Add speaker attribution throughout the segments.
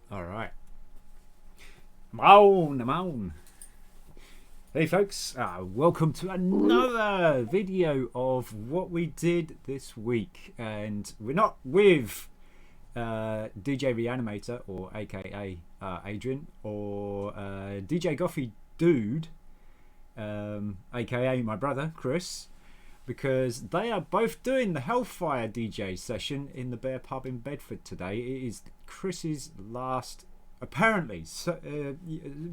Speaker 1: All right. I'm on. Hey folks, welcome to another video of what we did this week. And we're not with DJ Reanimator, or aka Adrian, or DJ Goffy Dude, aka my brother Chris, because they are both doing the Hellfire DJ session in the Bear Pub in Bedford today. It is Chris's last, apparently,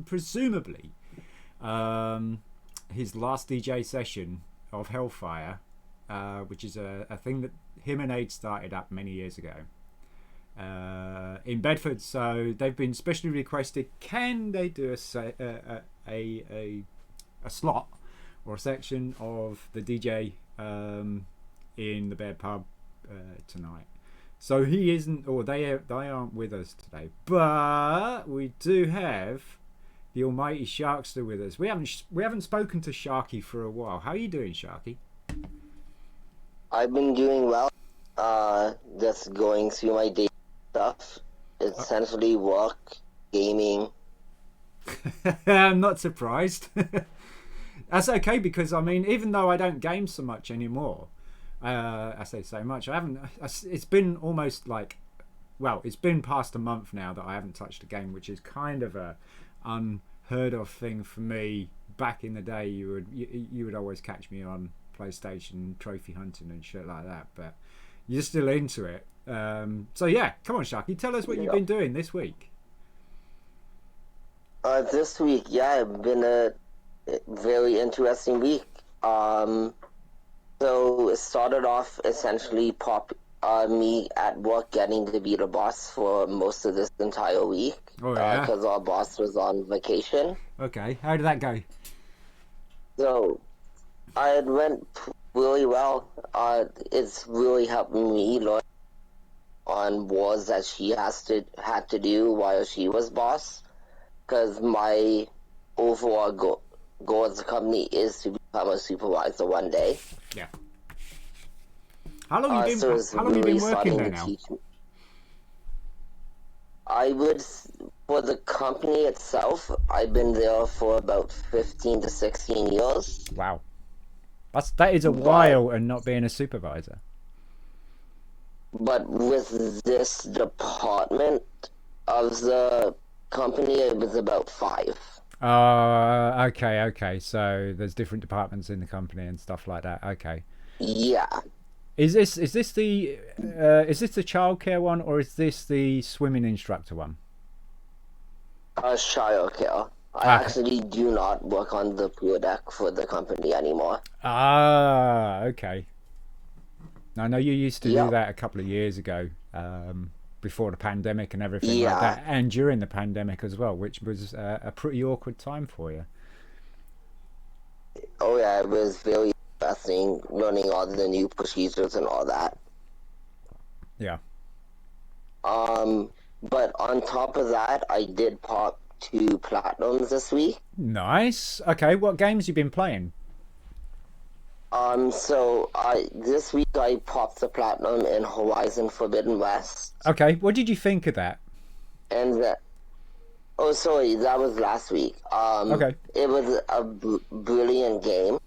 Speaker 1: presumably, his last DJ session of Hellfire, which is a thing that him and Aid started up many years ago in Bedford. So they've been specially requested, can they do a slot or a section of the DJ in the Bear Pub tonight. So he isn't, or they aren't with us today, but we do have the almighty Sharkster with us. We haven't spoken to Sharky for a while. How are you doing, Sharky?
Speaker 2: I've been doing well. Just going through my day stuff. Essentially work, gaming.
Speaker 1: I'm not surprised. That's okay, because I mean, even though I don't game so much anymore, I say so much, I haven't. It's been almost like, well, it's been past a month now that I haven't touched a game, which is kind of a unheard of thing for me. Back in the day, you would always catch me on PlayStation trophy hunting and shit like that, but you're still into it. So yeah, come on, Sharky, tell us what you've been doing this week.
Speaker 2: This week, yeah, it's been a very interesting week. So it started off essentially me at work getting to be the boss for most of this entire week.
Speaker 1: Oh yeah,
Speaker 2: because our boss was on vacation.
Speaker 1: Okay, how did that go?
Speaker 2: So it went really well. It's really helped me learn on wars that she had to do while she was boss. Because my overall goal as a company is to become a supervisor one day.
Speaker 1: Yeah. How long have you been working there now?
Speaker 2: I would, for the company itself, I've been there for about 15 to 16 years.
Speaker 1: Wow. That is a while, and not being a supervisor.
Speaker 2: But with this department of the company, it was about 5.
Speaker 1: Okay. So there's different departments in the company and stuff like that. Okay.
Speaker 2: Yeah.
Speaker 1: Is this the childcare one, or is this the swimming instructor one?
Speaker 2: Childcare. I actually do not work on the pool deck for the company anymore.
Speaker 1: Okay. I know you used to do that a couple of years ago, before the pandemic and everything like that, and during the pandemic as well, which was a pretty awkward time for you.
Speaker 2: Oh yeah, it was very interesting learning all the new procedures and all that.
Speaker 1: Yeah.
Speaker 2: But on top of that, I did pop 2 platinums this week.
Speaker 1: Nice. Okay, what games you been playing?
Speaker 2: So this week I popped the platinum in Horizon Forbidden West.
Speaker 1: Okay, what did you think of that?
Speaker 2: And oh, sorry, that was last week.
Speaker 1: Okay.
Speaker 2: It was a brilliant game.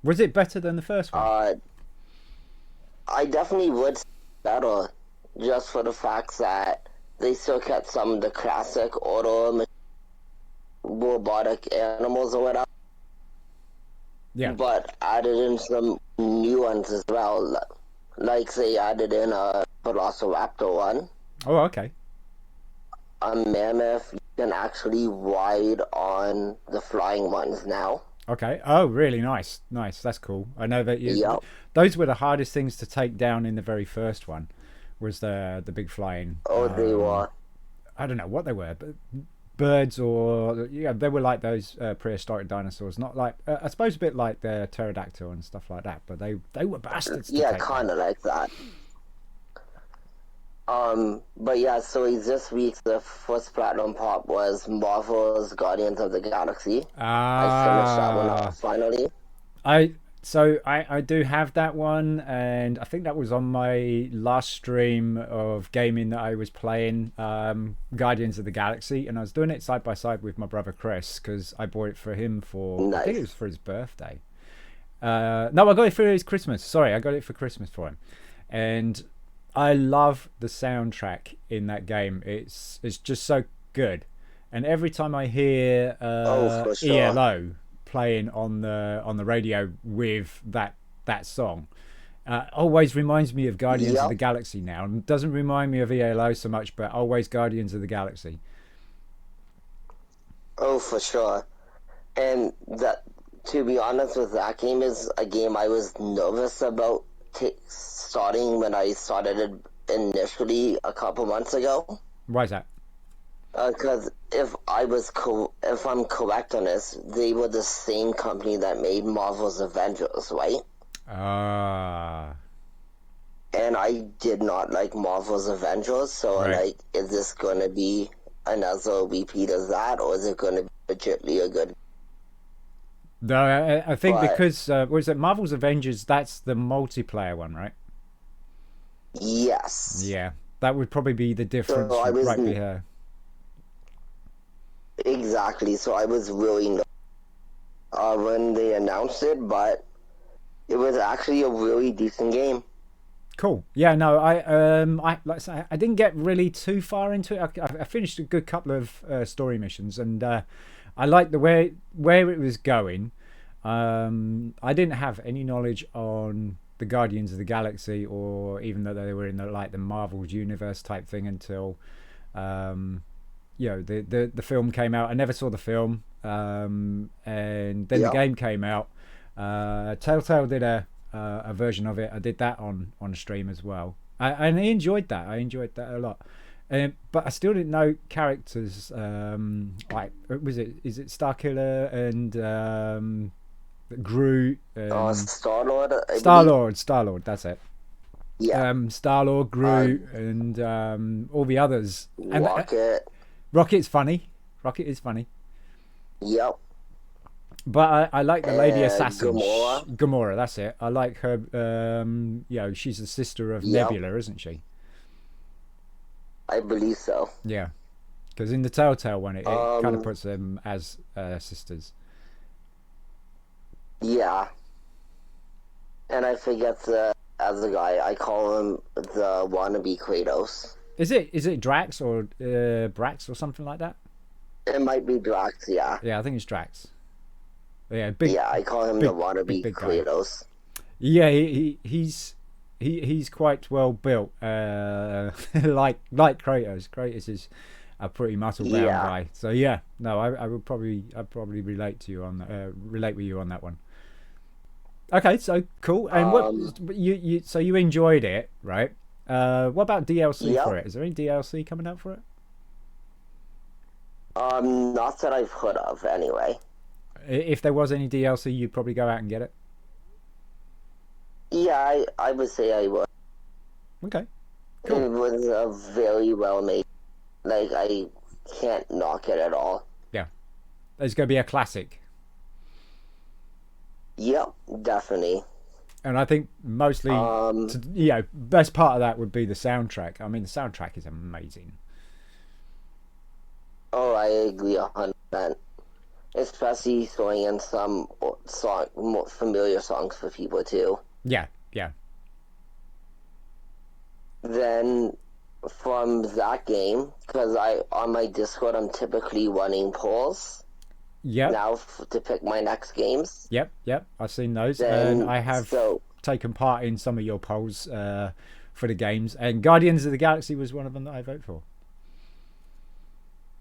Speaker 1: Was it better than the first one?
Speaker 2: I definitely would say better, just for the fact that they still kept some of the classic auto robotic animals or whatever.
Speaker 1: Yeah.
Speaker 2: But added in some new ones as well. Like they added in a Velociraptor one.
Speaker 1: Oh, okay.
Speaker 2: A mammoth. You can actually ride on the flying ones now.
Speaker 1: Okay. Oh, really nice. Nice. That's cool. I know that those were the hardest things to take down in the very first one. Was the big flying?
Speaker 2: Oh, they were.
Speaker 1: I don't know what they were, but birds, or they were like those prehistoric dinosaurs. Not like I suppose a bit like the pterodactyl and stuff like that. But they were bastards.
Speaker 2: Yeah, kind of like that. But yeah, so this week the first platinum pop was Marvel's Guardians of the Galaxy. I finished that one off finally.
Speaker 1: So I do have that one, and I think that was on my last stream of gaming that I was playing, Guardians of the Galaxy, and I was doing it side by side with my brother Chris because I bought it for him for, I think it
Speaker 2: Nice.
Speaker 1: was for his birthday. No, I got it for his Christmas. Sorry, I got it for Christmas for him, and I love the soundtrack in that game. It's just so good, and every time I hear
Speaker 2: Oh, for sure.
Speaker 1: ELO playing on the radio with that song, always reminds me of Guardians of
Speaker 2: Yep.
Speaker 1: the Galaxy now, and doesn't remind me of ELO so much, but always Guardians of the Galaxy.
Speaker 2: Oh, for sure. And that, to be honest with that game, is a game I was nervous about starting when I started it initially a couple months ago.
Speaker 1: Why is that?
Speaker 2: Because if I'm correct on this, they were the same company that made Marvel's Avengers, right?
Speaker 1: Ah,
Speaker 2: And I did not like Marvel's Avengers, so
Speaker 1: right.
Speaker 2: like, is this going to be another repeat of that, or is it going to be legitimately a good?
Speaker 1: No, I think
Speaker 2: But
Speaker 1: because was it Marvel's Avengers? That's the multiplayer one, right?
Speaker 2: yes,
Speaker 1: Yeah, that would probably be the
Speaker 2: so
Speaker 1: difference
Speaker 2: I was
Speaker 1: right here.
Speaker 2: exactly. So I was really when they announced it, but it was actually a really decent game.
Speaker 1: Cool. Yeah, no, I like I say, I didn't get really too far into it. I finished a good couple of story missions, and I liked the way where it was going. I didn't have any knowledge on the Guardians of the Galaxy, or even though they were in the like the Marvel's universe type thing until the film came out. I never saw the film, and then the
Speaker 2: Yep.
Speaker 1: game came out. Telltale did a version of it. I did that on stream as well, and I enjoyed that. I enjoyed that a lot. But I still didn't know characters like was it is it Starkiller and Groot and
Speaker 2: Star-Lord, I
Speaker 1: Star
Speaker 2: believe.
Speaker 1: Lord. Star Lord, that's it.
Speaker 2: Yeah.
Speaker 1: Star Lord,
Speaker 2: Uh,
Speaker 1: Groot, and all the others. And
Speaker 2: Rocket.
Speaker 1: Rocket's funny. Rocket is funny.
Speaker 2: Yep.
Speaker 1: But I like the lady
Speaker 2: And
Speaker 1: assassin,
Speaker 2: Gamora.
Speaker 1: Gamora. That's it. I like her. She's the sister of
Speaker 2: Yep.
Speaker 1: Nebula, isn't she?
Speaker 2: I believe so.
Speaker 1: Yeah, because in the Telltale one, it kind of
Speaker 2: Um.
Speaker 1: puts them as sisters.
Speaker 2: Yeah. And I forget the other guy. I call him the wannabe Kratos.
Speaker 1: Is it Drax or Brax or something like that?
Speaker 2: It might be Drax. Yeah.
Speaker 1: Yeah, I think it's Drax. Yeah,
Speaker 2: Yeah. I call him the
Speaker 1: big,
Speaker 2: wannabe
Speaker 1: big guy.
Speaker 2: Kratos.
Speaker 1: Yeah, he's quite well built. Like Kratos. Kratos is a pretty muscle bound
Speaker 2: Yeah.
Speaker 1: guy. So yeah, no, I'd probably relate with you on that one. Okay, so cool. And what
Speaker 2: Um.
Speaker 1: you so you enjoyed it, right? What about DLC for
Speaker 2: Yep.
Speaker 1: it? Is there any DLC coming out for it?
Speaker 2: Not that I've heard of, anyway.
Speaker 1: If there was any DLC, you'd probably go out and get it.
Speaker 2: Yeah, I would say I would.
Speaker 1: Okay,
Speaker 2: It
Speaker 1: cool.
Speaker 2: was a very well made. Like, I can't knock it at all.
Speaker 1: Yeah, it's going to be a classic.
Speaker 2: Yep, definitely.
Speaker 1: And I think mostly,
Speaker 2: Um,
Speaker 1: best part of that would be the soundtrack. I mean, the soundtrack is amazing.
Speaker 2: oh, I agree 100%. Especially throwing in some more familiar songs for people too.
Speaker 1: Yeah, yeah,
Speaker 2: Then from that game, because on my Discord I'm typically running polls
Speaker 1: yep,
Speaker 2: now to pick my next games.
Speaker 1: yep. I've seen those, and
Speaker 2: Then
Speaker 1: I have
Speaker 2: so
Speaker 1: taken part in some of your polls for the games. And Guardians of the Galaxy was one of them that I vote for.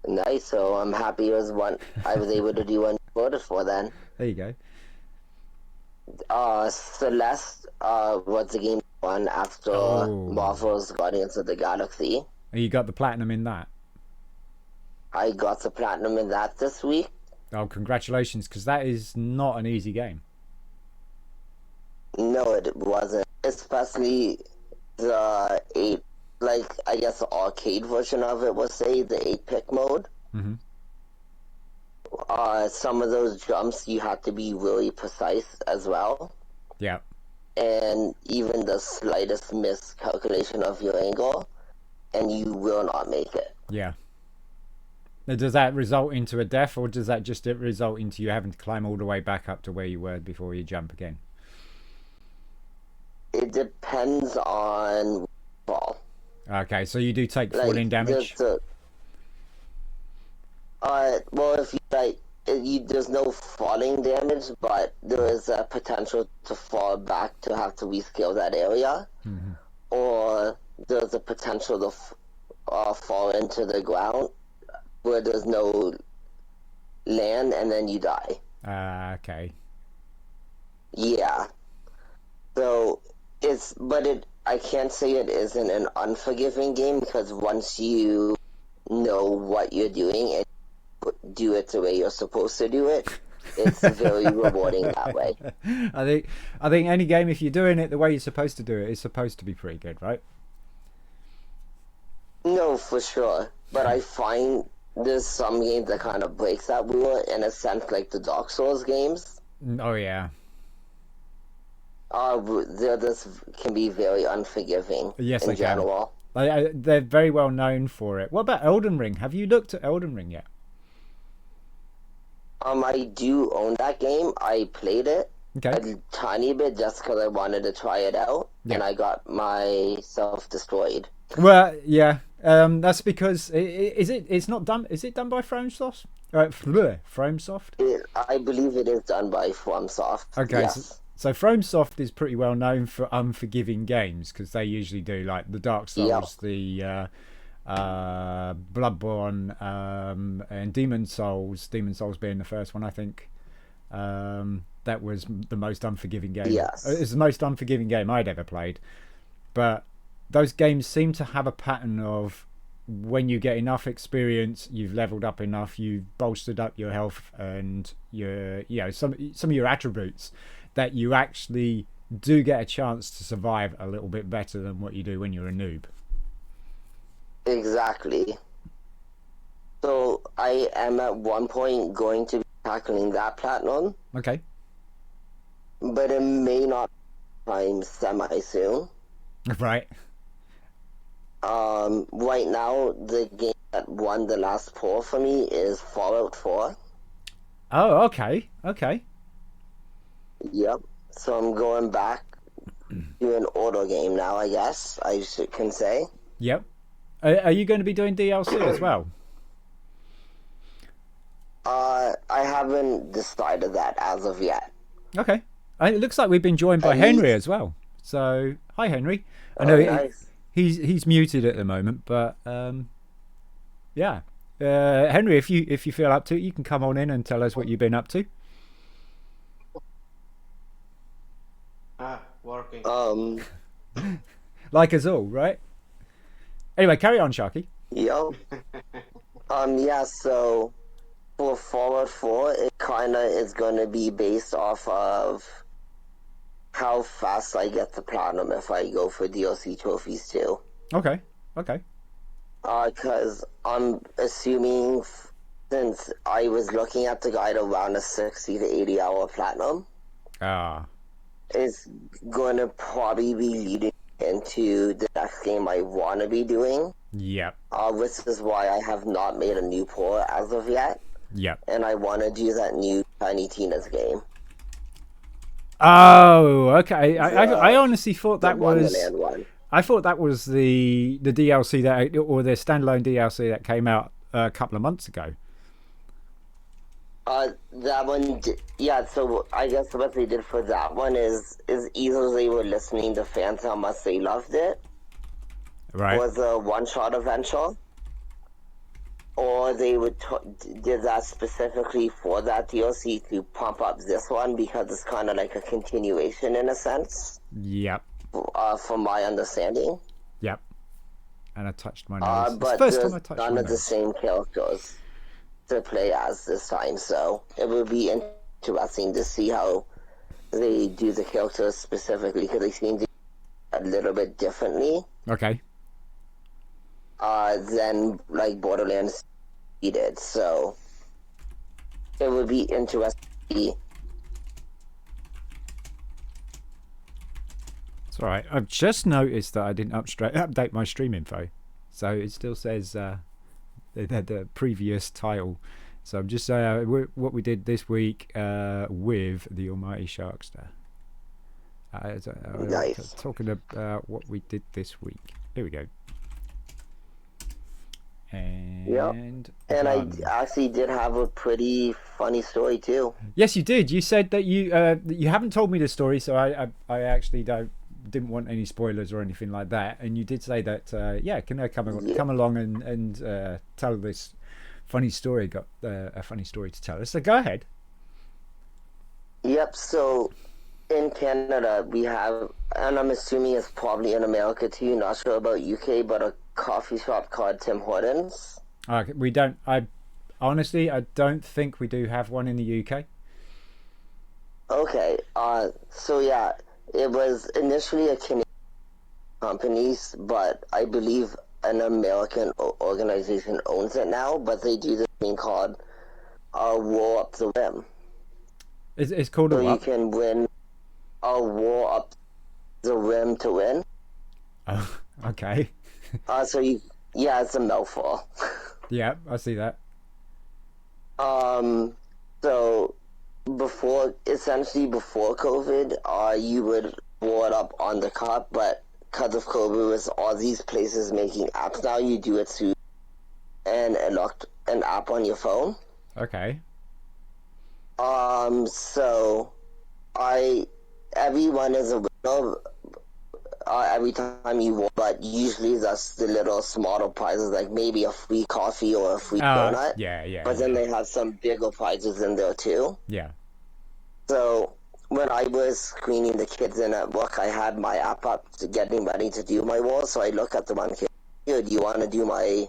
Speaker 2: nice. So I'm happy it was one I was able to do one voted for then.
Speaker 1: There you go.
Speaker 2: Celeste was the game one after
Speaker 1: Oh,
Speaker 2: Marvel's Guardians of the Galaxy.
Speaker 1: and you got the platinum in that.
Speaker 2: I got the platinum in that this week.
Speaker 1: Oh, congratulations, because that is not an easy game.
Speaker 2: No, it wasn't. Especially the eight, like I guess the arcade version of it was say the 8-pick mode.
Speaker 1: Hmm.
Speaker 2: Some of those jumps you have to be really precise as well.
Speaker 1: Yeah.
Speaker 2: and even the slightest miscalculation of your angle, and you will not make it.
Speaker 1: Yeah. Now, does that result into a death, or does that just result into you having to climb all the way back up to where you were before you jump again?
Speaker 2: It depends on fall.
Speaker 1: Okay, so you do take
Speaker 2: Like
Speaker 1: falling damage.
Speaker 2: Well, if you there's no falling damage, but there is a potential to fall back to have to rescale that area, or there's a potential to fall into the ground where there's no land and then you die.
Speaker 1: Okay.
Speaker 2: Yeah. So I can't say it isn't an unforgiving game, because once you know what you're doing and do it the way you're supposed to do it, it's very rewarding that way.
Speaker 1: I think any game, if you're doing it the way you're supposed to do it, is supposed to be pretty good, right?
Speaker 2: No, for sure. But I find there's some games that kind of breaks that rule in a sense, like the Dark Souls games.
Speaker 1: Oh yeah.
Speaker 2: This can be very unforgiving.
Speaker 1: Yes,
Speaker 2: in
Speaker 1: they
Speaker 2: general.
Speaker 1: can. They're very well known for it. What about Elden Ring? Have you looked at Elden Ring yet?
Speaker 2: I do own that game. I played it
Speaker 1: Okay.
Speaker 2: a tiny bit just because I wanted to try it out,
Speaker 1: Yeah.
Speaker 2: and I got myself destroyed.
Speaker 1: Well, yeah. That's because it's not done. Is it done by FrameSoft? FrameSoft.
Speaker 2: I believe it is done by FromSoft.
Speaker 1: Okay.
Speaker 2: Yes.
Speaker 1: So FrameSoft is pretty well known for unforgiving games, because they usually do like the Dark Souls, the Bloodborne, and Demon Souls. Demon Souls being the first one, I think. That was the most unforgiving game.
Speaker 2: Yes.
Speaker 1: It's the most unforgiving game I'd ever played. But those games seem to have a pattern of, when you get enough experience, you've leveled up enough, you've bolstered up your health and your, some of your attributes, that you actually do get a chance to survive a little bit better than what you do when you're a noob.
Speaker 2: Exactly. So I am at one point going to be tackling that platinum,
Speaker 1: Okay.
Speaker 2: but it may not time semi soon.
Speaker 1: Right.
Speaker 2: Right now, the game that won the last poll for me is Fallout 4.
Speaker 1: Oh, okay. Okay.
Speaker 2: Yep. So I'm going back to an older game now, I guess can say.
Speaker 1: Yep. Are you going to be doing DLC as well?
Speaker 2: I haven't decided that as of yet.
Speaker 1: Okay. It looks like we've been joined by Henry as well. So, hi Henry. I know
Speaker 2: Nice.
Speaker 1: he's muted at the moment, but yeah. Henry, if you feel up to it, you can come on in and tell us what you've been up to.
Speaker 3: Working.
Speaker 1: Like us all, right? Anyway, carry on, Sharky.
Speaker 2: Yep. Yeah, so for Fallout 4, it kind of is going to be based off of how fast I get the platinum if I go for DLC trophies too.
Speaker 1: Okay. Okay.
Speaker 2: Because I'm assuming, since I was looking at the guide, around a 60 to 80 hour platinum, it's going to probably be leading into the next game I want to be doing.
Speaker 1: Yep.
Speaker 2: Which is why I have not made a new pour as of yet.
Speaker 1: Yep.
Speaker 2: And I want to do that new Tiny Tina's game.
Speaker 1: Oh, okay. I honestly thought that was.
Speaker 2: Wonderland one.
Speaker 1: I thought that was the DLC that, or the standalone DLC that came out a couple of months ago.
Speaker 2: That one, yeah. So I guess what they did for that one is either they were listening to fans how much they loved it,
Speaker 1: Right.
Speaker 2: was a one-shot adventure, or they would did that specifically for that DLC to pump up this one, because it's kind of like a continuation in a sense.
Speaker 1: Yep.
Speaker 2: From my understanding.
Speaker 1: Yep. And I touched my nose.
Speaker 2: But
Speaker 1: it's the first time I
Speaker 2: there's
Speaker 1: touched
Speaker 2: none
Speaker 1: my
Speaker 2: of the
Speaker 1: nose.
Speaker 2: same characters to play as this time, so it would be interesting to see how they do the characters specifically, because they seem to do a little bit differently
Speaker 1: Okay.
Speaker 2: than like Borderlands did. So it would be interesting to see
Speaker 1: It's all right. I've just noticed that I didn't update my stream info, so it still says the previous title. So I'm just saying what we did this week with the Almighty Sharkster.
Speaker 2: Nice.
Speaker 1: Talking about what we did this week. Here we go. And
Speaker 2: I actually did have a pretty funny story too.
Speaker 1: Yes, you did. You said that you haven't told me the story, so I actually didn't want any spoilers or anything like that. And you did say that can I come along and tell this funny story? Got a funny story to tell us. So go ahead.
Speaker 2: Yep. So in Canada we have, and I'm assuming it's probably in America too. Not sure about UK, but a coffee shop called Tim Hortons.
Speaker 1: We don't. I don't think we do have one in the UK.
Speaker 2: Okay. So yeah, it was initially a Canadian company, but I believe an American organization owns it now. But they do this thing called War Up the Rim.
Speaker 1: It's called
Speaker 2: so
Speaker 1: a what?
Speaker 2: You can win a War Up the Rim to win.
Speaker 1: Oh, okay.
Speaker 2: It's a mouthful.
Speaker 1: Yeah, I see that.
Speaker 2: So essentially before COVID, you would war it up on the cup, but because of COVID, with all these places making apps now, you do it through an app on your phone.
Speaker 1: Okay.
Speaker 2: So everyone is a winner every time you won, but usually that's the little smaller prizes, like maybe a free coffee or a free donut.
Speaker 1: Yeah.
Speaker 2: But then they have some bigger prizes in there too.
Speaker 1: Yeah.
Speaker 2: So when I was screening the kids in at work, I had my app up getting ready to do my war. So I look at the one kid, do you want to do my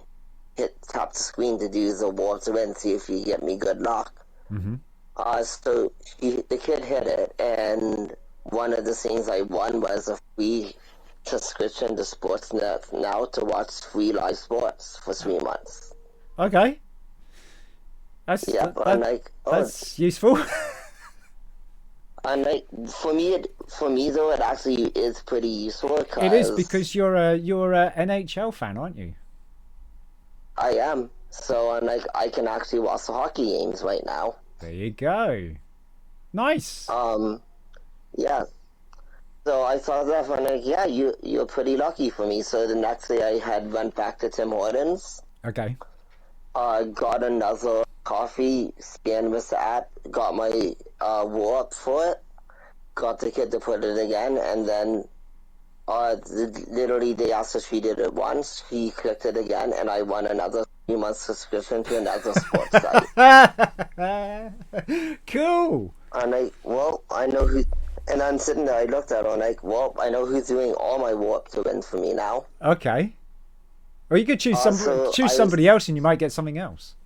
Speaker 2: tap the screen to do the war to win, see if you get me good luck.
Speaker 1: Mm-hmm.
Speaker 2: So the kid hit it, and one of the things I won was a free subscription to Sportsnet now to watch free live sports for 3 months.
Speaker 1: Okay. That's useful.
Speaker 2: And for me though, it actually is pretty useful.
Speaker 1: It is, because you're a NHL fan, aren't you?
Speaker 2: I am. So I can actually watch the hockey games right now.
Speaker 1: There you go. Nice.
Speaker 2: Yeah. So I thought that one, you're pretty lucky for me. So the next day I went back to Tim Hortons.
Speaker 1: Okay.
Speaker 2: Got another coffee, scanned with the app, got my war up for it, got the kid to put it again, and then literally they asked if she did it once, she clicked it again, and I won another 3-month subscription to another sports site.
Speaker 1: Cool.
Speaker 2: And I know who. And I'm sitting there, I looked at her and I know who's doing all my warp to win for me now.
Speaker 1: Okay. Or you could choose somebody else and you might get something else.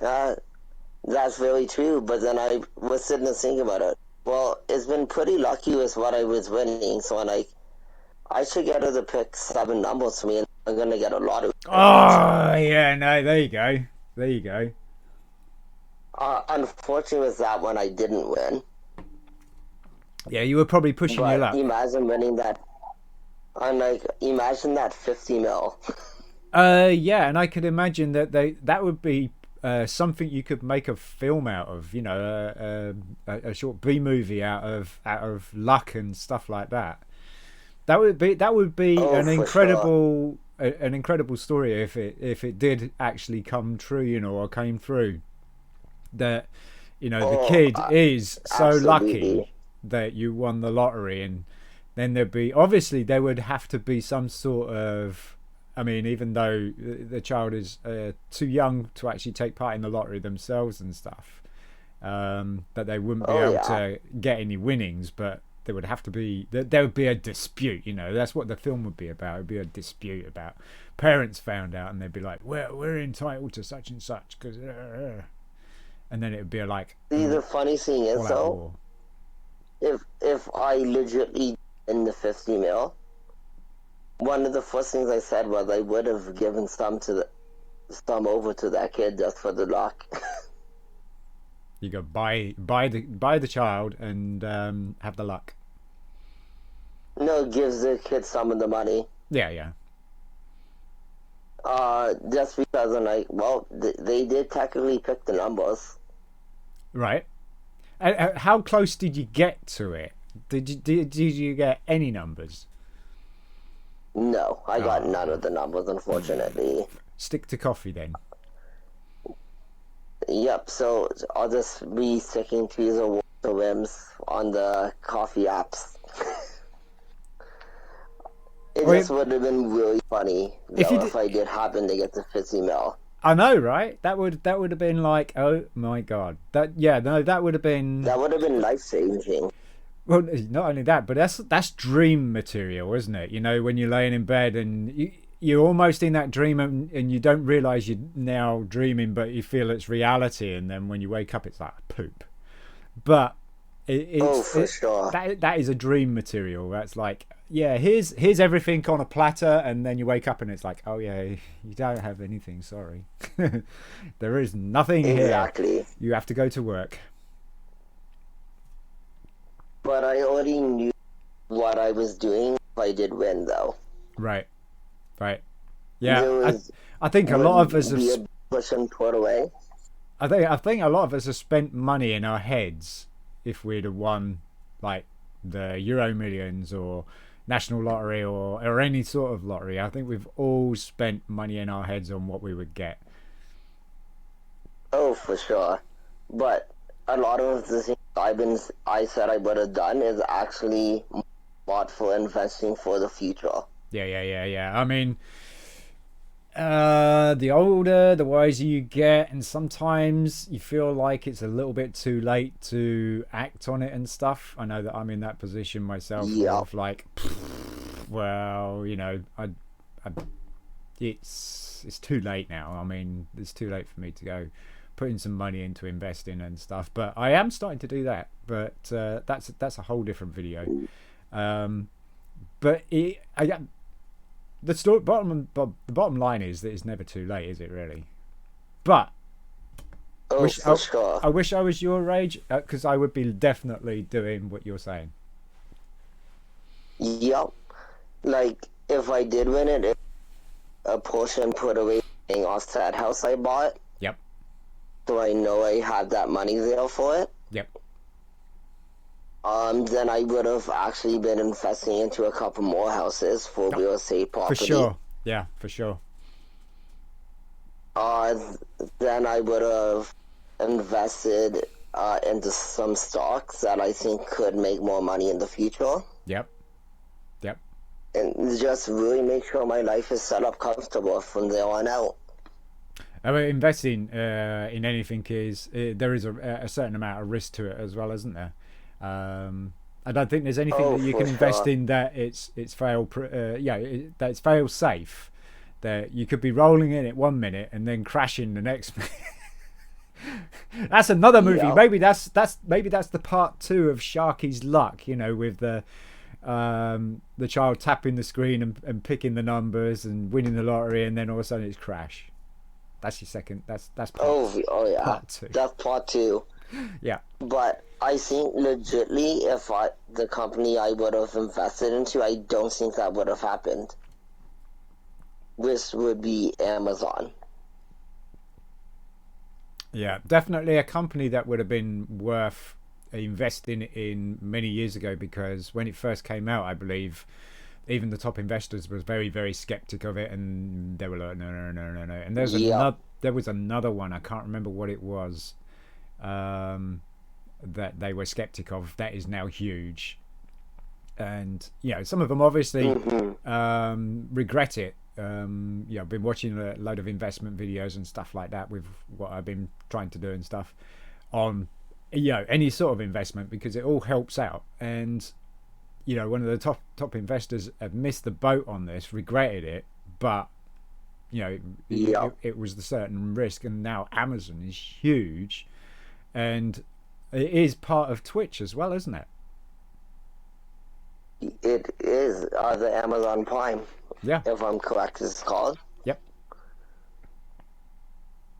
Speaker 2: That's very true, but then I was sitting and thinking about it. Well, it's been pretty lucky with what I was winning, so I should get her to pick 7 numbers for me, and I'm going to get a lot of...
Speaker 1: Oh, yeah, no, there you go. There you go.
Speaker 2: Unfortunately, with that one, I didn't win.
Speaker 1: Yeah, you were probably pushing your luck.
Speaker 2: Imagine winning that. Imagine that 50 mil.
Speaker 1: Yeah, and I could imagine that would be something you could make a film out of, a short B movie out of luck and stuff like that. That would be an incredible story if it did actually come true, or came through. That the kid is so lucky that you won the lottery, and then there would have to be some sort of, even though the child is too young to actually take part in the lottery themselves and stuff, that they wouldn't be able to get any winnings, but there would be a dispute. That's what the film would be about. It would be a dispute about parents found out and they'd be like, well, we're entitled to such and such, because and then it would be like...
Speaker 2: See, the funny thing is, though, if I legitimately in the 50 mil, one of the first things I said was I would have given some over to that kid just for the luck.
Speaker 1: You go buy the child and have the luck.
Speaker 2: No, it gives the kids some of the money.
Speaker 1: Yeah, yeah.
Speaker 2: Just because I'm like, well, they did technically pick the numbers.
Speaker 1: Right. How close did you get to it? Did you get any numbers?
Speaker 2: No, I got none
Speaker 1: Oh,
Speaker 2: of the numbers, unfortunately.
Speaker 1: stick to coffee then.
Speaker 2: Yep, so I'll just be sticking to the water whims on the coffee apps. It
Speaker 1: Or
Speaker 2: just would have been really funny,
Speaker 1: if you
Speaker 2: though,
Speaker 1: did,
Speaker 2: if I did happen to get the 50 mil.
Speaker 1: I know, right? That would have been like, oh my god. That would have been.
Speaker 2: That would have been life-changing.
Speaker 1: Well, not only that, but that's dream material, isn't it? You know, when you're laying in bed and you're almost in that dream and you don't realize you're now dreaming, but you feel it's reality, and then when you wake up, it's like poop. But
Speaker 2: For sure.
Speaker 1: that is a dream material. That's like, yeah, here's everything on a platter, and then you wake up and it's like, oh yeah, you don't have anything. Sorry, there is nothing here.
Speaker 2: Exactly.
Speaker 1: You have to go to work.
Speaker 2: But I already knew what I was doing if I did win, though.
Speaker 1: Right.
Speaker 2: There
Speaker 1: Yeah,
Speaker 2: was
Speaker 1: I think a lot of us
Speaker 2: be
Speaker 1: have.
Speaker 2: a push and put away.
Speaker 1: I think a lot of us have spent money in our heads if we'd have won like the Euro Millions or National Lottery or any sort of lottery. I think we've all spent money in our heads on what we would get.
Speaker 2: Oh, for sure. But a lot of the things I said I would have done is actually bought for investing for the future.
Speaker 1: Yeah. I mean, the older, the wiser you get, and sometimes you feel like it's a little bit too late to act on it and stuff. I know that I'm in that position myself
Speaker 2: Yeah.
Speaker 1: of like, well, you know, I it's too late now. I mean, it's too late for me to go putting some money into investing and stuff. But I am starting to do that. But that's a whole different video. But the bottom line is that it's never too late, is it really? But
Speaker 2: Oh, for sure.
Speaker 1: I wish I was your age, because I would be definitely doing what you're saying.
Speaker 2: Yep. Like, if I did win it, a portion put away paying off that house I bought,
Speaker 1: Yep.
Speaker 2: so I know I had that money there for it.
Speaker 1: Yep.
Speaker 2: Then I would have actually been investing into a couple more houses for real estate
Speaker 1: For
Speaker 2: property.
Speaker 1: sure. Yeah, for sure.
Speaker 2: Then I would have invested into some stocks that I think could make more money in the future.
Speaker 1: Yep.
Speaker 2: And just really make sure my life is set up comfortable from there on out.
Speaker 1: I mean, investing in anything is there is a certain amount of risk to it as well, isn't there? I don't think there's anything that you
Speaker 2: for
Speaker 1: can invest
Speaker 2: sure.
Speaker 1: in that it's that it's fail safe. That you could be rolling in it 1 minute and then crashing the next minute. That's another movie.
Speaker 2: Yeah.
Speaker 1: Maybe that's the part 2 of Sharky's Luck. You know, with the child tapping the screen and picking the numbers and winning the lottery, and then all of a sudden it's crash. That's your second. That's part,
Speaker 2: Oh yeah,
Speaker 1: part 2.
Speaker 2: that's part 2.
Speaker 1: Yeah.
Speaker 2: But I think legitly, if the company I would have invested into, I don't think that would have happened. Which would be Amazon.
Speaker 1: Yeah, definitely a company that would have been worth investing in many years ago, because when it first came out, I believe even the top investors was very, very skeptic of it, and they were like, no. And there was another one, I can't remember what it was, that they were skeptic of, that is now huge. And you know, some of them obviously regret it. I've been watching a load of investment videos and stuff like that with what I've been trying to do and stuff on any sort of investment, because it all helps out. And one of the top investors have missed the boat on this, regretted it, but it was the certain risk. And now Amazon is huge, and it is part of Twitch as well, isn't it?
Speaker 2: It is the Amazon Prime.
Speaker 1: Yeah.
Speaker 2: If I'm correct, it's called.
Speaker 1: Yep.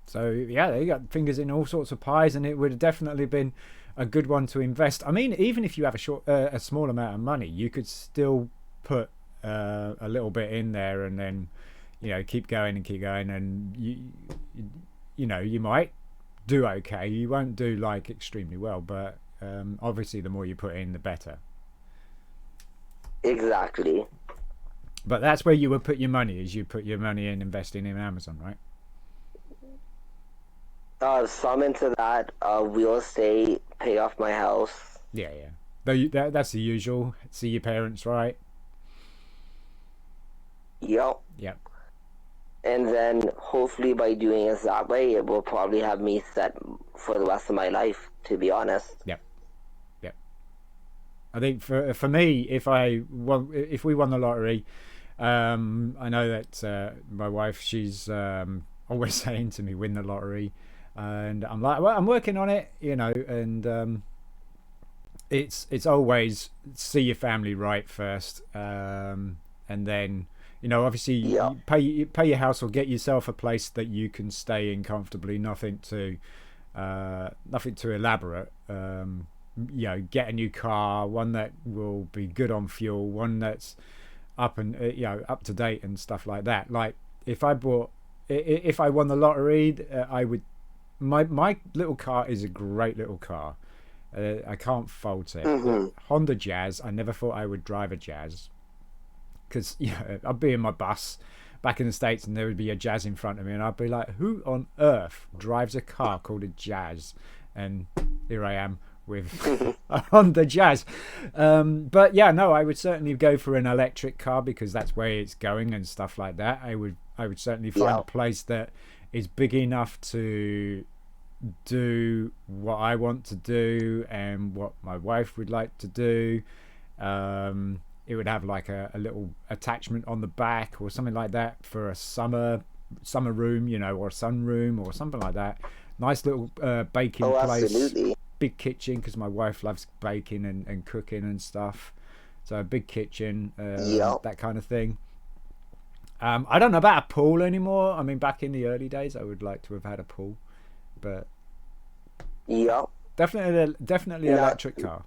Speaker 1: So yeah, they got fingers in all sorts of pies, and it would have definitely been a good one to invest. I mean, even if you have a small amount of money, you could still put a little bit in there, and then keep going and keep going, and you might do okay. You won't do like extremely well, but obviously the more you put in, the better.
Speaker 2: Exactly.
Speaker 1: But that's where you would put your money, is you put your money in investing in Amazon, right?
Speaker 2: Some into that, real estate, pay off my house.
Speaker 1: Yeah. That's the usual. See your parents, right?
Speaker 2: Yep.
Speaker 1: Yep.
Speaker 2: And then hopefully by doing it that way, it will probably have me set for the rest of my life, to be honest.
Speaker 1: Yep. I think for me, if we won the lottery, I know that my wife, she's always saying to me, win the lottery, and I'm like, well, I'm working on it, and it's always see your family right first, and then obviously you pay your house or get yourself a place that you can stay in comfortably. Nothing too elaborate. Get a new car, one that will be good on fuel, one that's up to date and stuff like that. Like if I won the lottery, I would. My little car is a great little car. I can't fault it.
Speaker 2: Mm-hmm.
Speaker 1: Honda Jazz. I never thought I would drive a Jazz, because I'd be in my bus back in the States and there would be a Jazz in front of me, and I'd be like, who on earth drives a car called a Jazz? And here I am with a Honda Jazz. But yeah, no, I would certainly go for an electric car, because that's where it's going and stuff like that. I would certainly find a place that is big enough to do what I want to do and what my wife would like to do. It would have like a little attachment on the back or something like that for a summer room, or a sunroom or something like that. Nice little baking place.
Speaker 2: Absolutely.
Speaker 1: Big kitchen, because my wife loves baking and cooking and stuff. So a big kitchen, that kind of thing. I don't know about a pool anymore. I mean, back in the early days, I would like to have had a pool, but definitely electric car.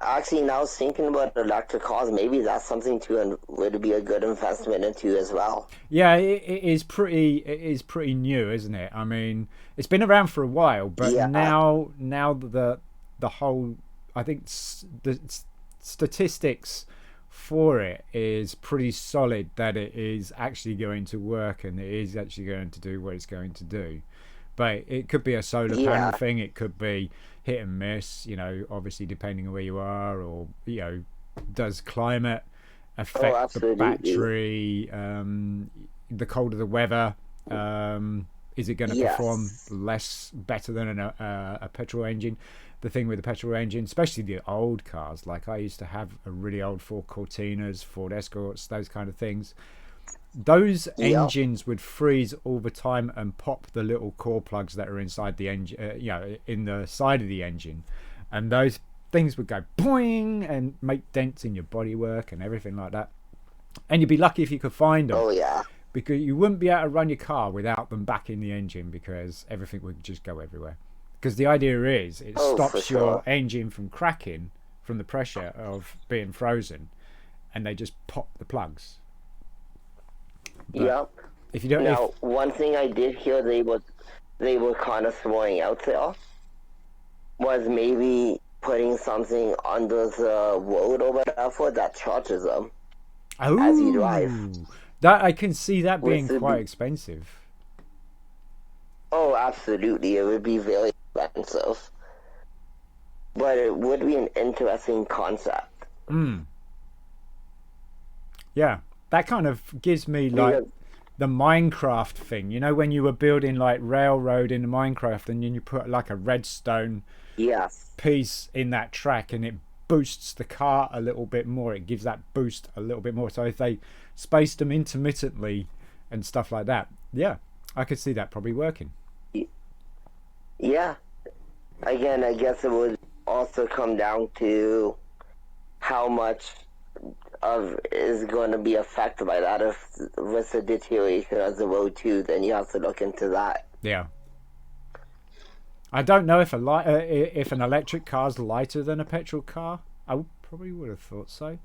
Speaker 2: Actually, now thinking about electric cars, maybe that's something would be a good investment into as well.
Speaker 1: Yeah, it is pretty new, isn't it? I mean, it's been around for a while, but now the whole, I think the statistics for it is pretty solid, that it is actually going to work and it is actually going to do what it's going to do. But it could be a solar panel thing, it could be hit and miss, obviously depending on where you are, or does climate affect the battery, the colder the weather, is it going to perform better than a petrol engine? The thing with the petrol engine, especially the old cars, like I used to have a really old Ford Cortinas, Ford Escorts, those kind of things. Those engines would freeze all the time and pop the little core plugs that are inside the engine, in the side of the engine, and those things would go boing and make dents in your bodywork and everything like that. And you'd be lucky if you could find them.
Speaker 2: Oh yeah.
Speaker 1: Because you wouldn't be able to run your car without them back in the engine, because everything would just go everywhere. Because the idea is it stops your engine from cracking from the pressure of being frozen, and they just pop the plugs. But if you don't,
Speaker 2: one thing I did hear they were kind of throwing out there was maybe putting something under the road or whatever that charges them as you drive.
Speaker 1: That I can see that being quite expensive.
Speaker 2: Oh, absolutely! It would be very expensive, but it would be an interesting concept.
Speaker 1: Yeah, that kind of gives me like the Minecraft thing. When you were building like railroad in Minecraft, and then you put like a redstone piece in that track, and it boosts the car a little bit more. It gives that boost a little bit more. So if they spaced them intermittently and stuff like that, I could see that probably working.
Speaker 2: Yeah. Again, I guess it would also come down to how much of is going to be affected by that. If with the deterioration of the road too, then you have to look into that.
Speaker 1: Yeah. I don't know if if an electric car's lighter than a petrol car. Probably would have thought so.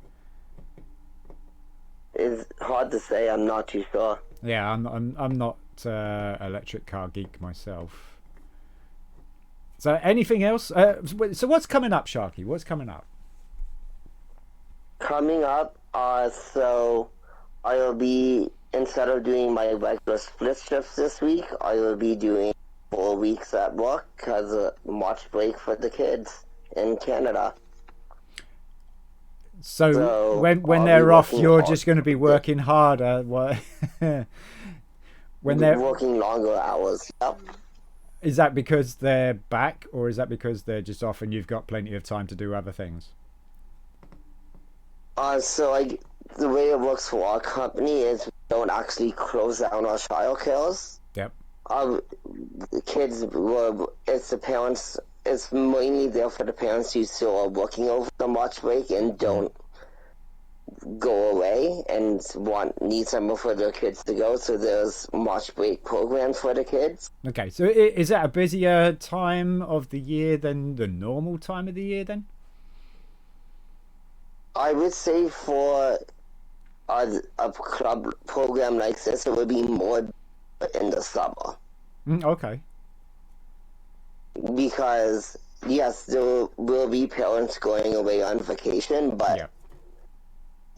Speaker 2: It's hard to say. I'm not too sure.
Speaker 1: Yeah, I'm not electric car geek myself. So anything else? So what's coming up, Sharky? What's coming up?
Speaker 2: Coming up, so I will be, instead of doing my regular split shifts this week, I will be doing 4 weeks at work because of March break for the kids in Canada.
Speaker 1: So when they're off, you're just going to be working harder. What? When they're
Speaker 2: working longer hours. Yep.
Speaker 1: Is that because they're back, or is that because they're just off and you've got plenty of time to do other things?
Speaker 2: The way it works for our company is we don't actually close down our childcares.
Speaker 1: Yep.
Speaker 2: The kids it's the parents. It's mainly there for the parents who still are working over the March break and don't go away and need somewhere for their kids to go. So there's March break programs for the kids.
Speaker 1: Okay, so is that a busier time of the year than the normal time of the year then?
Speaker 2: I would say for a club program like this, it would be more in the summer.
Speaker 1: Okay.
Speaker 2: Because, yes, there will be parents going away on vacation, but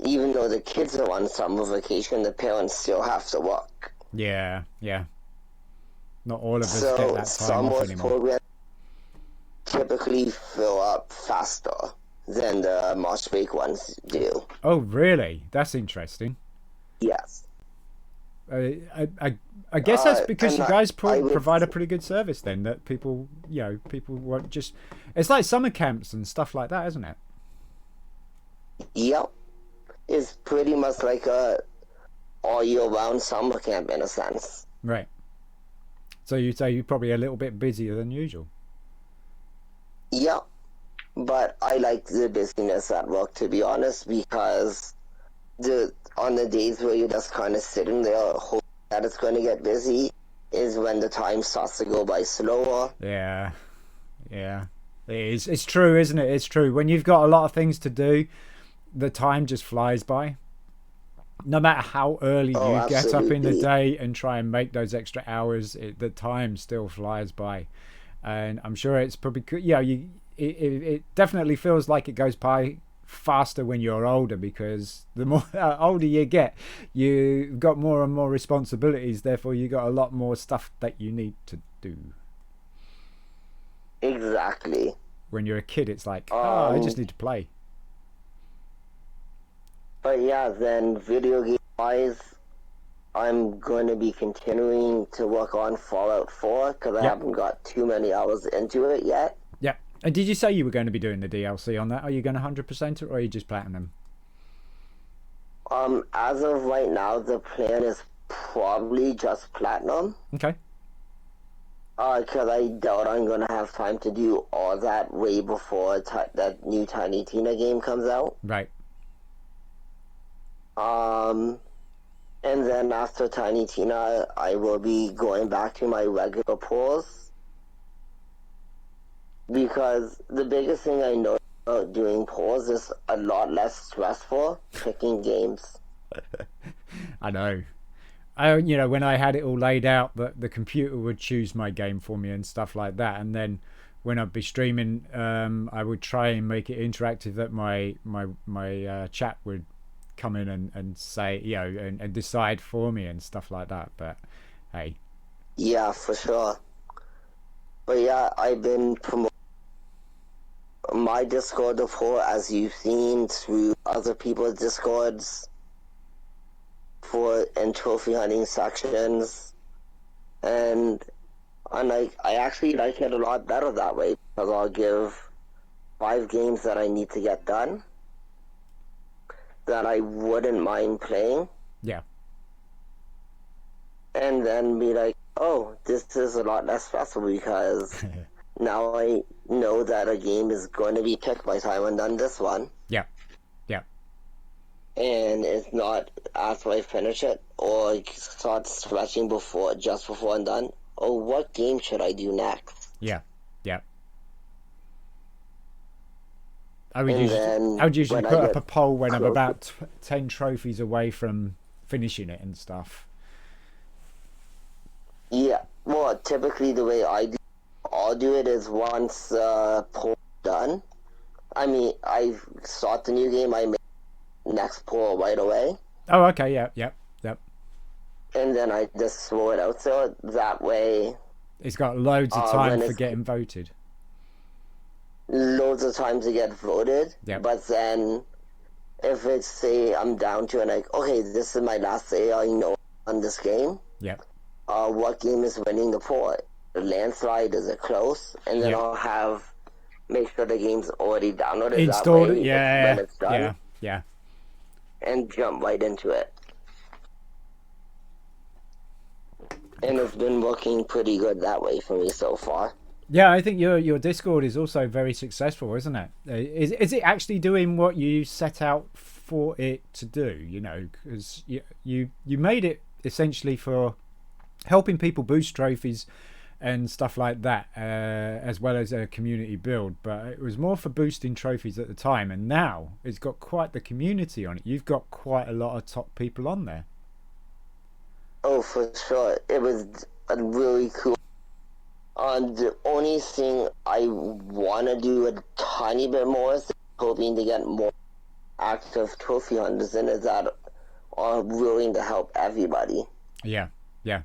Speaker 2: even though the kids are on summer vacation, the parents still have to work.
Speaker 1: Yeah. Not all of us get that time off anymore.
Speaker 2: Programs typically fill up faster than the March break ones do.
Speaker 1: Oh, really? That's interesting.
Speaker 2: Yes.
Speaker 1: I guess that's because you guys provide a pretty good service then, that people want just... It's like summer camps and stuff like that, isn't it?
Speaker 2: Yep. It's pretty much like a all year round summer camp in a sense.
Speaker 1: Right. So you'd say you're probably a little bit busier than usual.
Speaker 2: Yep. But I like the busyness at work, to be honest, because on the days where you're just kind of sitting there hoping that it's going to get busy is when the time starts to go by slower.
Speaker 1: Yeah. It is. It's true, isn't it? It's true. When you've got a lot of things to do, the time just flies by. No matter how early you get up in the day and try and make those extra hours, the time still flies by. And I'm sure it's probably... It definitely feels like it goes by faster when you're older, because the more older you get, you've got more and more responsibilities, therefore you got a lot more stuff that you need to do.
Speaker 2: Exactly.
Speaker 1: When you're a kid, it's like, I just need to play.
Speaker 2: But yeah, then video game wise, I'm going to be continuing to work on Fallout 4 because I haven't got too many hours into it yet.
Speaker 1: Yeah. And did you say you were going to be doing the DLC on that? Are you going to 100% it, or are you just platinum?
Speaker 2: As of right now, the plan is probably just platinum.
Speaker 1: Okay.
Speaker 2: Because I doubt I'm going to have time to do all that way before that new Tiny Tina game comes out.
Speaker 1: Right.
Speaker 2: And then after Tiny Tina, I will be going back to my regular pulls. Because the biggest thing I know about doing polls is a lot less stressful picking games.
Speaker 1: I know. When I had it all laid out, the computer would choose my game for me and stuff like that, and then when I'd be streaming, I would try and make it interactive, that my chat would come in and say, and decide for me and stuff like that. But hey.
Speaker 2: Yeah, for sure. But yeah, I've been promoting my Discord before, as you've seen, through other people's Discords in trophy hunting sections, and I actually like it a lot better that way, because I'll give 5 games that I need to get done that I wouldn't mind playing.
Speaker 1: Yeah.
Speaker 2: And then be like, oh, this is a lot less stressful because now I know that a game is going to be picked by the time I'm done this one.
Speaker 1: Yeah.
Speaker 2: And it's not after I finish it or start stretching just before I'm done. Oh, what game should I do next?
Speaker 1: Yeah. Yeah. I would
Speaker 2: And
Speaker 1: usually,
Speaker 2: then
Speaker 1: I would usually
Speaker 2: when I
Speaker 1: put up
Speaker 2: get
Speaker 1: a poll when I'm
Speaker 2: close,
Speaker 1: about 10 trophies away from finishing it and stuff.
Speaker 2: yeah. Well, typically the way I'll do it is once poll done. I mean, I start the new game. I make next poll right away,
Speaker 1: Oh, okay. Yeah. Yep. Yep.
Speaker 2: and then I just throw it out there. That way,
Speaker 1: It's got loads of time
Speaker 2: when
Speaker 1: for
Speaker 2: it's
Speaker 1: getting voted.
Speaker 2: loads of times to get voted,
Speaker 1: Yep.
Speaker 2: but then if it's say I'm down to it, like, okay, this is my last day I know on this game.
Speaker 1: Yep.
Speaker 2: What game is winning the poll? The landslide, is it close? And then
Speaker 1: Yep.
Speaker 2: I'll have make sure the game's already downloaded. That
Speaker 1: Installed it.
Speaker 2: way, when
Speaker 1: Yeah.
Speaker 2: it's done,
Speaker 1: Yeah. Yeah.
Speaker 2: and jump right into it. And it's been working pretty good that way for me so far.
Speaker 1: Yeah, I think your Discord is also very successful, isn't it? Is it actually doing what you set out for it to do? You know, because you made it essentially for helping people boost trophies and stuff like that, as well as a community build. But it was more for boosting trophies at the time, and now it's got quite the community on it. You've got quite a lot of top people on there.
Speaker 2: Oh, for sure. It was a really cool. The only thing I want to do a tiny bit more is hoping to get more active trophy hunters in it that are willing to help everybody.
Speaker 1: Yeah, yeah,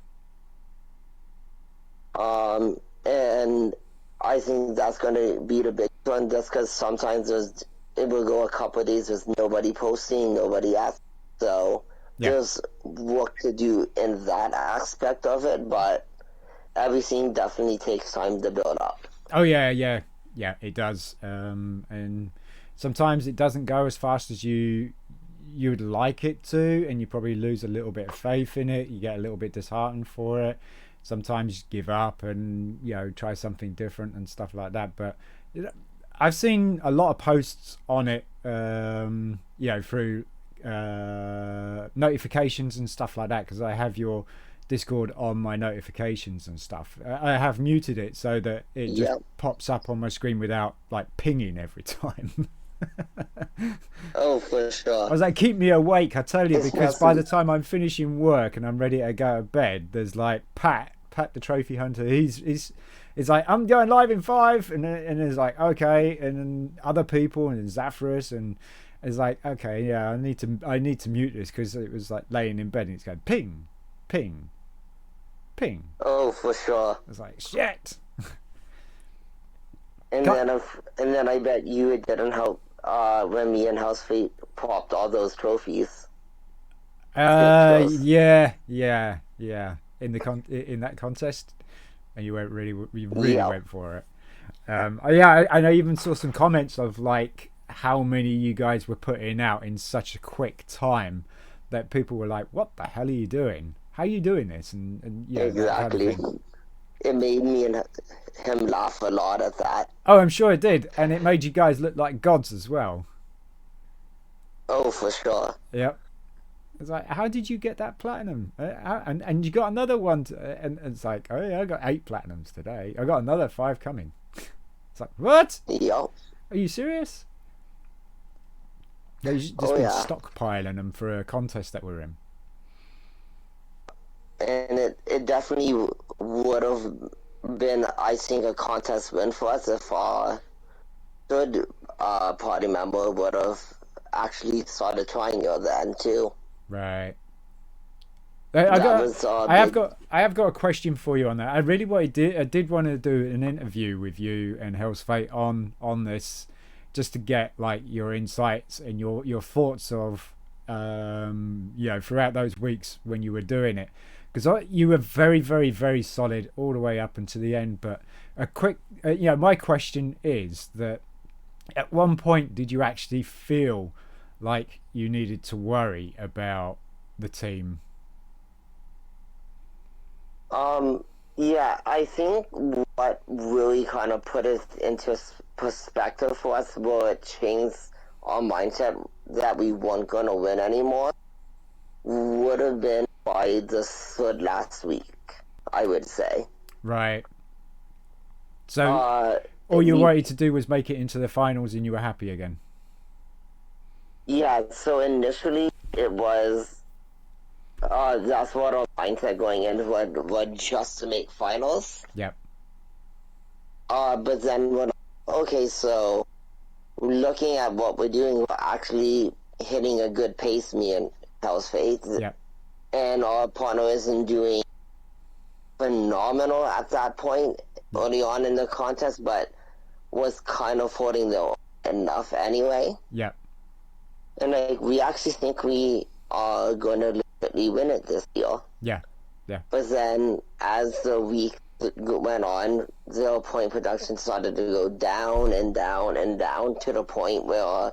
Speaker 2: And I think that's going to be the big one, just because sometimes it will go a couple of days with nobody posting, nobody asking. So there's work to do in that aspect of it, but everything definitely takes time to build up.
Speaker 1: Oh yeah, it does. And sometimes it doesn't go as fast as you would like it to, and you probably lose a little bit of faith in it. You get a little bit disheartened for it. Sometimes you give up and try something different and stuff like that. But I've seen a lot of posts on it, through notifications and stuff like that, because I have your Discord on my notifications and stuff. I have muted it so that it just pops up on my screen without like pinging every time.
Speaker 2: Oh, for sure.
Speaker 1: I was like, keep me awake, I tell you, because by the time I'm finishing work and I'm ready to go to bed, there's like Pat the trophy hunter. He's like, I'm going live in 5, and it's like, okay, and then other people, and then Zaphyrus, and it's like, okay, yeah, I need to mute this, because it was like laying in bed and it's going ping, ping, ping.
Speaker 2: Oh, for sure.
Speaker 1: It's like, shit.
Speaker 2: And then I bet you it didn't help when me and House Fate popped all those trophies.
Speaker 1: Yeah. In that contest, and you really went for it. I even saw some comments of like how many you guys were putting out in such a quick time that people were like, "What the hell are you doing? How are you doing this?" And
Speaker 2: exactly.
Speaker 1: That kind of thing.
Speaker 2: It made me and him laugh a lot at that.
Speaker 1: Oh, I'm sure it did, and it made you guys look like gods as well.
Speaker 2: Oh, for sure.
Speaker 1: Yep. It's like, how did you get that platinum? And you got another one, and it's like, oh yeah, I got 8 platinums today. I got another 5 coming. It's like, what?
Speaker 2: Yep.
Speaker 1: Are you serious? Yeah, you've just been stockpiling them for a contest that we're in.
Speaker 2: And it definitely would have been, I think, a contest win for us if our third party member would have actually started trying it then too.
Speaker 1: Right. I have got a question for you on that. I really did want to do an interview with you and Hell's Fate on this, just to get like your insights and your thoughts of throughout those weeks when you were doing it, because you were very, very, very solid all the way up until the end. But a quick my question is that at one point, did you actually feel like you needed to worry about the team?
Speaker 2: Yeah, I think what really kind of put it into perspective for us, what changed our mindset that we weren't going to win anymore, would have been by the third last week, I would say.
Speaker 1: Right. So all you wanted to do was make it into the finals, and you were happy again.
Speaker 2: Yeah, so initially it was that's what our mindset going in was just to make finals.
Speaker 1: Yep.
Speaker 2: But then when okay, so looking at what we're doing, we're actually hitting a good pace, me and Hell's Faith.
Speaker 1: Yep.
Speaker 2: And our partner isn't doing phenomenal at that point early on in the contest, but was kind of holding the enough anyway.
Speaker 1: Yep.
Speaker 2: And like we actually think we are going to legitimately win it this year.
Speaker 1: Yeah. Yeah.
Speaker 2: But then as the week went on, 0-point production started to go down and down and down to the point where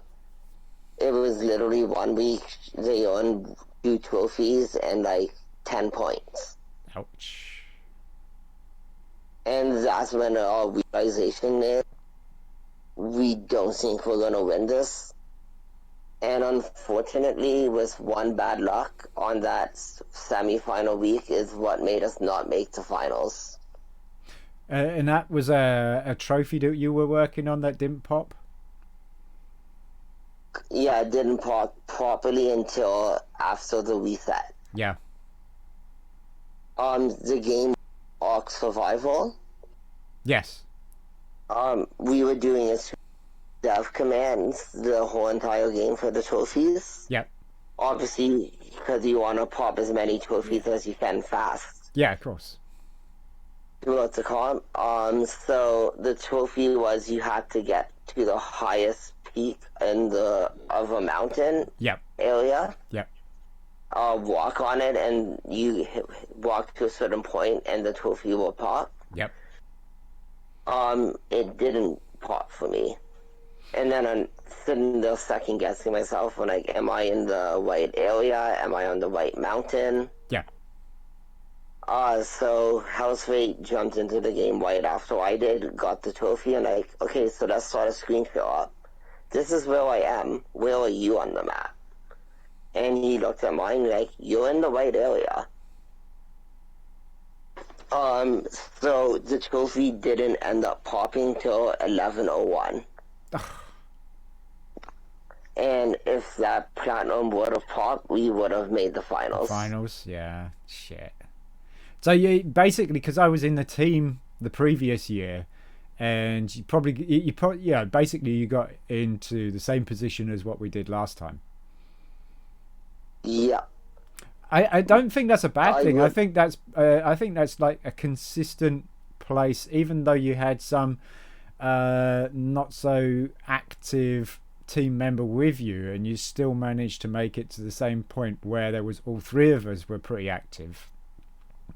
Speaker 2: it was literally 1 week they earned 2 trophies and like 10 points.
Speaker 1: Ouch.
Speaker 2: And that's when our realization is we don't think we're going to win this. And unfortunately, with one bad luck on that semi-final week is what made us not make the finals.
Speaker 1: And that was a trophy that you were working on that didn't pop?
Speaker 2: Yeah, it didn't pop properly until after the reset.
Speaker 1: Yeah.
Speaker 2: The game Ark Survival.
Speaker 1: Yes.
Speaker 2: We were doing dev commands the whole entire game for the trophies.
Speaker 1: Yep.
Speaker 2: Obviously, because you want to pop as many trophies as you can fast.
Speaker 1: Yeah, of course.
Speaker 2: Throughout the comp. So the trophy was you had to get to the highest peak of a mountain
Speaker 1: Yep.
Speaker 2: area.
Speaker 1: Yep.
Speaker 2: Walk on it, and you walk to a certain point, and the trophy will pop.
Speaker 1: Yep.
Speaker 2: It didn't pop for me, and then I'm sitting there second guessing myself. When like, am I in the right area? Am I on the right mountain?
Speaker 1: Yeah.
Speaker 2: So Hell's Fate jumped into the game right after I did, got the trophy, and like, okay, so let's start a screen share up. This is where I am. Where are you on the map? And he looked at mine like, you're in the right area. So the trophy didn't end up popping till 11:01. And if that platinum would have popped, we would have made the finals.
Speaker 1: Finals, yeah, shit. So you basically, because I was in the team the previous year, and you probably yeah, basically you got into the same position as what we did last time.
Speaker 2: Yeah.
Speaker 1: I don't think that's a bad thing. I think that's like a consistent place, even though you had some not so active team member with you, and you still managed to make it to the same point where there was all three of us were pretty active.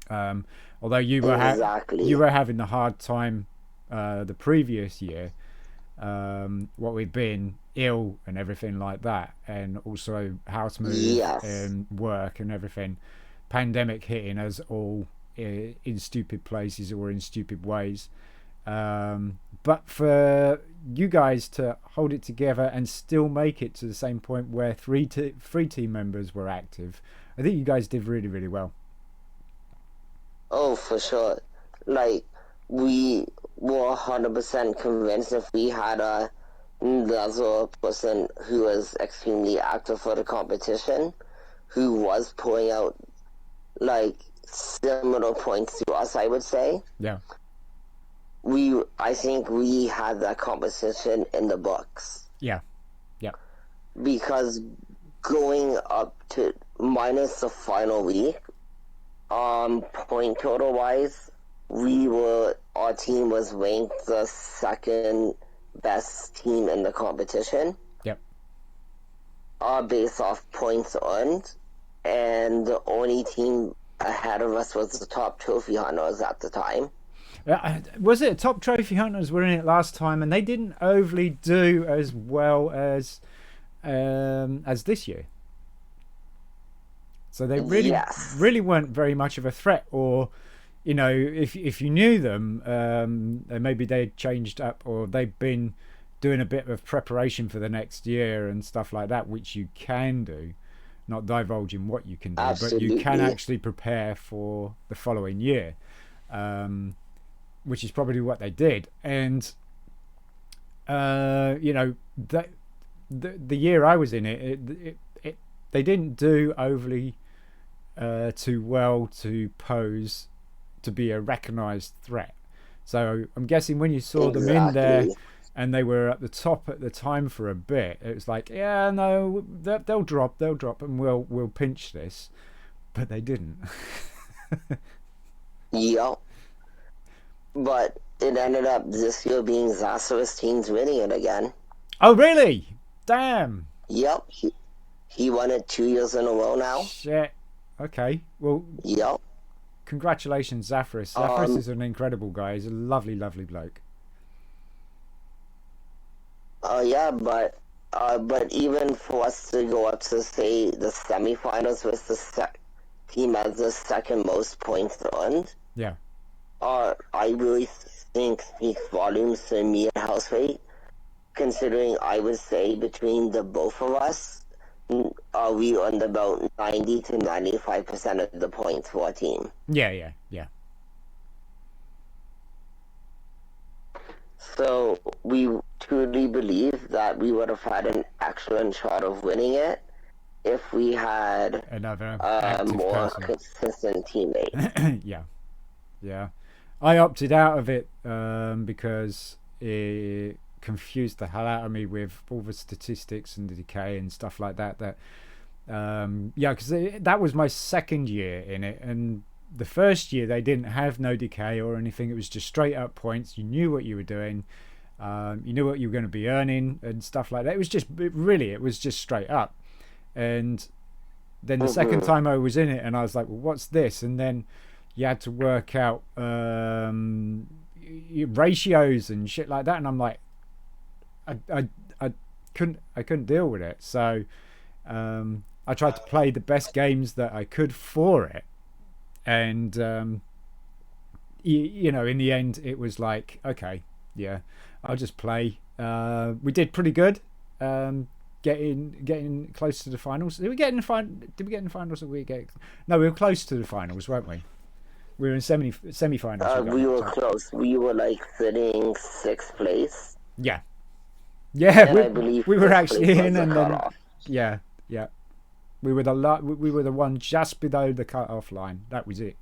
Speaker 1: Although you were having a hard time the previous year, what we've been ill and everything like that, and also house move and work and everything, pandemic hitting us all in stupid places or in stupid ways. But for you guys to hold it together and still make it to the same point where three team members were active, I think you guys did really, really well.
Speaker 2: Oh, for sure. Like, we were 100% convinced if we had another person who was extremely active for the competition, who was pulling out, like, similar points to us, I would say.
Speaker 1: Yeah.
Speaker 2: I think we had that competition in the books.
Speaker 1: Yeah. Yeah.
Speaker 2: Because going up to minus the final week, point total wise, our team was ranked the second best team in the competition.
Speaker 1: Yep.
Speaker 2: Based off points earned, and the only team ahead of us was the top trophy hunters at the time.
Speaker 1: Was it top trophy hunters were in it last time, and they didn't overly do as well as this year. So they really weren't very much of a threat, or you know, if you knew them, maybe they'd changed up, or they've been doing a bit of preparation for the next year and stuff like that, which you can do. Not divulging what you can do, but you can actually prepare for the following year. which is probably what they did. And you know, the year I was in it, they didn't do overly too well to pose to be a recognized threat. So I'm guessing when you saw them in there and they were at the top at the time for a bit, it was like, yeah, no, they'll drop, and we'll pinch this, but they didn't.
Speaker 2: Yep. But it ended up this year being Zasar's teams winning it again.
Speaker 1: Oh, really? Damn.
Speaker 2: Yep. He won it 2 years in a row now.
Speaker 1: Shit. Okay. Well.
Speaker 2: Yep.
Speaker 1: Congratulations, Zafaris. Zafaris is an incredible guy. He's a lovely, lovely bloke.
Speaker 2: Oh yeah, but even for us to go up to say the semifinals with the team has the second most points earned.
Speaker 1: Yeah.
Speaker 2: I really think speaks volumes to me and Houseway, considering I would say between the both of us, we earned about 90 to 95% of the points for our team.
Speaker 1: Yeah.
Speaker 2: So we truly believe that we would have had an excellent shot of winning it if we had
Speaker 1: another
Speaker 2: more consistent teammate.
Speaker 1: Yeah. I opted out of it because it confused the hell out of me with all the statistics and the decay and stuff like that. Because that was my second year in it, and the first year they didn't have no decay or anything. It was just straight up points. You knew what you were doing. You knew what you were going to be earning and stuff like that. It was just straight up. And then the second time I was in it, and I was like, well, what's this? And then you had to work out ratios and shit like that, and I'm like, I couldn't deal with it. So I tried to play the best games that I could for it, and you know, in the end, it was like, okay, yeah, I'll just play. We did pretty good, getting close to the finals. Did we get in the finals? Or no, we were close to the finals, weren't we? We were in semi-finals.
Speaker 2: We were close. We were like sitting 6th place.
Speaker 1: Yeah,
Speaker 2: and I believe
Speaker 1: we were actually in, and then
Speaker 2: cutoff.
Speaker 1: yeah, we were the one just below the cut-off line. That was it.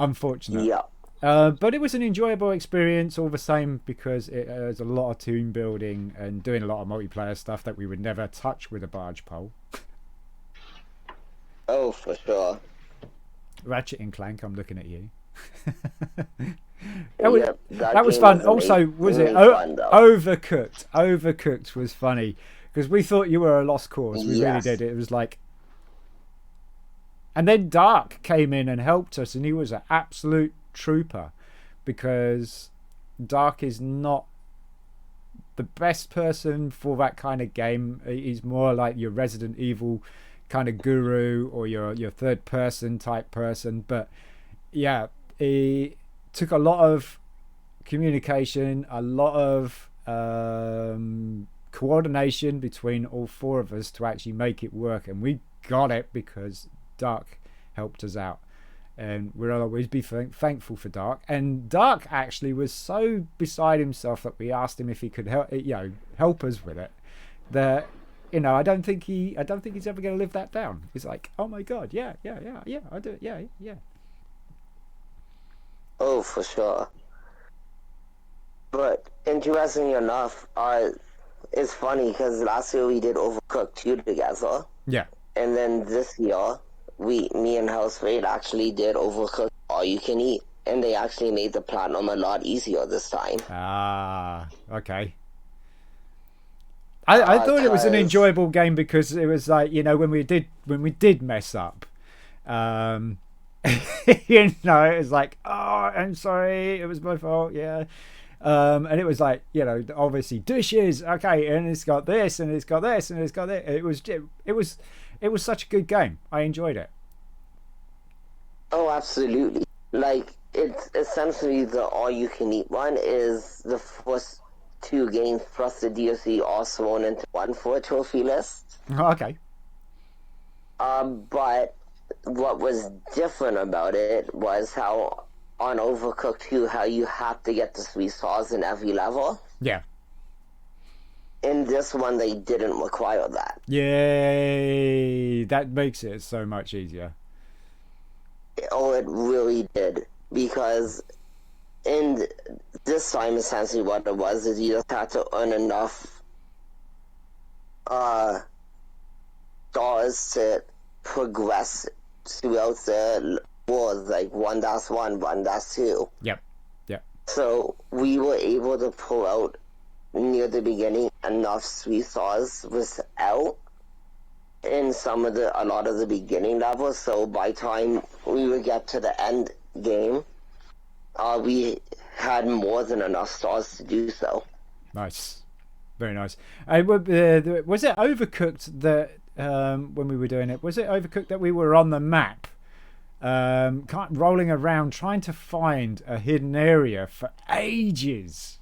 Speaker 1: Unfortunate.
Speaker 2: Yeah.
Speaker 1: But it was an enjoyable experience all the same, because it was a lot of team building and doing a lot of multiplayer stuff that we would never touch with a barge pole.
Speaker 2: Oh, for sure.
Speaker 1: Ratchet and Clank, I'm looking at you.
Speaker 2: that
Speaker 1: was fun. Also, was it Overcooked? Overcooked was funny because we thought you were a lost cause. We really did. It was like, and then Dark came in and helped us, and he was an absolute trooper, because Dark is not the best person for that kind of game. He's more like your Resident Evil kind of guru, or your third person type person. But yeah, he took a lot of communication, a lot of coordination between all four of us to actually make it work, and we got it because Dark helped us out, and we'll always be thankful for Dark. And Dark actually was so beside himself that we asked him if he could help us with it. That, you know, I don't think he's ever going to live that down. He's like, oh my god, yeah, I do it, yeah.
Speaker 2: Oh, for sure. But interestingly enough, it's funny because last year we did Overcooked 2 together.
Speaker 1: Yeah.
Speaker 2: And then this year, me and House Raid actually did Overcooked All You Can Eat. And they actually made the platinum a lot easier this time.
Speaker 1: Ah, okay. I thought it was an enjoyable game because it was like, you know, when we did mess up, you know, it was like, oh, I'm sorry, it was my fault, yeah. And it was like, you know, obviously dishes, okay, and it's got this, and it's got this, and it's got that. It was such a good game. I enjoyed it.
Speaker 2: Oh, absolutely. Like, it's essentially the all-you-can-eat one is the first 2 games plus the DLC all thrown into one for a trophy list.
Speaker 1: Oh, okay.
Speaker 2: But what was different about it was how on Overcooked 2 how you have to get the sweet sauce in every level.
Speaker 1: Yeah.
Speaker 2: In this one, they didn't require that.
Speaker 1: Yay! That makes it so much easier.
Speaker 2: Oh, it really did. Because in this time, essentially what it was is you just had to earn enough stars to progress throughout the wars, like 1-1, 1-2.
Speaker 1: Yep. Yep.
Speaker 2: So we were able to pull out near the beginning enough sweet sauce without in a lot of the beginning levels. So by time we would get to the end game, we had more than enough stars to do so.
Speaker 1: Nice. Very nice. Was it Overcooked that when we were doing it? Was it Overcooked that we were on the map, rolling around trying to find a hidden area for ages?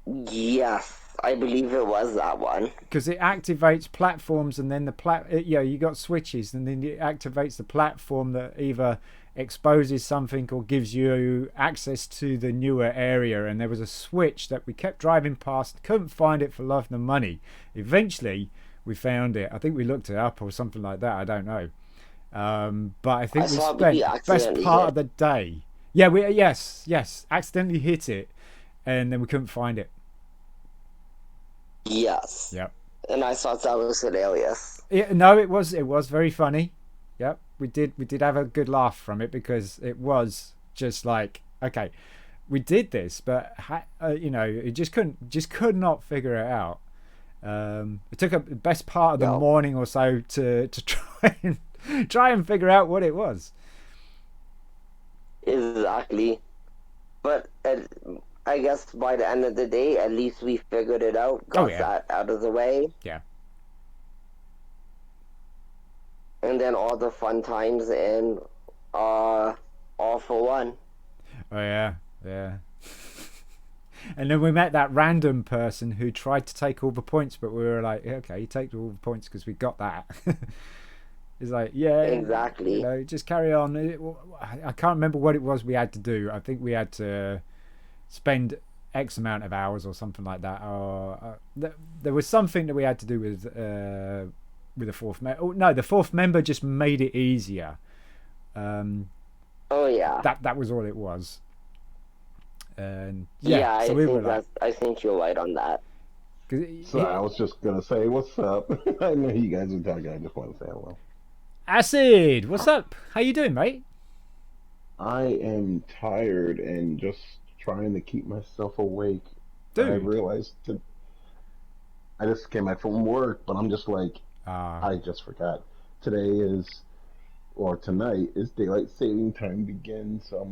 Speaker 2: Yes, I believe it was that one.
Speaker 1: Because it activates platforms, and then you got switches, and then it activates the platform that either exposes something or gives you access to the newer area. And there was a switch that we kept driving past, couldn't find it for love nor money. Eventually we found it. I think we looked it up or something like that, I don't know. But I think we spent the best part of the day. Yeah, yes, accidentally hit it, and then we couldn't find it.
Speaker 2: Yes.
Speaker 1: Yep.
Speaker 2: And I thought that was hilarious.
Speaker 1: No, it was very funny. Yep. We did have a good laugh from it, because it was just like, okay, we did this, but it just could not figure it out. It took the best part of the morning or so to try and figure out what it was.
Speaker 2: Exactly. But I guess by the end of the day, at least we figured it out, got that out of the way.
Speaker 1: Yeah.
Speaker 2: And then all the fun times in All for One.
Speaker 1: Oh, yeah. And then we met that random person who tried to take all the points, but we were like, okay, you take all the points because we got that. It's like, yeah.
Speaker 2: Exactly.
Speaker 1: Just carry on. I can't remember what it was we had to do. I think we had to spend X amount of hours or something like that. Or there was something that we had to do with the fourth member. Oh, no, the fourth member just made it easier.
Speaker 2: Oh yeah.
Speaker 1: That was all it was. And
Speaker 2: I think you're right on that.
Speaker 3: I was just gonna say, what's up? I know you guys are talking. I just want to say hello.
Speaker 1: Acid, what's up? How you doing, mate?
Speaker 3: I am tired and just trying to keep myself awake.
Speaker 1: Dude,
Speaker 3: I realized that I just came back from work, but I'm just like, I just forgot. Tonight is daylight saving time begins, so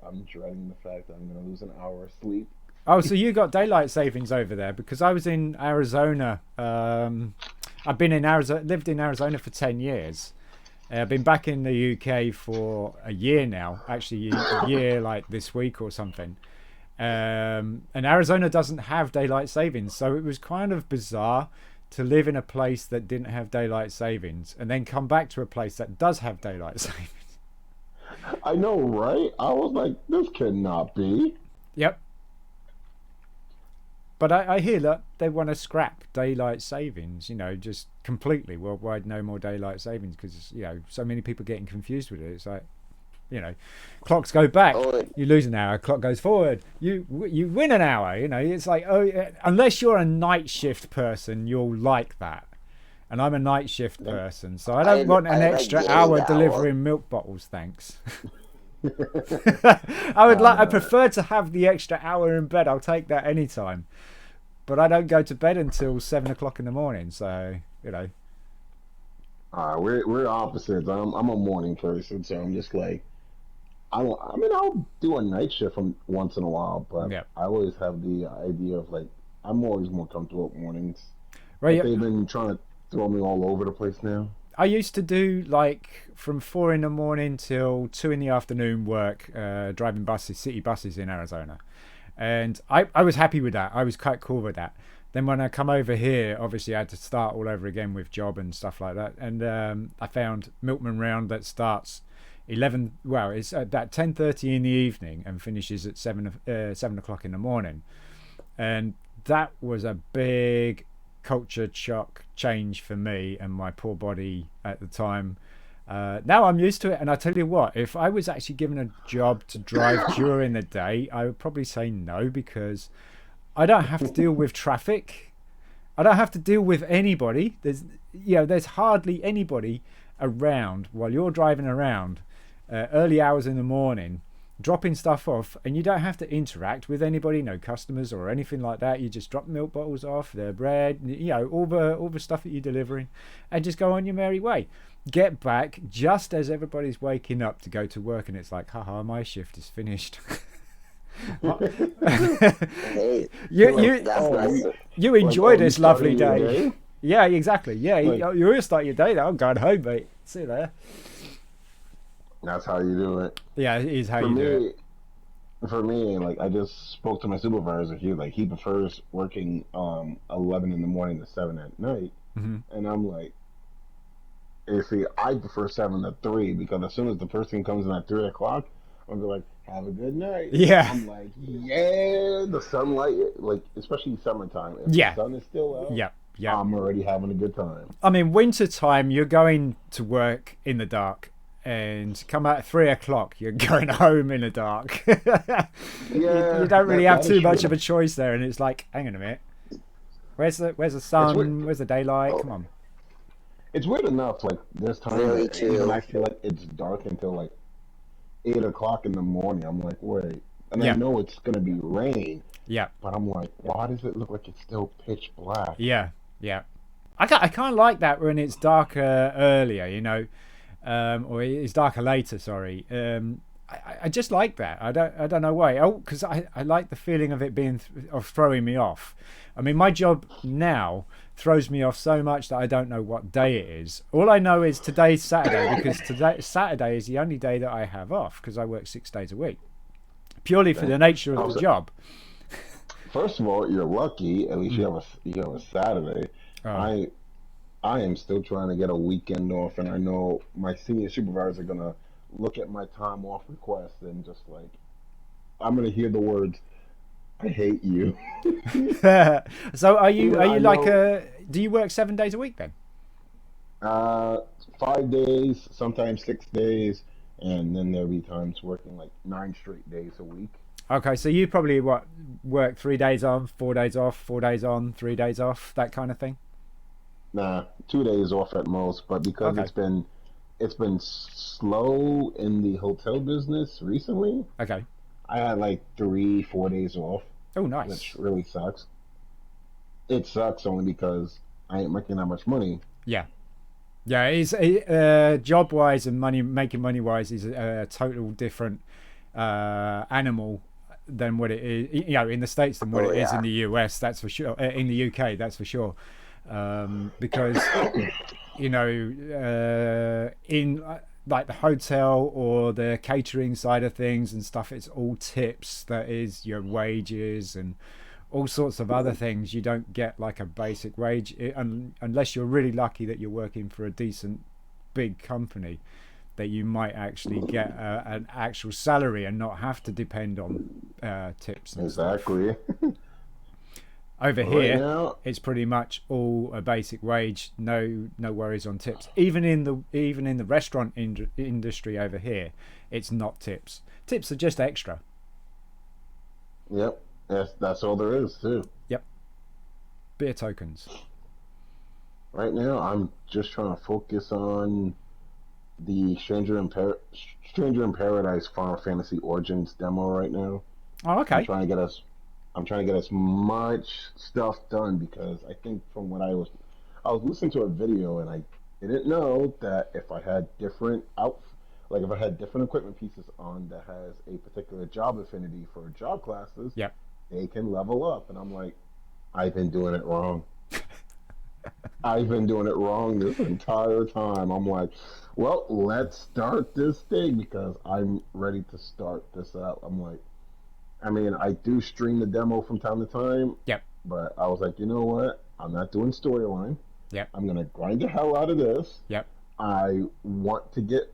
Speaker 3: I'm dreading the fact that I'm going to lose an hour of sleep.
Speaker 1: Oh, so you got daylight savings over there? Because I was in Arizona. I've been in Arizona, lived in Arizona for 10 years. I've been back in the UK for a year now, actually a year like this week or something. And Arizona doesn't have daylight savings, so it was kind of bizarre to live in a place that didn't have daylight savings and then come back to a place that does have daylight savings.
Speaker 3: I know, right? I was like, this cannot be.
Speaker 1: Yep. But I hear that they want to scrap daylight savings, just completely worldwide, no more daylight savings, because, so many people getting confused with it. It's like, clocks go back, you lose an hour, clock goes forward, you win an hour, it's like, unless you're a night shift person, you'll like that. And I'm a night shift person, so I don't want an extra hour delivering milk bottles, thanks. I prefer to have the extra hour in bed. I'll take that anytime. But I don't go to bed until 7 o'clock in the morning, so
Speaker 3: we're opposites. I'm a morning person, so I'm just like, I'll do a night shift once in a while, but I always have the idea of I'm always more comfortable with mornings. Right. They've been trying to throw me all over the place now.
Speaker 1: I used to do from 4 in the morning till 2 in the afternoon work, driving city buses in Arizona. And I was happy with that. I was quite cool with that. Then when I come over here, obviously I had to start all over again with job and stuff like that. And I found Milkman Round that starts Well, it's about 10:30 in the evening and finishes at 7 o'clock in the morning. And that was a big culture shock change for me and my poor body at the time. Now I'm used to it, and I tell you what, if I was actually given a job to drive during the day, I would probably say no, because I don't have to deal with traffic. I don't have to deal with anybody. There's hardly anybody around while you're driving around early hours in the morning, dropping stuff off, and you don't have to interact with anybody, no customers or anything like that. You just drop milk bottles off, their bread, all the stuff that you're delivering, and just go on your merry way. Get back just as everybody's waking up to go to work, and it's like, haha, my shift is finished. You enjoy this lovely day. Yeah, exactly. Yeah, you will start your day. I'm going home, mate. See you there.
Speaker 3: That's how you do it.
Speaker 1: Yeah, it is how you do it.
Speaker 3: For me, like, I just spoke to my supervisor. He prefers working 11 in the morning to 7 at night, and I'm like, you see, I prefer 7 to 3, because as soon as the person comes in at 3 o'clock, I'll be like, have a good night.
Speaker 1: Yeah.
Speaker 3: I'm like, yeah, the sunlight, like, especially summertime. If the sun is still out,
Speaker 1: yeah.
Speaker 3: I'm already having a good time.
Speaker 1: I mean, winter time, you're going to work in the dark, and come out at 3 o'clock, you're going home in the dark. You don't really have too much of a choice there, and it's like, hang on a minute, where's the sun? Where's the daylight? Come on.
Speaker 3: It's weird enough, like, this time, even I feel like it's dark until, like, 8 o'clock in the morning. I'm like, wait. And I know it's going to be rain. Yeah. But I'm like, why does it look like it's still pitch black?
Speaker 1: Yeah. I kind of like that when it's darker earlier, or it's darker later, sorry. I just like that. I don't know why. Oh, because I like the feeling of it throwing me off. I mean, my job now throws me off so much that I don't know what day it is. All I know is today's Saturday, because Saturday is the only day that I have off, because I work 6 days a week, purely for the nature of the job.
Speaker 3: First of all, you're lucky. At least you have a Saturday. Oh. I am still trying to get a weekend off, and I know my senior supervisors are gonna look at my time off request and just like, I'm gonna hear the words, I hate you.
Speaker 1: So are you do you work 7 days a week then?
Speaker 3: 5 days, sometimes 6 days, and then there'll be times working like 9 straight days a week.
Speaker 1: Okay, so you probably work 3 days on, 4 days off, 4 days on, 3 days off, that kind of thing?
Speaker 3: Nah, 2 days off at most, but because it's been slow in the hotel business recently. Okay. I had like 3-4 days off.
Speaker 1: Oh, nice.
Speaker 3: Which really sucks. It sucks only because I ain't making that much money.
Speaker 1: Yeah. Yeah, it's job wise and making money wise is a total different animal than what it is, in the States than what it is in the US. That's for sure. In the UK, that's for sure. Because in like the hotel or the catering side of things and stuff, it's all tips. That is your wages and all sorts of other things. You don't get like a basic wage unless you're really lucky that you're working for a decent big company, that you might actually get an actual salary and not have to depend on tips and
Speaker 3: exactly
Speaker 1: stuff. Over here, now, it's pretty much all a basic wage, no worries on tips. Even in the restaurant industry over here, it's not tips. Tips are just extra.
Speaker 3: Yep, that's all there is too.
Speaker 1: Yep, beer tokens.
Speaker 3: Right now, I'm just trying to focus on the Stranger in Paradise Final Fantasy Origins demo right now.
Speaker 1: Oh, okay.
Speaker 3: I'm trying to get as much stuff done, because I think from what I was listening to a video, and I didn't know that if I had different equipment pieces on that has a particular job affinity for job classes, they can level up. And I'm like, I've been doing it wrong. I've been doing it wrong this entire time. I'm like, well, let's start this thing, because I'm ready to start this out. I'm like, I mean, I do stream the demo from time to time. Yep. But I was like, you know what? I'm not doing storyline. Yep. I'm gonna grind the hell out of this. Yep. I want to get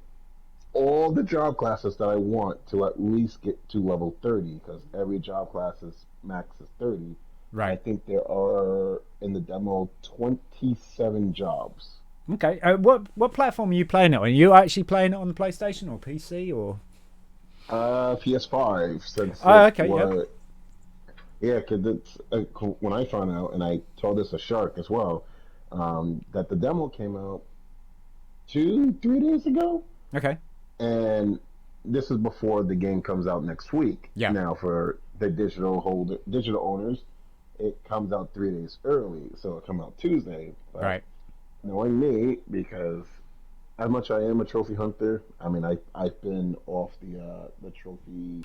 Speaker 3: all the job classes that I want to at least get to level 30, because every job class is max is 30. I
Speaker 1: Right.
Speaker 3: think there are in the demo 27 jobs.
Speaker 1: Okay. What platform are you playing it on? Are you actually playing it on the PlayStation or PC or?
Speaker 3: PS5, since
Speaker 1: Oh,
Speaker 3: it
Speaker 1: okay. Yep.
Speaker 3: was, yeah, because it's when I found out, and I told this a shark as well, that the demo came out 2, 3 days ago,
Speaker 1: Okay.
Speaker 3: and this is before the game comes out next week.
Speaker 1: Yeah.
Speaker 3: Now, for the digital owners, it comes out 3 days early, so it come out Tuesday. But
Speaker 1: Right.
Speaker 3: knowing me, because as much I am a trophy hunter, I mean, I've been off the trophy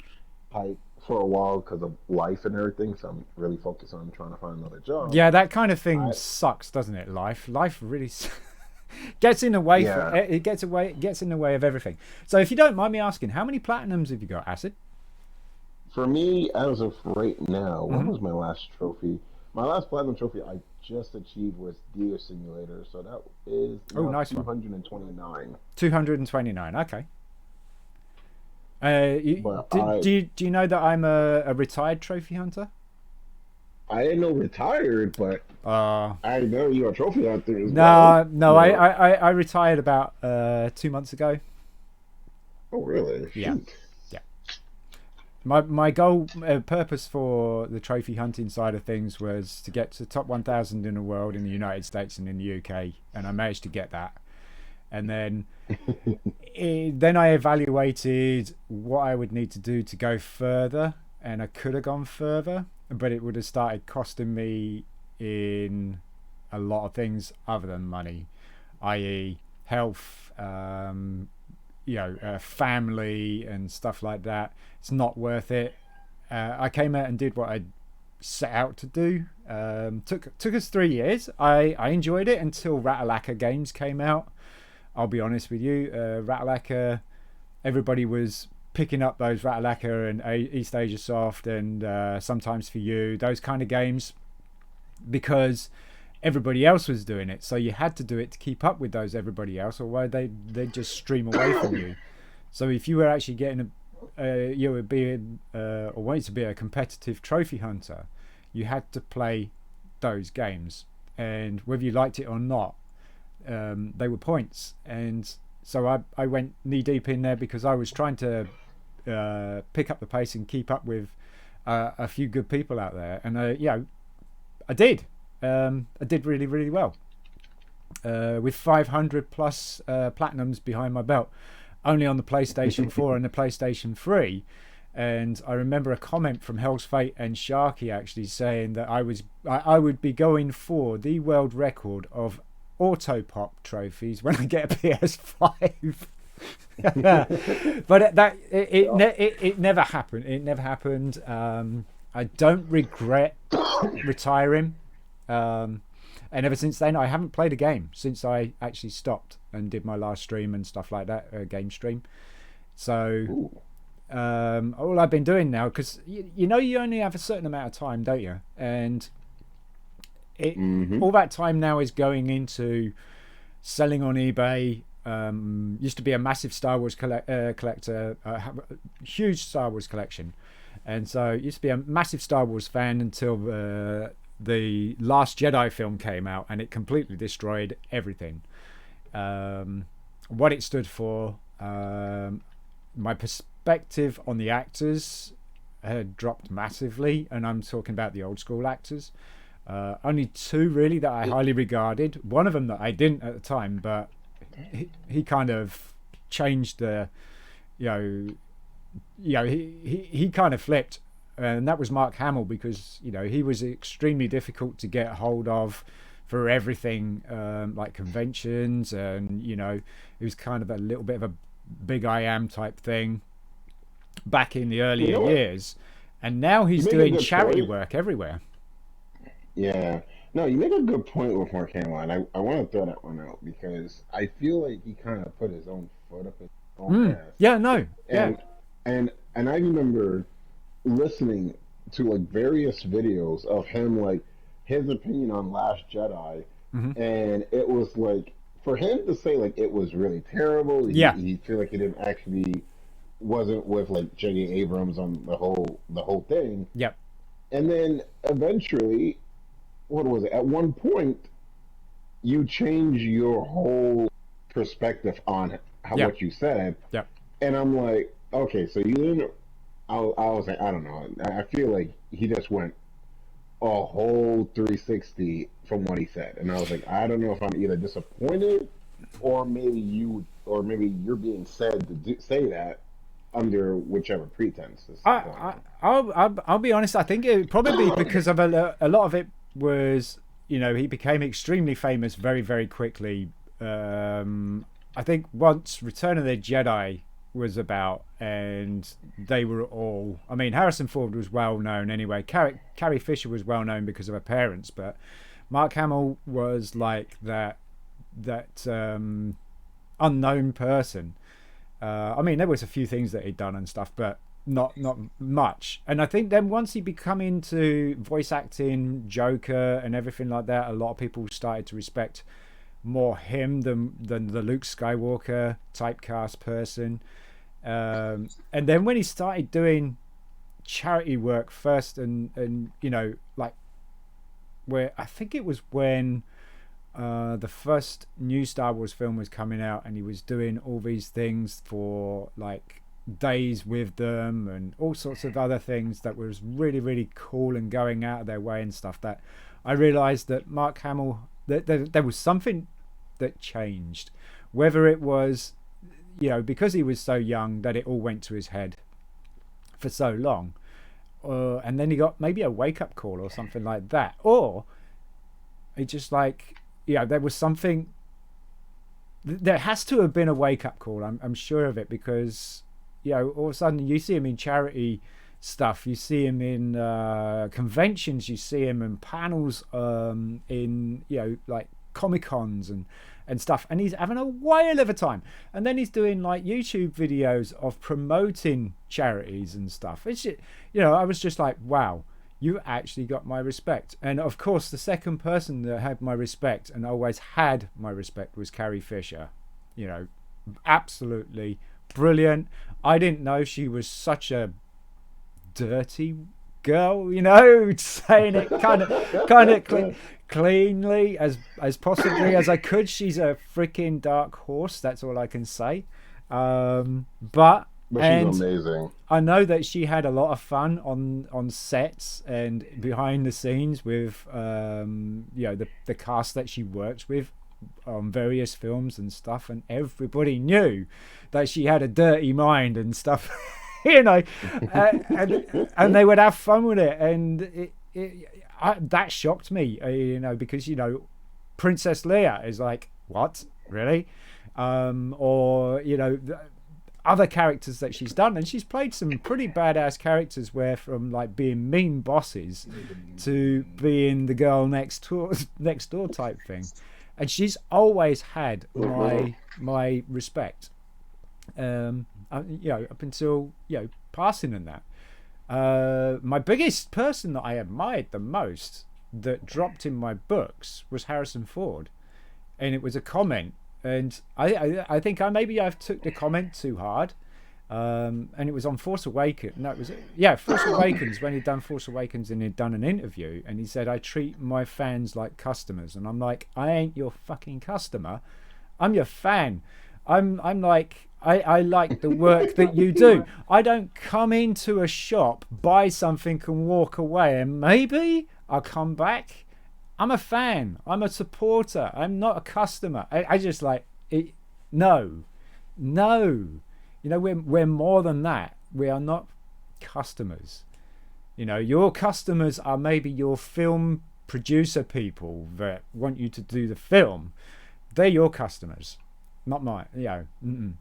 Speaker 3: hype for a while because of life and everything. So I'm really focused on trying to find another job.
Speaker 1: Yeah, that kind of thing
Speaker 3: I
Speaker 1: sucks, doesn't it? Life really gets in the way for
Speaker 3: Yeah,
Speaker 1: it. Gets in the way of everything. So, if you don't mind me asking, how many platinums have you got, Acid?
Speaker 3: for me, as of right now, what
Speaker 1: Hmm.
Speaker 3: was my last trophy? My last platinum trophy I just achieved was Deer Simulator, so that is
Speaker 1: Oh,
Speaker 3: now
Speaker 1: nice one.
Speaker 3: 229.
Speaker 1: 229. Okay.
Speaker 3: But
Speaker 1: Do you know that I'm a retired trophy hunter?
Speaker 3: I didn't know retired, but
Speaker 1: Uh,
Speaker 3: I know you're a trophy hunter as well.
Speaker 1: no, no. I,
Speaker 3: Well,
Speaker 1: I, I I retired about 2 months ago.
Speaker 3: oh really?
Speaker 1: Yeah,
Speaker 3: Shoot.
Speaker 1: yeah. My goal purpose for the trophy hunting side of things was to get to top 1,000 in the world in the United States and in the UK, and I managed to get that. And then I evaluated what I would need to do to go further, and I could have gone further, but it would have started costing me in a lot of things other than money, i.e., health, family, and stuff like that. It's not worth it. I came out and did what I set out to do. Took us 3 years. I enjoyed it until Ratalacker games came out. I'll be honest with you, Ratalacker, everybody was picking up those Ratalacker and East Asia Soft and Sometimes For You, those kind of games, because everybody else was doing it. So you had to do it to keep up with those everybody else, or they'd just stream away from you. So if you were actually getting you were being or wanted to be a competitive trophy hunter, you had to play those games, and whether you liked it or not, they were points. And so I went knee deep in there because I was trying to pick up the pace and keep up with a few good people out there. And I did. I did really, really well. With 500 plus platinums behind my belt, only on the PlayStation 4 and the PlayStation 3. And I remember a comment from Hell's Fate and Sharky actually saying that I would be going for the world record of auto pop trophies when I get a PS5. But it never happened. It never happened. I don't regret retiring. And ever since then, I haven't played a game since I actually stopped and did my last stream and stuff like that, game stream. So
Speaker 3: Ooh.
Speaker 1: all I've been doing now, because you only have a certain amount of time, don't you? And all that time now is going into selling on eBay. Used to be a massive Star Wars collector, have a huge Star Wars collection, and so used to be a massive Star Wars fan until the Last Jedi film came out, and it completely destroyed everything. What it stood for, my perspective on the actors had dropped massively, and I'm talking about the old school actors. Only two really that I highly regarded. One of them that I didn't at the time, but he kind of changed the, he kind of flipped, and that was Mark Hamill, because he was extremely difficult to get hold of for everything, like conventions, and it was kind of a little bit of a big I am type thing back in the
Speaker 3: You
Speaker 1: earlier
Speaker 3: know what?
Speaker 1: years, and now
Speaker 3: You
Speaker 1: he's
Speaker 3: make a
Speaker 1: doing
Speaker 3: good
Speaker 1: charity
Speaker 3: point.
Speaker 1: work everywhere.
Speaker 3: Yeah. No, you make a good point with Mark Hamill, and I want to throw that one out because I feel like he kind of put his own foot up his own ass.
Speaker 1: Yeah, no, yeah.
Speaker 3: And and I remember listening to like various videos of him, like his opinion on Last Jedi,
Speaker 1: Hmm.
Speaker 3: and it was like for him to say like it was really terrible,
Speaker 1: Yeah.
Speaker 3: he feel like he didn't actually wasn't with like J.J. Abrams on the whole thing.
Speaker 1: Yep.
Speaker 3: And then eventually, what was it? At one point, you change your whole perspective on what you said.
Speaker 1: Yep.
Speaker 3: And I'm like, okay, so you didn't. I was like, I don't know. I feel like he just went a whole 360 from what he said, and I was like, I don't know if I'm either disappointed or maybe you're being said to say that under whichever pretenses.
Speaker 1: I'll be honest. I think it would probably be because of a lot of it was, you know, he became extremely famous very, very quickly. I think once Return of the Jedi was about, and they were all, I mean, Harrison Ford was well known anyway. Carrie Fisher was well known because of her parents, but Mark Hamill was like that unknown person. I mean, there was a few things that he'd done and stuff, but not much. And I think then once he become into voice acting, Joker and everything like that, a lot of people started to respect more him than the Luke Skywalker typecast person. And then when he started doing charity work first, and you know, like, where I think it was when the first new Star Wars film was coming out, and he was doing all these things for like days with them and all sorts of other things that was really, really cool and going out of their way and stuff, that I realized that Mark Hamill, that there was something that changed, whether it was, you know, because he was so young that it all went to his head for so long, and then he got maybe a wake-up call or something like that, or it just like, yeah, there was something, there has to have been a wake-up call, I'm sure of it, because, you know, all of a sudden you see him in charity stuff, you see him in conventions, you see him in panels, in, you know, like Comic-Cons and stuff, and he's having a whale of a time. And then he's doing like YouTube videos of promoting charities and stuff. It's just, you know, I was just like, wow, you actually got my respect. And of course, the second person that had my respect and always had my respect was Carrie Fisher. You know, absolutely brilliant. I didn't know she was such a dirty girl, you know, saying it kind of cleanly as possibly as I could. She's a freaking dark horse, that's all I can say. But she's
Speaker 3: amazing.
Speaker 1: I know that she had a lot of fun on sets and behind the scenes with you know, the cast that she works with on various films and stuff, and everybody knew that she had a dirty mind and stuff. You know, and they would have fun with it, and that shocked me, you know, because, you know, Princess Leia is like, what, really? Or, you know, other characters that she's done, and she's played some pretty badass characters, where from like being mean bosses to being the girl next door type thing, and she's always had my respect. You know, up until, you know, passing and that. My biggest person that I admired the most that dropped in my books was Harrison Ford, and it was a comment, and I think I've took the comment too hard, and it was on Force Awakens. No, it was, yeah, Force Awakens, when he'd done Force Awakens and he'd done an interview, and he said, I treat my fans like customers, and I'm like, I ain't your fucking customer, I'm your fan. I'm like, I like the work that you do. I don't come into a shop, buy something and walk away, and maybe I'll come back. I'm a fan. I'm a supporter. I'm not a customer. I just like it. No. You know, we're more than that. We are not customers. You know, your customers are maybe your film producer people that want you to do the film. They're your customers, not mine. You know. Mm-mm.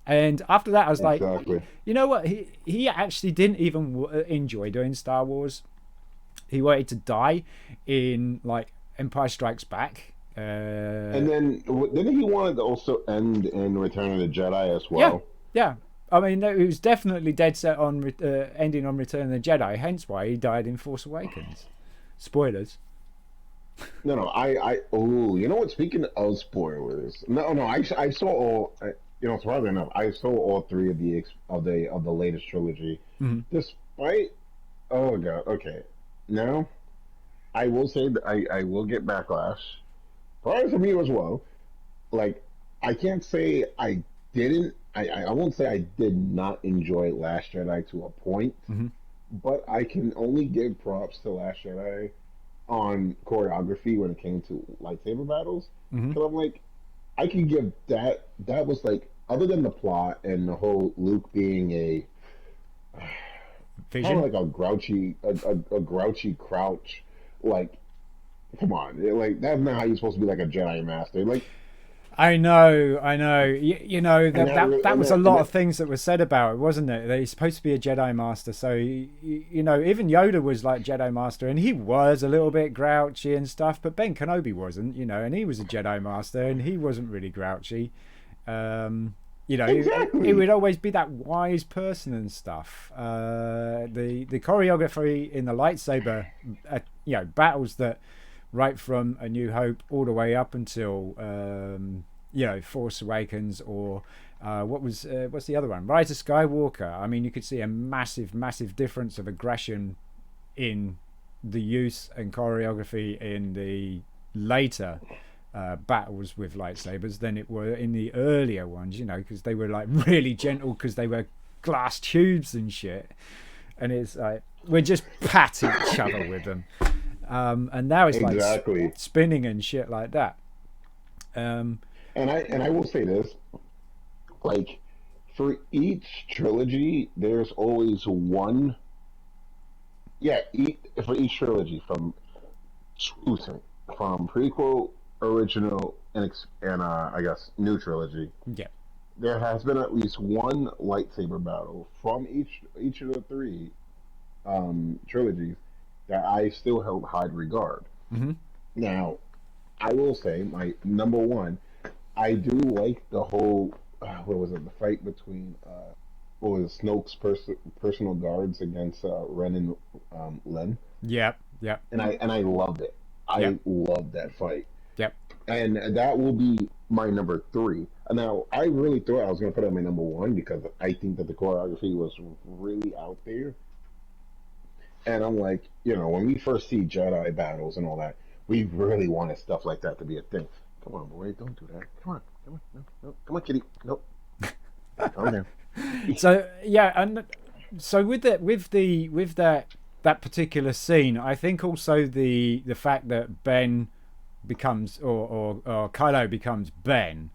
Speaker 1: And after that, I was like, you know what? He actually didn't even enjoy doing Star Wars. He wanted to die in like Empire Strikes Back.
Speaker 3: And then didn't he want to also end in Return of the Jedi as well?
Speaker 1: Yeah. I mean, he was definitely dead set on ending on Return of the Jedi. Hence why he died in Force Awakens. Spoilers.
Speaker 3: Oh, you know what? Speaking of spoilers, I saw all. Surprisingly enough, I saw all three of the latest trilogy.
Speaker 1: Mm-hmm.
Speaker 3: Despite, oh god, okay. Now, I will say that I will get backlash. Probably from you as well. Like, I can't say I didn't. I won't say I did not enjoy Last Jedi to a point,
Speaker 1: Mm-hmm.
Speaker 3: but I can only give props to Last Jedi on choreography when it came to lightsaber battles.
Speaker 1: Mm-hmm.
Speaker 3: Because I'm like, I can give that. That was like, other than the plot and the whole Luke being a kind of
Speaker 1: Vision.
Speaker 3: like a grouchy crouch. Like, come on, like that's not how you're supposed to be like a Jedi master. Like,
Speaker 1: I know. You know
Speaker 3: and
Speaker 1: that was a lot of things that were said about it, wasn't it? That he's supposed to be a Jedi Master, so you know, even Yoda was like Jedi Master, and he was a little bit grouchy and stuff. But Ben Kenobi wasn't, you know, and he was a Jedi Master, and he wasn't really grouchy. You know, he would always be that wise person and stuff. The choreography in the lightsaber, battles that right from A New Hope all the way up until Force Awakens, or what's the other one, Rise of Skywalker. I mean, you could see a massive difference of aggression in the use and choreography in the later battles with lightsabers than it were in the earlier ones, you know, because they were like really gentle because they were glass tubes and shit, and it's like we just pat each other with them. And now it's like spinning and shit like that.
Speaker 3: And I will say this, like, for each trilogy, there's always one. Yeah, for each trilogy from prequel, original, and I guess new trilogy.
Speaker 1: Yeah,
Speaker 3: there has been at least one lightsaber battle from each of the three trilogies that I still held high regard.
Speaker 1: Mm-hmm.
Speaker 3: Now, I will say my number one. I do like the whole what was it? The fight between what was it, Snoke's personal guards against Ren and Len.
Speaker 1: Yep.
Speaker 3: And I loved it. I loved that fight.
Speaker 1: Yep.
Speaker 3: And that will be my number three. Now, I really thought I was going to put it on my number one because I think that the choreography was really out there. And I'm like, when we first see Jedi battles and all that, we really wanted stuff like that to be a thing. Come on, boy, don't do that. Come on, no, come on, kitty, nope. Calm down.
Speaker 1: So yeah, and so with that particular scene, I think also the fact that Ben becomes or Kylo becomes Ben,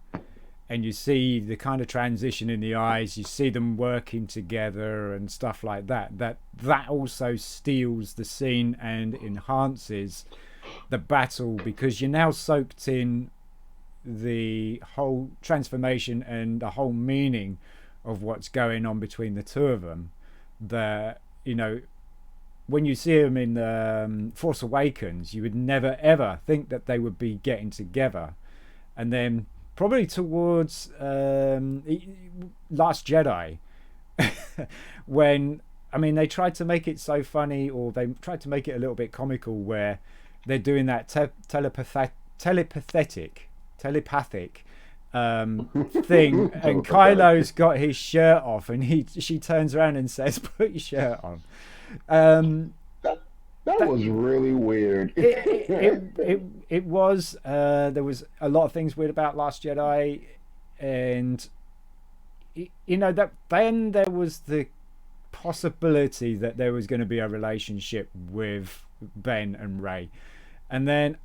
Speaker 1: and you see the kind of transition in the eyes, you see them working together and stuff like that. That also steals the scene and enhances the battle, because you're now soaked in the whole transformation and the whole meaning of what's going on between the two of them. That, when you see them in Force Awakens, you would never ever think that they would be getting together, and then probably towards Last Jedi when they tried to make it so funny, or they tried to make it a little bit comical, where they're doing that telepathic thing, and Kylo's got his shirt off, and she turns around and says, "Put your shirt on."
Speaker 3: That was really weird.
Speaker 1: It was. There was a lot of things weird about Last Jedi, and that then there was the possibility that there was going to be a relationship with Ben and Rey, and then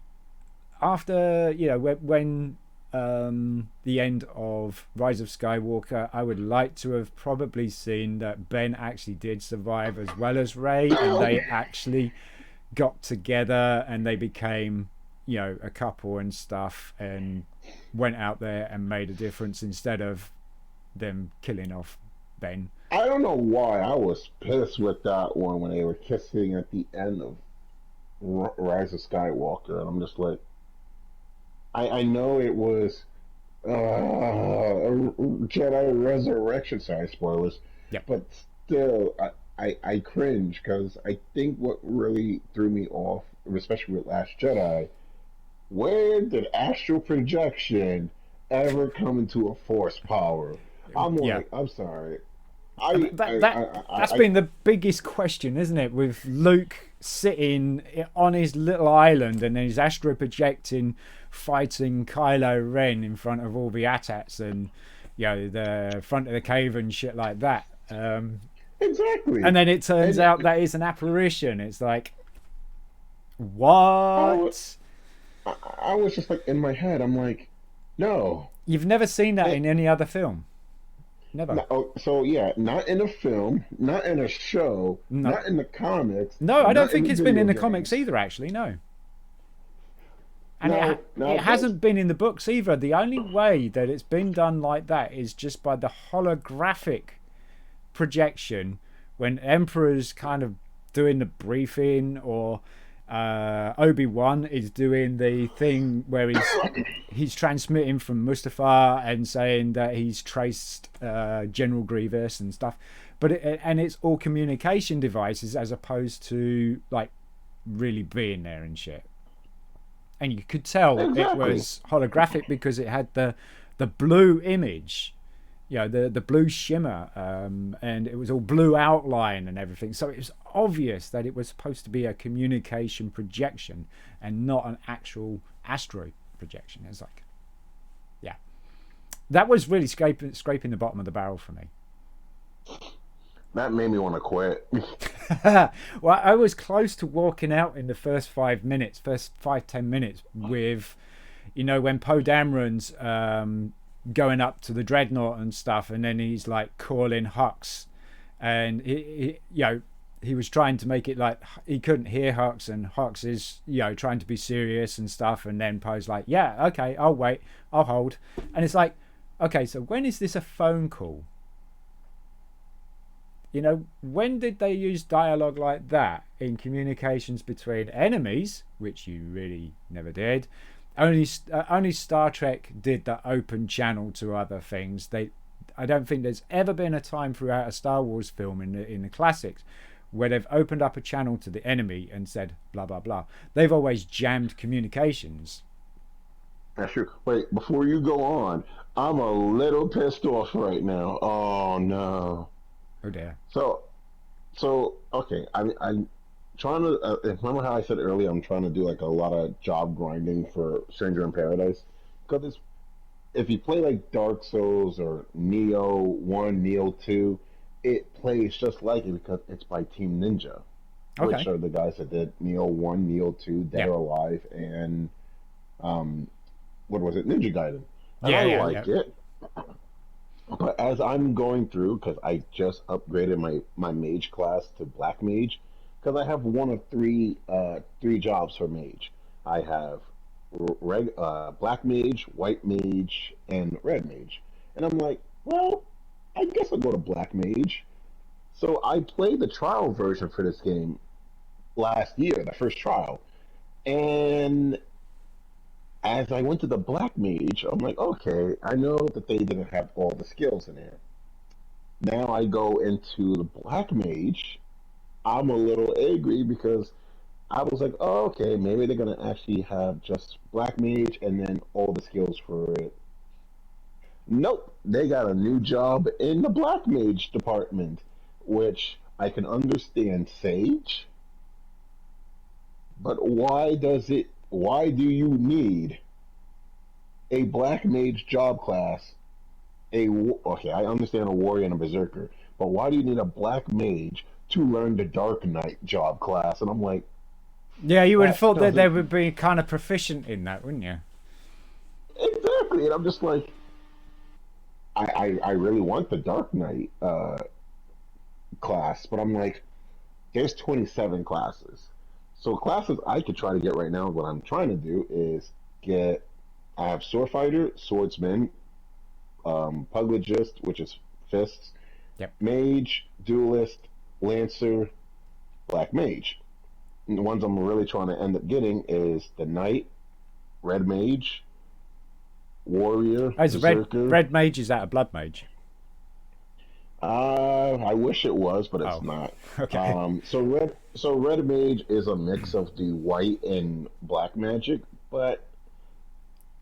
Speaker 1: after when the end of Rise of Skywalker, I would like to have probably seen that Ben actually did survive as well as Rey, and they actually got together and they became a couple and stuff, and went out there and made a difference instead of them killing off Ben.
Speaker 3: I don't know why I was pissed with that one when they were kissing at the end of Rise of Skywalker, and I'm just like, I know it was Jedi Resurrection, sorry, spoilers.
Speaker 1: Yep.
Speaker 3: But still, I cringe, because I think what really threw me off, especially with Last Jedi, where did astral projection ever come into a force power? I'm
Speaker 1: Yeah.
Speaker 3: like, I'm sorry.
Speaker 1: That's been the biggest question, isn't it? With Luke sitting on his little island and then he's astro projecting, fighting Kylo Ren in front of all the AT-ATs and the front of the cave and shit like that.
Speaker 3: Exactly.
Speaker 1: And then it turns out that it's an apparition. It's like, what?
Speaker 3: I was just like, in my head, I'm like, no.
Speaker 1: You've never seen that in any other film? Never.
Speaker 3: No, so yeah, not in a film, not in a show, not in the comics.
Speaker 1: No, I don't think it's been in the comics either, actually, no. And it hasn't been in the books either. The only way that it's been done like that is just by the holographic projection when Emperor's kind of doing the briefing, or Obi-Wan is doing the thing where he's transmitting from Mustafar and saying that he's traced General Grievous and stuff, but it's all communication devices as opposed to like really being there and shit. And you could tell it was holographic because it had the blue image, the blue shimmer, and it was all blue outline and everything. So it was obvious that it was supposed to be a communication projection and not an actual astro projection. It's like, yeah, that was really scraping the bottom of the barrel for me.
Speaker 3: That made me want to quit.
Speaker 1: Well, I was close to walking out in the first 10 minutes with, when Poe Dameron's going up to the dreadnought and stuff, and then he's like calling Hux, and he was trying to make it like he couldn't hear Hux, and Hux is trying to be serious and stuff, and then Poe's like, yeah, okay, I'll wait, I'll hold, and it's like, okay, so when is this a phone call? When did they use dialogue like that in communications between enemies, which you really never did? Only Star Trek did the open channel to other things. I don't think there's ever been a time throughout a Star Wars film in the classics where they've opened up a channel to the enemy and said blah blah blah. They've always jammed communications.
Speaker 3: That's true. Wait, before you go on, I'm a little pissed off right now. Oh no.
Speaker 1: Oh dear.
Speaker 3: So okay. I'm trying to remember how I said earlier. I'm trying to do like a lot of job grinding for Stranger in Paradise, because if you play like Dark Souls or Neo 1, Neo 2, it plays just like it because it's by Team Ninja, which are the guys that did Neo 1, Neo 2, Dead or Alive, and what was it, Ninja Gaiden. And I like it. But as I'm going through, because I just upgraded my mage class to black mage, because I have one of three jobs for mage. I have black mage, white mage, and red mage. And I'm like, well, I guess I'll go to black mage. So I played the trial version for this game last year, the first trial. And as I went to the black mage, I'm like, okay, I know that they didn't have all the skills in there. Now I go into the black mage, I'm a little angry because I was like, oh, okay, maybe they're going to actually have just black mage and then all the skills for it. Nope, they got a new job in the black mage department, which I can understand Sage, but why do you need a black mage job class? Okay, I understand a warrior and a berserker, but why do you need a black mage to learn the Dark Knight job class? And I'm like,
Speaker 1: yeah, you would have thought that they would be kind of proficient in that, wouldn't you?
Speaker 3: Exactly, and I'm just like, I really want the Dark Knight class, but I'm like, there's 27 classes. So classes I could try to get right now, what I'm trying to do is I have Sword Fighter, Swordsman, Pugilist, which is fists, Mage, Duelist, Lancer, Black Mage. And the ones I'm really trying to end up getting is the Knight, Red Mage, Warrior, Berserker.
Speaker 1: Red Mage, is that a Blood Mage?
Speaker 3: I wish it was, but it's not.
Speaker 1: Okay.
Speaker 3: So Red Mage is a mix of the white and black magic, but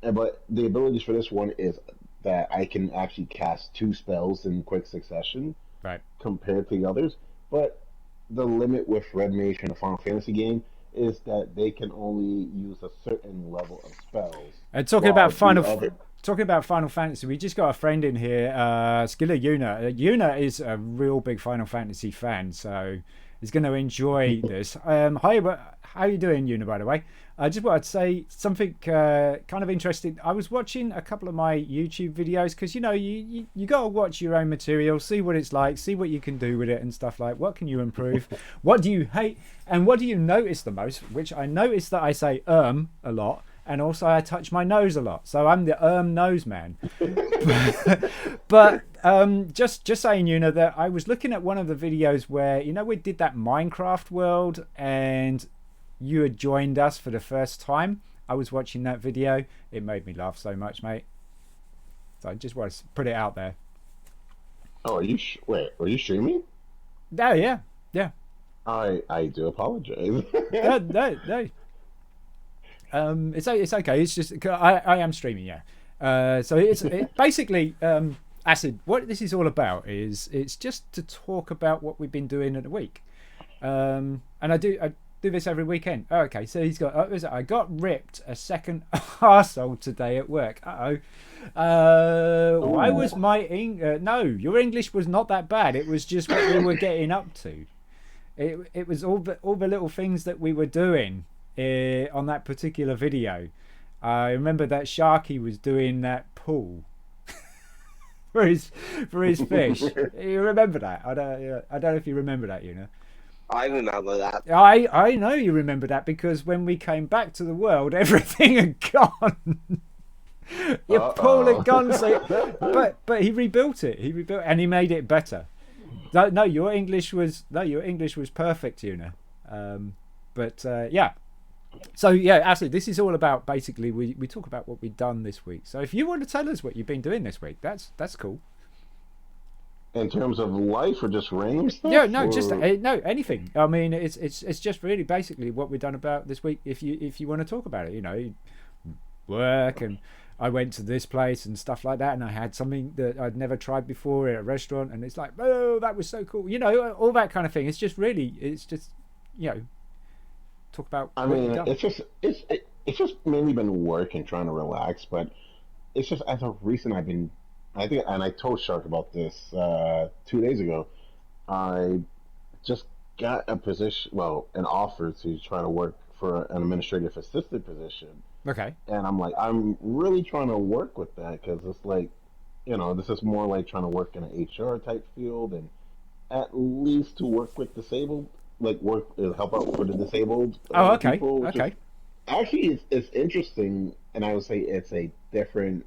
Speaker 3: But the abilities for this one is that I can actually cast two spells in quick succession
Speaker 1: Right.
Speaker 3: compared to the others. But the limit with Red Mage in a Final Fantasy game is that they can only use a certain level of spells.
Speaker 1: Talking
Speaker 3: while
Speaker 1: about talking about Final Fantasy, we just got a friend in here, Skiller Yuna. Yuna is a real big Final Fantasy fan, so he's going to enjoy this. Hi, how are you doing, Yuna? By the way, I just wanted to say something kind of interesting. I was watching a couple of my YouTube videos because you got to watch your own material, see what it's like, see what you can do with it and stuff like. What can you improve? What do you hate? And what do you notice the most? Which I notice that I say a lot. And also I touch my nose a lot. So I'm the nose man. But just saying, that I was looking at one of the videos where, we did that Minecraft world and you had joined us for the first time. I was watching that video. It made me laugh so much, mate. So I just want to put it out there.
Speaker 3: Oh, are you streaming?
Speaker 1: Oh, yeah. Yeah.
Speaker 3: I do apologize.
Speaker 1: No. It's okay. It's just I am streaming, yeah. So it's basically Acid. What this is all about is it's just to talk about what we've been doing in the week, and I do this every weekend. Oh, okay, so he's got. I got ripped a second arsehole today at work. Why was my no? Your English was not that bad. It was just what we were getting up to. It was all the little things that we were doing. On that particular video, I remember that Sharky was doing that pool for his fish. You remember that? I don't know if you remember that,
Speaker 2: I remember that.
Speaker 1: I know you remember that because when we came back to the world, everything had gone. Your pool had gone. So, but he rebuilt it. And he made it better. No, your English was perfect, But yeah. So yeah, actually, this is all about basically we talk about what we've done this week. So if you want to tell us what you've been doing this week, that's cool.
Speaker 3: In terms of life or just random stuff?
Speaker 1: Yeah, no, just no anything. I mean, it's just really basically what we've done about this week. If you want to talk about it, work and I went to this place and stuff like that, and I had something that I'd never tried before at a restaurant, and it's like, oh, that was so cool. All that kind of thing. It's just talk about.
Speaker 3: I mean, it's just mainly been work and trying to relax, but it's just as of recent I told Shark about this 2 days ago. I just got a position, an offer to try to work for an administrative assistant position.
Speaker 1: Okay.
Speaker 3: And I'm really trying to work with that because it's like, this is more like trying to work in an HR type field and at least to work with disabled. Help out for the disabled.
Speaker 1: Okay.
Speaker 3: People,
Speaker 1: okay.
Speaker 3: Actually, it's interesting, and I would say it's a different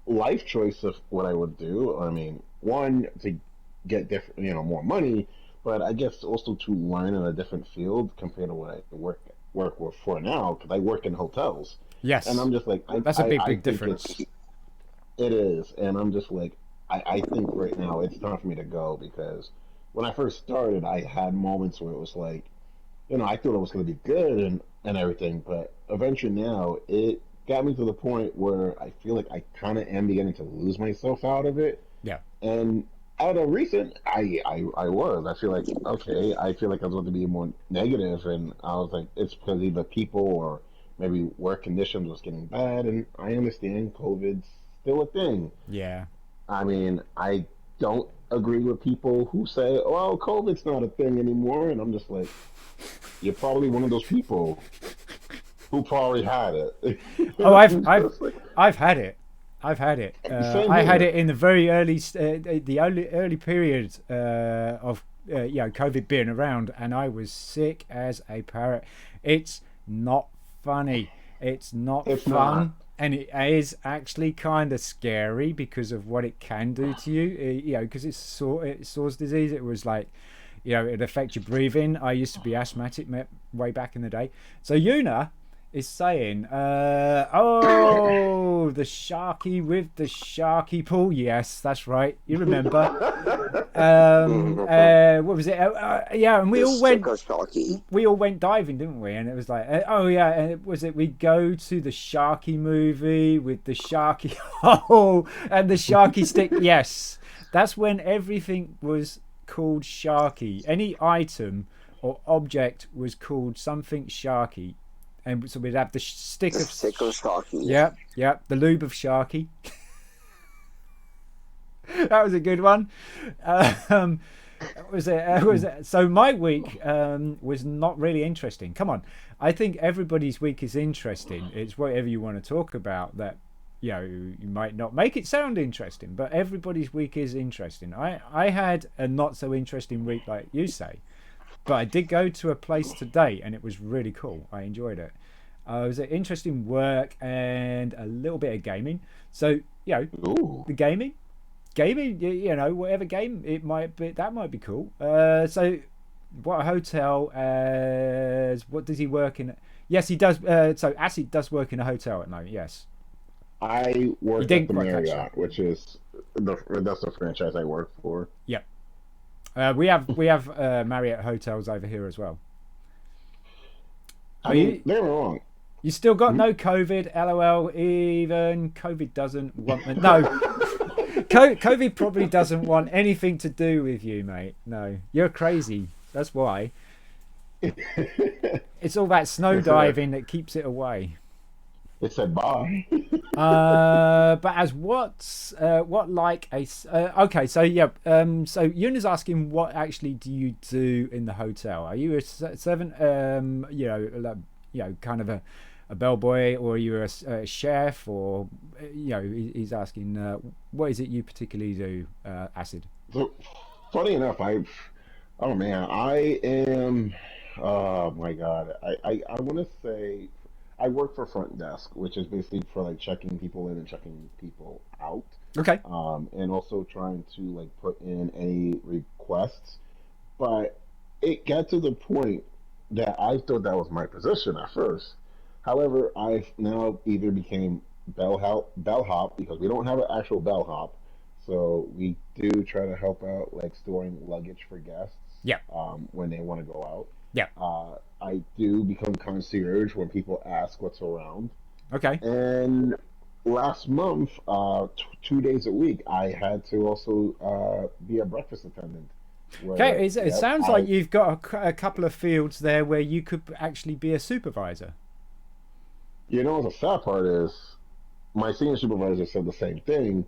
Speaker 3: life choice of what I would do. I mean, one to get different, more money, but I guess also to learn in a different field compared to what I work with for now, because I work in hotels.
Speaker 1: Yes.
Speaker 3: And I'm just like,
Speaker 1: that's a big difference.
Speaker 3: It is, and I'm just like, I think right now it's time for me to go because. When I first started, I had moments where it was like, I thought it was going to be good and everything, but eventually now it got me to the point where I feel like I kind of am beginning to lose myself out of it.
Speaker 1: Yeah.
Speaker 3: And out of recent, I was. I feel like, okay, I feel like I was going to be more negative, and I was like, it's because either people or maybe work conditions was getting bad, and I understand COVID's still a thing.
Speaker 1: Yeah.
Speaker 3: I mean, I don't agree with people who say, well, COVID's not a thing anymore, and I'm just like, you're probably one of those people who probably had it.
Speaker 1: Oh, I've had it. I've had it. I had it in the very early period of COVID being around, and I was sick as a parrot. It's not funny. It's not fun. And it is actually kind of scary because of what it can do to you. Because it's Sore's disease. It was like, it affects your breathing. I used to be asthmatic way back in the day. So Yuna is saying, the Sharky with the Sharky pool. Yes, that's right. You remember. What was it? Yeah, and we all went.
Speaker 2: Sharky.
Speaker 1: We all went diving, didn't we? And it was like, oh yeah, and we go to the Sharky movie with the Sharky hole and the Sharky stick. Yes, that's when everything was called Sharky. Any item or object was called something Sharky, and so we'd have the stick of
Speaker 2: Sharky.
Speaker 1: Yeah, the lube of Sharky. That was a good one. Was it? So my week was not really interesting. Come on, I think everybody's week is interesting. It's whatever you want to talk about. That you might not make it sound interesting, but everybody's week is interesting. I had a not so interesting week, like you say, but I did go to a place today, and it was really cool. I enjoyed it. It was an interesting work and a little bit of gaming. So
Speaker 3: Ooh.
Speaker 1: the gaming, whatever game it might be, that might be cool. So what hotel, what does he work in? Yes, he does. So Acid does work in a hotel at the moment. Yes,
Speaker 3: I work at the Marriott, which is that's the franchise I work for.
Speaker 1: Yep. We have Marriott hotels over here as well.
Speaker 3: They're wrong.
Speaker 1: You still got no COVID, LOL. Even COVID doesn't want no. COVID probably doesn't want anything to do with you, mate. No, you're crazy. That's why. It's all that snow diving that keeps it away.
Speaker 3: It said bye.
Speaker 1: But as what like a okay, so yeah, so Yuna's asking, what actually do you do in the hotel? Are you a servant? Kind of a bellboy, or are you a chef, or he's asking what is it you particularly do, Acid?
Speaker 3: So, funny enough, I am. Oh my god, I want to say I work for front desk, which is basically for like checking people in and checking people out.
Speaker 1: Okay.
Speaker 3: And also trying to like put in any requests, but it got to the point that I thought that was my position at first. However, I've now either became bellhop because we don't have an actual bellhop, so we do try to help out like storing luggage for guests.
Speaker 1: Yeah.
Speaker 3: When they want to go out.
Speaker 1: Yeah.
Speaker 3: I do become concierge when people ask what's around.
Speaker 1: Okay.
Speaker 3: And last month, 2 days a week, I had to also be a breakfast attendant.
Speaker 1: Okay, it sounds like you've got a couple of fields there where you could actually be a supervisor.
Speaker 3: The sad part is my senior supervisor said the same thing,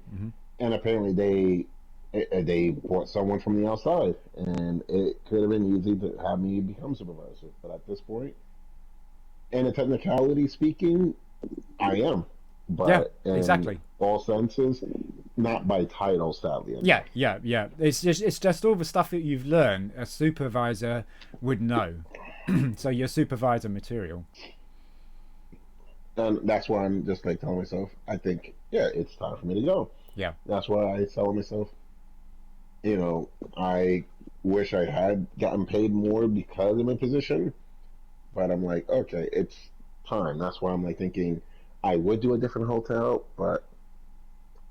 Speaker 3: and apparently they brought someone from the outside, and it could have been easy to have me become supervisor. But at this point, in a technicality speaking, I am. But
Speaker 1: exactly.
Speaker 3: All senses, not by title, sadly.
Speaker 1: Yeah. It's just all the stuff that you've learned. A supervisor would know. So you're supervisor material.
Speaker 3: And that's why I'm just like telling myself, I think, it's time for me to go.
Speaker 1: Yeah.
Speaker 3: That's why I tell myself, I wish I had gotten paid more because of my position, but I'm like, okay, it's time. That's why I'm like thinking I would do a different hotel, but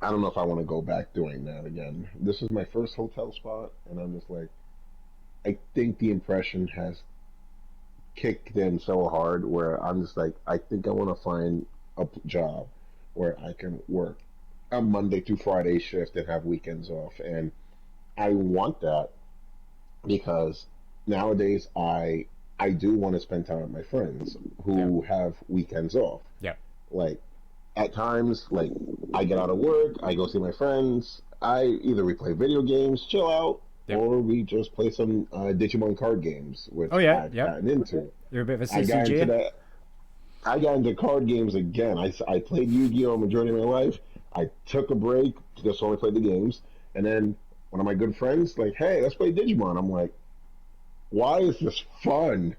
Speaker 3: I don't know if I want to go back doing that again. This is my first hotel spot, and I'm just like, I think the impression has kicked in so hard where I'm just like, I think I want to find a job where I can work a Monday through Friday shift and have weekends off. And I want that because nowadays I do want to spend time with my friends who have weekends off.
Speaker 1: Yeah.
Speaker 3: Like at times, like I get out of work, I go see my friends. We play video games, chill out, or we just play some Digimon card games, which I've gotten into.
Speaker 1: You're a bit of a CCG.
Speaker 3: I got into card games again. I played Yu-Gi-Oh! Majority of my life. I took a break, just only played the games, and then one of my good friends like, hey, let's play Digimon. I'm like, why is this fun?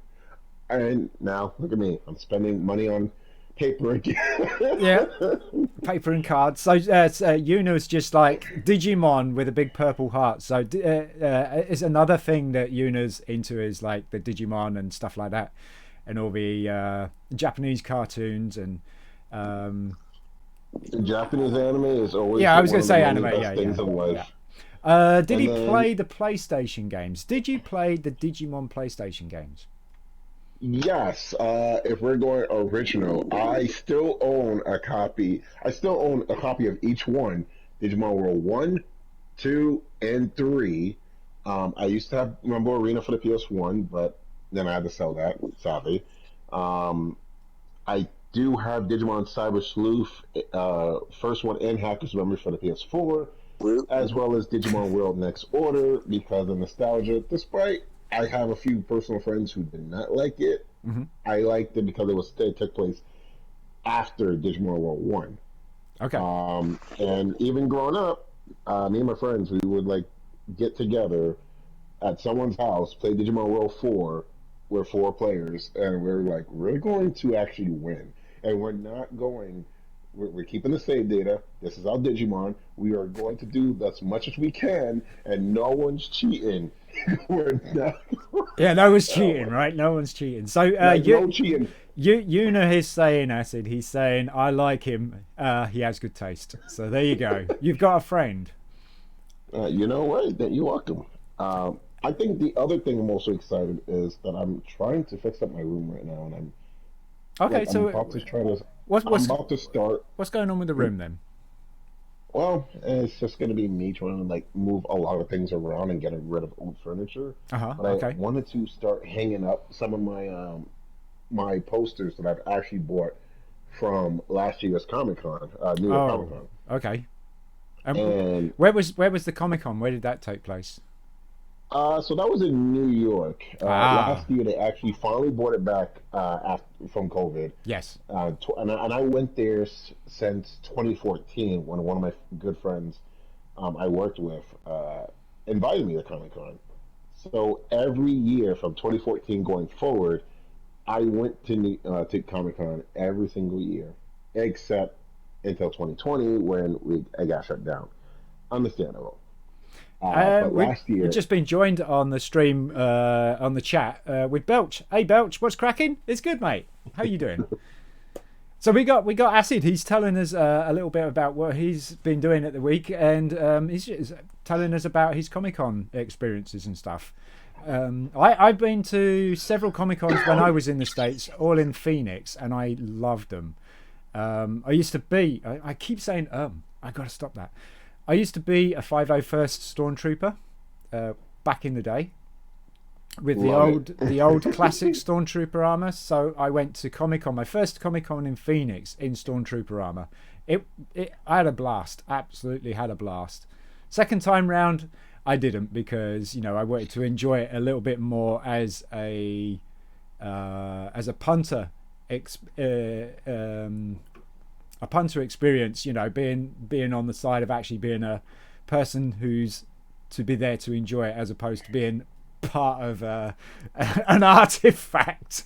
Speaker 3: And now look at me, I'm spending money on paper again.
Speaker 1: Yeah, paper and cards. So Yuna's just like Digimon with a big purple heart. So it's another thing that Yuna's into, is like the Digimon and stuff like that, and all the Japanese cartoons and
Speaker 3: Japanese anime is always
Speaker 1: I was going to say anime.
Speaker 3: Things in life.
Speaker 1: Did he play the PlayStation games? Did you play the Digimon PlayStation games?
Speaker 3: Yes. If we're going original, I still own a copy. I still own a copy of each one. Digimon World 1, 2, and 3. I used to have Rumble Arena for the PS1, but then I had to sell that, sadly. I do have Digimon Cyber Sleuth, first one, and Hacker's Memory for the PS4, as well as Digimon World Next Order because of nostalgia. Despite I have a few personal friends who did not like it, I liked it because it took place after Digimon World 1.
Speaker 1: Okay.
Speaker 3: And even growing up, me and my friends, we would like get together at someone's house, play Digimon World 4. We're 4 players, and we're like, we're going to actually win. And we're not going, we're keeping the save data. This is our Digimon. We are going to do as much as we can, and no one's cheating. We're not.
Speaker 1: Yeah, no one's cheating, right? No one's cheating. So,
Speaker 3: no cheating.
Speaker 1: You know his saying, Acid. He's saying, I like him. He has good taste. So there you go. You've got a friend.
Speaker 3: You know what? That you're welcome. I think the other thing I'm also excited is that I'm trying to fix up my room right now, and I'm about to start.
Speaker 1: What's going on with the room then?
Speaker 3: Well, it's just going to be me trying to like move a lot of things around and getting rid of old furniture. But I wanted to start hanging up some of my my posters that I've actually bought from last year's Comic-Con, New York Comic-Con.
Speaker 1: Okay.
Speaker 3: And
Speaker 1: where was the Comic-Con? Where did that take place?
Speaker 3: So that was in New York. Last year, they actually finally brought it back from COVID.
Speaker 1: Yes.
Speaker 3: And I went there since 2014 when one of my good friends I worked with invited me to Comic-Con. So every year from 2014 going forward, I went to Comic-Con every single year, except until 2020 when I got shut down. Understandable. But last year,
Speaker 1: we've just been joined on the stream, on the chat, with Belch. Hey, Belch, what's cracking? It's good, mate. How you doing? So we got Acid. He's telling us a little bit about what he's been doing at the week, and he's just telling us about his Comic-Con experiences and stuff. I've been to several Comic-Cons when I was in the States, all in Phoenix, and I loved them. I used to be. I keep saying I got to stop that. I used to be a 501st Stormtrooper back in the day with the old classic Stormtrooper armor. So I went to Comic-Con, my first Comic-Con in Phoenix in Stormtrooper armor. I had a blast, absolutely had a blast. Second time round, I didn't because I wanted to enjoy it a little bit more as a punter. A punter experience, being on the side of actually being a person who's to be there to enjoy it, as opposed to being part of an artifact.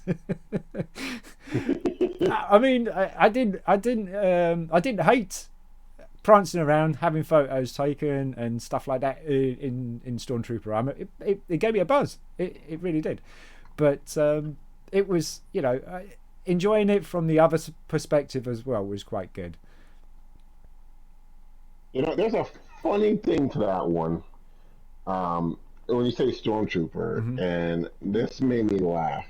Speaker 1: I mean, I didn't hate prancing around, having photos taken and stuff like that in Stormtrooper armor. It gave me a buzz. It really did, but it was enjoying it from the other perspective as well was quite good.
Speaker 3: There's a funny thing to that one. When you say Stormtrooper, and this made me laugh.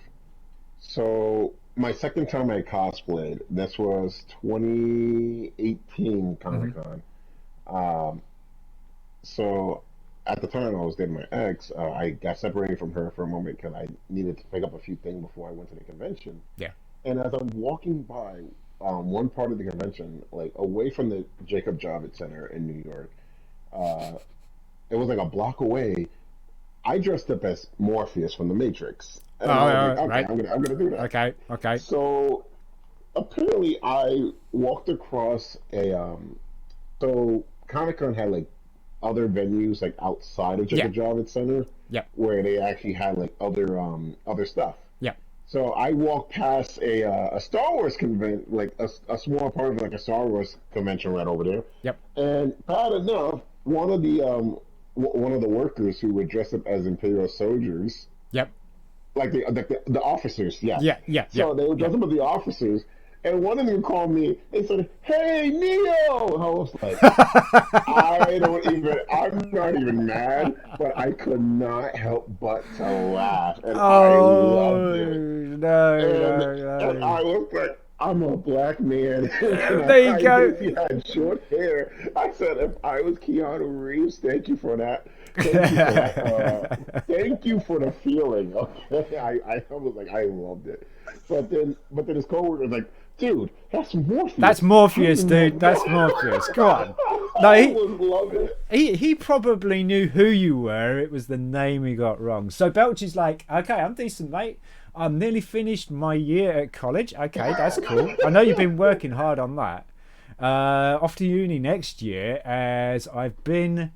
Speaker 3: So my second time I cosplayed, this was 2018 Comic-Con. So at the time I was dating my ex, I got separated from her for a moment because I needed to pick up a few things before I went to the convention.
Speaker 1: Yeah.
Speaker 3: And as I'm walking by one part of the convention, like away from the Jacob Javits Center in New York, it was like a block away. I dressed up as Morpheus from The Matrix. And I was like, okay, right. I'm gonna do that.
Speaker 1: Okay.
Speaker 3: So apparently, I walked across so Comic-Con had like other venues like outside of Jacob Javits Center, where they actually had like other stuff. So I walked past a Star Wars convention, like a small part of like a Star Wars convention right over there.
Speaker 1: Yep.
Speaker 3: And bad enough, one of the workers who were dressed up as Imperial soldiers.
Speaker 1: Yep.
Speaker 3: Like the officers, yes.
Speaker 1: Yeah.
Speaker 3: So they were dressed up as the officers, and one of them called me. They said, "Hey, Neo." I was like, I'm not even mad, but I could not help but to laugh, and I loved
Speaker 1: Oh
Speaker 3: it.
Speaker 1: no,
Speaker 3: And
Speaker 1: no,
Speaker 3: and I
Speaker 1: no.
Speaker 3: was like, I'm a black man, and
Speaker 1: There you
Speaker 3: I
Speaker 1: go.
Speaker 3: basically had short hair. I said, if I was Keanu Reeves, thank you for that. Thank you for that. Thank you for the feeling. Okay, I was like, I loved it. But then his coworker was like, dude, that's
Speaker 1: That's
Speaker 3: Morpheus. How do
Speaker 1: Morpheus,
Speaker 3: you not
Speaker 1: dude.
Speaker 3: know?
Speaker 1: That's Morpheus. Come on. No,
Speaker 3: I was loving it.
Speaker 1: he probably knew who you were. It was the name he got wrong. So Belch is like, okay, I'm decent, mate. I'm nearly finished my year at college. Okay, that's cool. I know you've been working hard on that. Off to uni next year, as I've been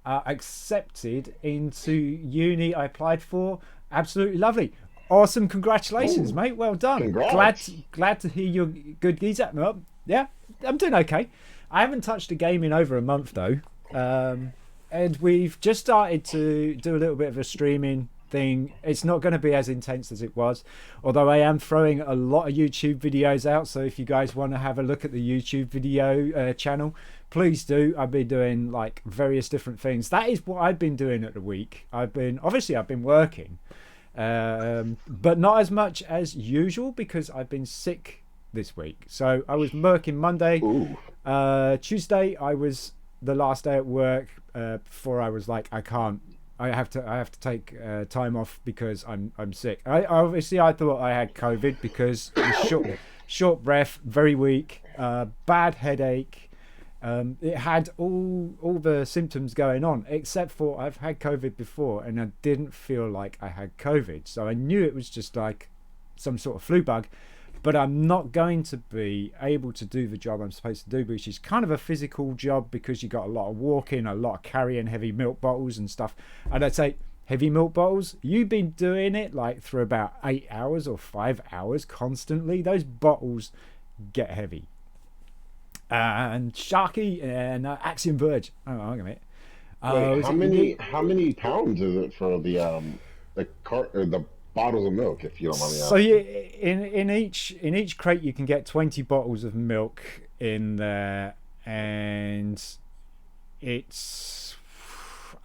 Speaker 1: accepted into uni I applied for. Absolutely lovely. Awesome. Congratulations,
Speaker 3: Ooh,
Speaker 1: mate. Well done.
Speaker 3: congrats.
Speaker 1: Glad to hear you're good geezer. Well, yeah, I'm doing okay. I haven't touched a game in over a month though. And we've just started to do a little bit of a streaming thing. It's not going to be as intense as it was, although I am throwing a lot of YouTube videos out. So if you guys want to have a look at the YouTube video channel, please do. I've been doing like various different things. That is what I've been doing at the week. I've been working, but not as much as usual because I've been sick this week. So I was working Monday.
Speaker 3: Ooh.
Speaker 1: Tuesday I was the last day at work before I was like, I have to take time off because I'm sick. I thought I had COVID because it was short breath, very weak, bad headache. It had all the symptoms going on, except for I've had COVID before and I didn't feel like I had COVID, so I knew it was just like some sort of flu bug. But I'm not going to be able to do the job I'm supposed to do, which is kind of a physical job because you got a lot of walking, a lot of carrying heavy milk bottles and stuff. And I'd say, heavy milk bottles, you've been doing it like for about 8 hours or 5 hours constantly. Those bottles get heavy. And Sharky and Axiom Verge. Oh, hang on a minute.
Speaker 3: Wait, how many pounds is it for the cart or the bottles of milk, if you don't mind me asking?
Speaker 1: So in each crate you can get 20 bottles of milk in there, and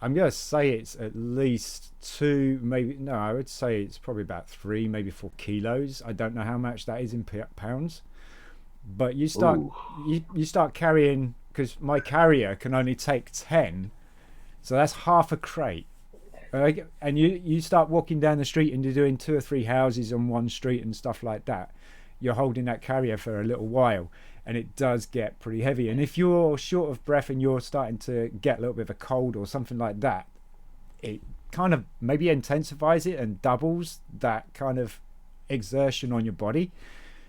Speaker 1: I'm gonna say it's at least 2, maybe no, I would say it's probably about 3, maybe 4 kilos. I don't know how much that is in pounds, but you start you start carrying, because my carrier can only take 10, so that's half a crate. And you start walking down the street and you're doing 2 or 3 houses on one street and stuff like that. You're holding that carrier for a little while, and it does get pretty heavy. And if you're short of breath and you're starting to get a little bit of a cold or something like that, it kind of maybe intensifies it and doubles that kind of exertion on your body.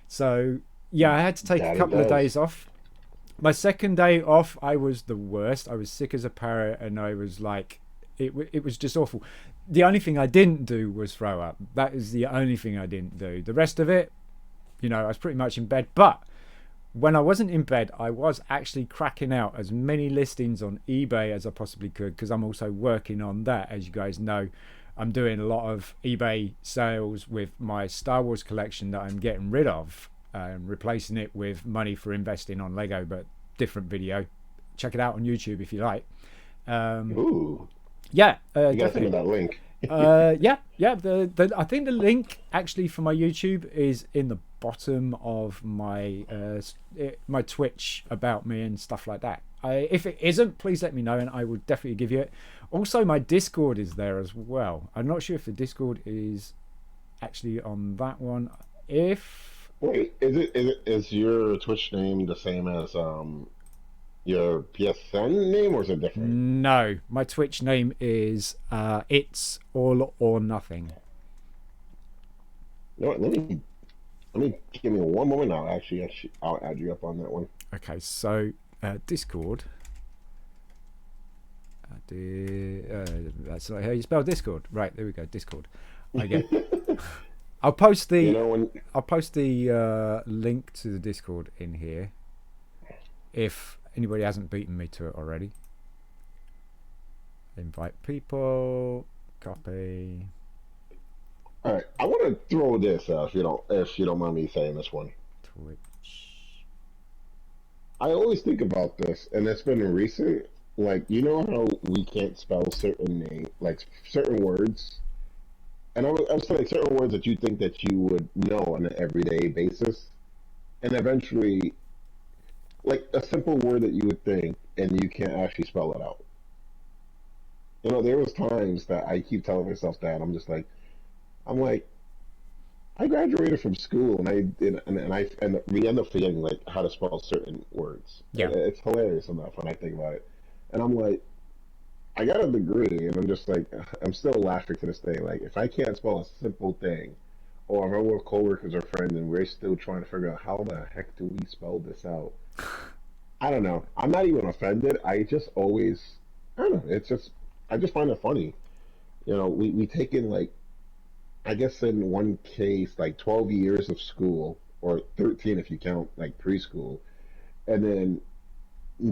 Speaker 1: So yeah, I had to take a couple of days off. My second day off, I was the worst. I was sick as a parrot, and I was like, it was just awful. The only thing I didn't do was throw up. That is the only thing I didn't do. The rest of it, I was pretty much in bed. But when I wasn't in bed, I was actually cracking out as many listings on eBay as I possibly could, because I'm also working on that. As you guys know, I'm doing a lot of eBay sales with my Star Wars collection that I'm getting rid of, replacing it with money for investing on Lego, but different video. Check it out on YouTube if you like.
Speaker 3: Ooh.
Speaker 1: Yeah,
Speaker 3: you got
Speaker 1: definitely.
Speaker 3: that link.
Speaker 1: Yeah. I think the link actually for my YouTube is in the bottom of my my Twitch about me and stuff like that. If it isn't, please let me know, and I will definitely give you it. Also, my Discord is there as well. I'm not sure if the Discord is actually on that one.
Speaker 3: Wait, is your Twitch name the same as your PSN name, or is it different?
Speaker 1: No, my Twitch name is It's All or Nothing.
Speaker 3: You know what, let me give me one moment. I'll add you up on that one.
Speaker 1: Okay, so Discord. That's not how you spell Discord. Right, there we go. Discord. I get. I'll post the link to the Discord in here if anybody hasn't beaten me to it already. Invite people. Copy.
Speaker 3: All right, I want to throw this if you don't mind me saying this one.
Speaker 1: Twitch.
Speaker 3: I always think about this, and it's been recent. Like, you know how we can't spell certain like certain words, and I was saying certain words that you think that you would know on an everyday basis, and eventually, like a simple word that you would think, and you can't actually spell it out. You know, there was times that I keep telling myself that I'm like, I graduated from school, and and we end up forgetting like how to spell certain words.
Speaker 1: Yeah.
Speaker 3: It's hilarious enough when I think about it, and I'm like, I got a degree, and I'm just like, I'm still laughing to this day. Like, if I can't spell a simple thing, or if I'm with coworkers or friends, and we're still trying to figure out how the heck do we spell this out, I don't know. I'm not even offended. I just always, I don't know. It's just, I just find it funny. You know, we take in like, I guess in one case, like 12 years of school, or 13 if you count like preschool, and then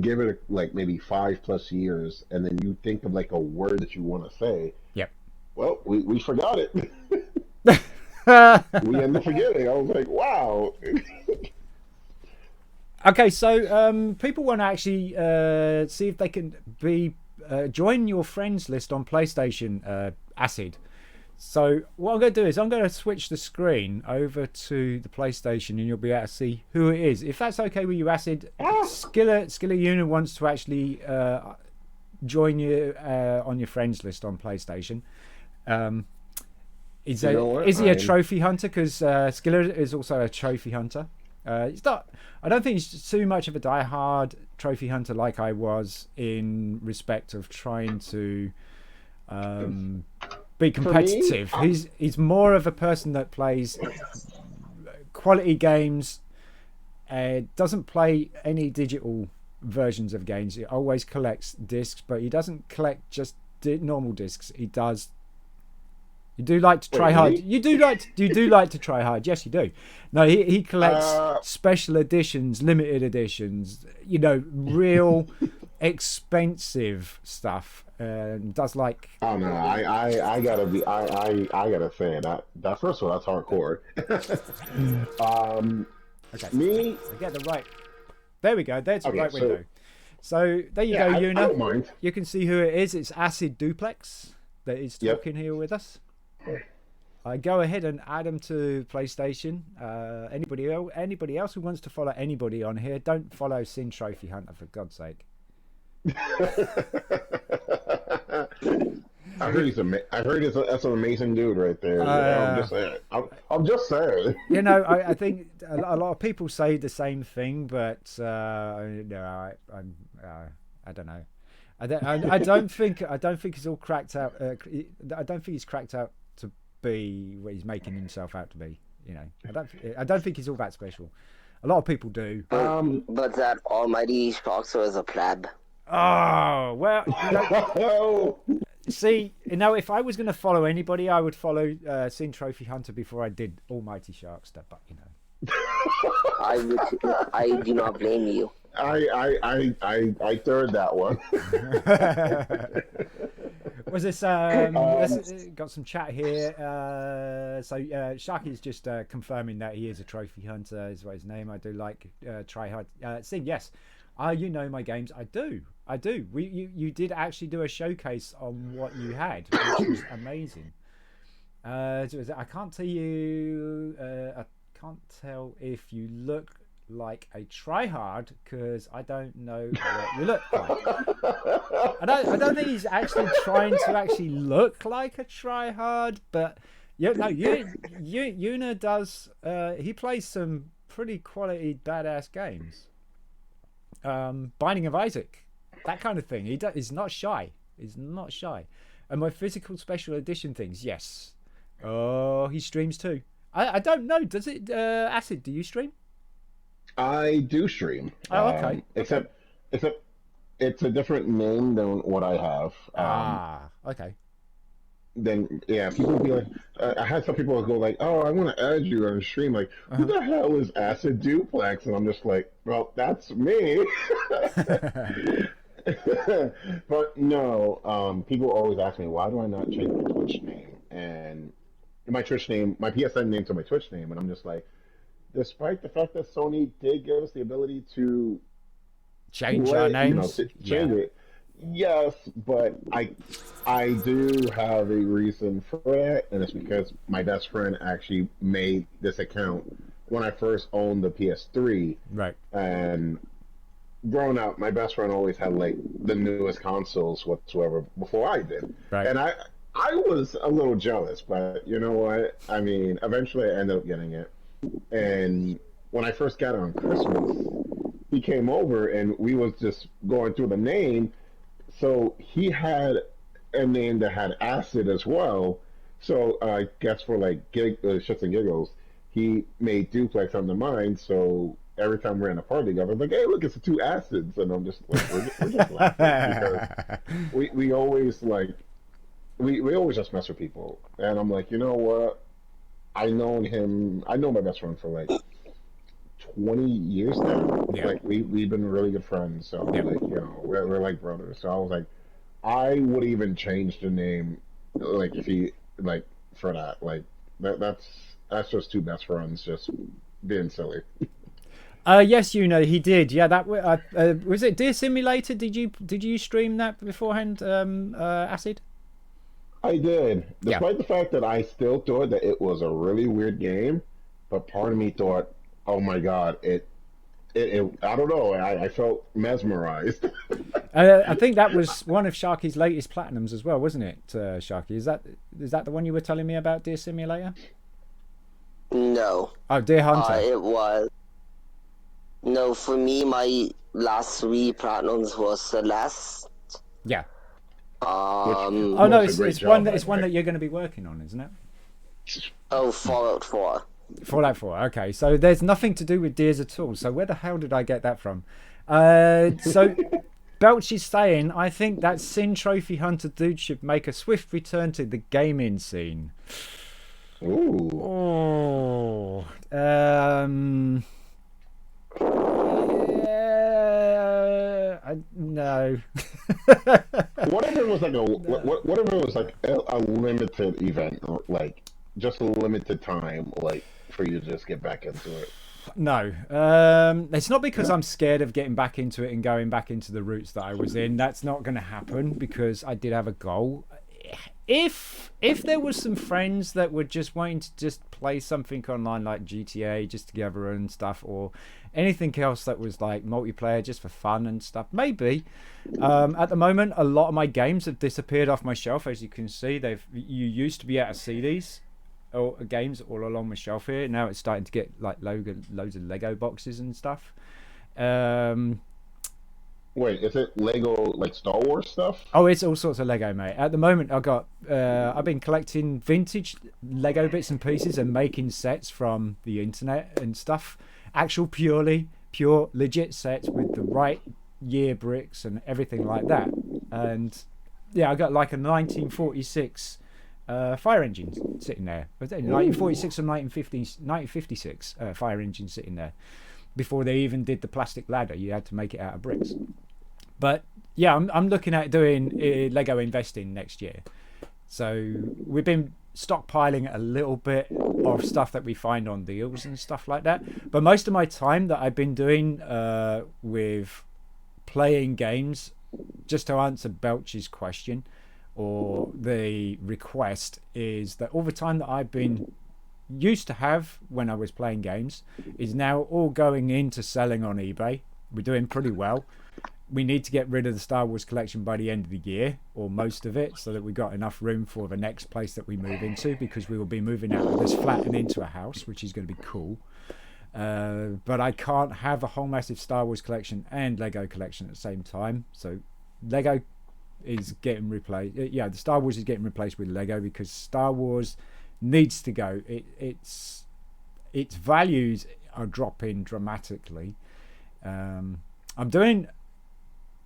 Speaker 3: give it like maybe 5 plus years, and then you think of like a word that you want to say.
Speaker 1: Yep.
Speaker 3: Well, we forgot it. We end up forgetting. I was like, wow.
Speaker 1: Okay, so people want to actually see if they can join your friends list on PlayStation, Acid. So what I'm going to do is I'm going to switch the screen over to the PlayStation, and you'll be able to see who it is. If that's okay with you, Acid, Skiller Unit wants to actually join you on your friends list on PlayStation. Is he a trophy hunter? Because Skiller is also a trophy hunter. It's not. I don't think he's too much of a die-hard trophy hunter like I was in respect of trying to be competitive. He's more of a person that plays quality games. Doesn't play any digital versions of games. He always collects discs, but he doesn't collect just normal discs. He does. You do like to try hard. You do like to try hard. Yes, you do. No, he collects special editions, limited editions. You know, real expensive stuff. Does like.
Speaker 3: Oh no, I gotta say that first one, that's hardcore.
Speaker 1: Okay.
Speaker 3: Me.
Speaker 1: Get the right. There we go. There's the
Speaker 3: Okay,
Speaker 1: right window. So there you go, Una.
Speaker 3: I don't mind.
Speaker 1: You can see who it is. It's Acid Duplex that is talking here with us. I go ahead and add them to PlayStation. Anybody else who wants to follow anybody on here, don't follow SinnTrophyHunter for God's sake.
Speaker 3: I heard that's an amazing dude right there. I'm just saying. I'm just saying.
Speaker 1: You know, I think a lot of people say the same thing, but no, I don't know. I don't think it's all cracked out. I don't think he's cracked out to be what he's making himself out to be. You know, I don't think he's all that special. A lot of people do.
Speaker 2: But that almighty Sharkster is a pleb.
Speaker 1: Oh well. See, you know, if I was going to follow anybody, I would follow SinnTrophyHunter before I did Almighty Sharkster. But you know,
Speaker 2: I do not blame you.
Speaker 3: I third that one.
Speaker 1: Was this got some chat here? So Sharky's just confirming that he is a trophy hunter. Is what his name. I do like try hard. Sin, yes. You know my games. I do. You did actually do a showcase on what you had, which was amazing. I can't tell you. I can't tell if you look like a tryhard because I don't know what you look like. I don't think he's actually trying to actually look like a tryhard, but Una does. He plays some pretty quality badass games. Binding of Isaac, that kind of thing. He's not shy. He's not shy. And my physical special edition things, yes. Oh, he streams too. I don't know. Does it? Acid, do you stream?
Speaker 3: I do stream.
Speaker 1: Oh, okay.
Speaker 3: Except it's a different name than what I have.
Speaker 1: Okay.
Speaker 3: Then yeah, people be like, I had some people go like, "Oh, I want to add you on stream." Like, who the hell is Acid Duplex? And I'm just like, well, that's me. But no, people always ask me, why do I not change my Twitch name and my Twitch name, my PSN name to my Twitch name? And I'm just like, despite the fact that Sony did give us the ability to
Speaker 1: change our names.
Speaker 3: Change it. Yes, but I do have a reason for that, and it's because my best friend actually made this account when I first owned the PS3.
Speaker 1: Right.
Speaker 3: And growing up, my best friend always had like the newest consoles whatsoever before I did.
Speaker 1: Right.
Speaker 3: And I was a little jealous, but you know what? I mean, eventually I ended up getting it. And when I first got it on Christmas, he came over and we was just going through the name. So he had a name that had acid as well. So I guess for like shits and giggles, he made duplex under mine. So every time we're in a party together, I'm like, hey, look, it's the two acids. And I'm just like, we're just laughing because we always like, we always just mess with people. And I'm like, you know what? I know my best friend for like 20 years now.
Speaker 1: Yeah.
Speaker 3: Like we've been really good friends. So
Speaker 1: Yeah.
Speaker 3: like, we're like brothers. So I was like, I would even change the name, like if he like for that. Like that's just two best friends just being silly.
Speaker 1: Yes, he did. Yeah, that was it. Deer Simulator. Did you stream that beforehand, Acid?
Speaker 3: I did, despite the fact that I still thought that it was a really weird game, but part of me thought, oh my god, it I don't know, I felt mesmerized.
Speaker 1: I think that was one of Sharky's latest platinums as well, wasn't it, Sharky? Is that the one you were telling me about, Deer Simulator?
Speaker 2: No.
Speaker 1: Oh, Deer Hunter.
Speaker 2: It was. No, for me, my last 3 platinums was Celeste.
Speaker 1: Yeah.
Speaker 2: Oh
Speaker 1: no, it's one that you're going to be working on, isn't it?
Speaker 2: Oh, Fallout 4.
Speaker 1: Fallout 4. Okay, so there's nothing to do with Deers at all. So where the hell did I get that from? So Belch is saying, I think that SinnTrophyHunter dude should make a swift return to the gaming scene.
Speaker 3: Ooh.
Speaker 1: Oh. No.
Speaker 3: What if it was like what if it was like a limited event, or like just a limited time, like for you to just get back into it?
Speaker 1: No, it's not because I'm scared of getting back into it and going back into the routes that I was in. That's not going to happen because I did have a goal. If there was some friends that were just wanting to just play something online like GTA just together and stuff, or anything else that was like multiplayer just for fun and stuff, maybe. At the moment, a lot of my games have disappeared off my shelf. As you can see, you used to be able to see these games all along my shelf here. Now it's starting to get like loads of Lego boxes and stuff.
Speaker 3: Wait, is it Lego like Star Wars stuff?
Speaker 1: Oh, it's all sorts of Lego, mate. At the moment, I've been collecting vintage Lego bits and pieces and making sets from the internet and stuff. Actual pure legit sets with the right year bricks and everything like that. And yeah, I got like a 1946 fire engine sitting there. 1946 or 1956 fire engine sitting there. Before they even did the plastic ladder, you had to make it out of bricks. But yeah, I'm looking at doing Lego investing next year. So we've been stockpiling a little bit of stuff that we find on deals and stuff like that. But most of my time that I've been doing with playing games, just to answer Belch's question or the request, is that all the time that I've been used to have when I was playing games is now all going into selling on eBay. We're doing pretty well. We need to get rid of the Star Wars collection by the end of the year, or most of it, so that we've got enough room for the next place that we move into, because we will be moving out of this flat and into a house, which is going to be cool. But I can't have a whole massive Star Wars collection and Lego collection at the same time. So Lego is getting replaced. Yeah, the Star Wars is getting replaced with Lego, because Star Wars needs to go. Its values are dropping dramatically. I'm doing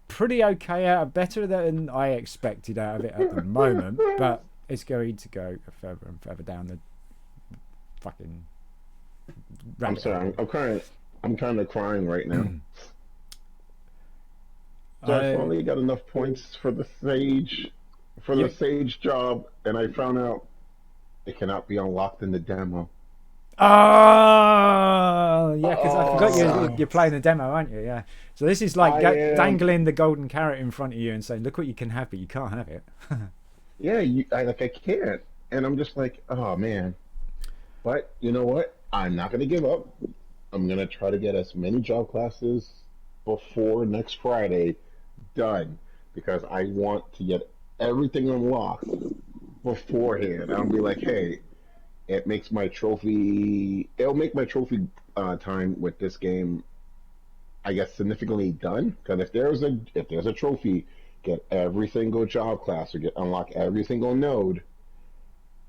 Speaker 1: pretty okay better than I expected out of it at the moment, but it's going to go further and further down the fucking rabbit hole.
Speaker 3: I'm kind of crying right now. So I finally got enough points for the Sage job, and I found out it cannot be unlocked in the demo.
Speaker 1: Oh, yeah, because I forgot you're playing the demo, aren't you? Yeah. So this is like dangling the golden carrot in front of you and saying, "Look what you can have, but you can't have it."
Speaker 3: Yeah, I can't, and I'm just like, oh man. But you know what? I'm not gonna give up. I'm gonna try to get as many job classes before next Friday done because I want to get everything unlocked beforehand. I'll be like, hey, it makes my trophy. It'll make my trophy time with this game, I guess, significantly done. Because if there's a trophy, get every single job class or get unlock every single node,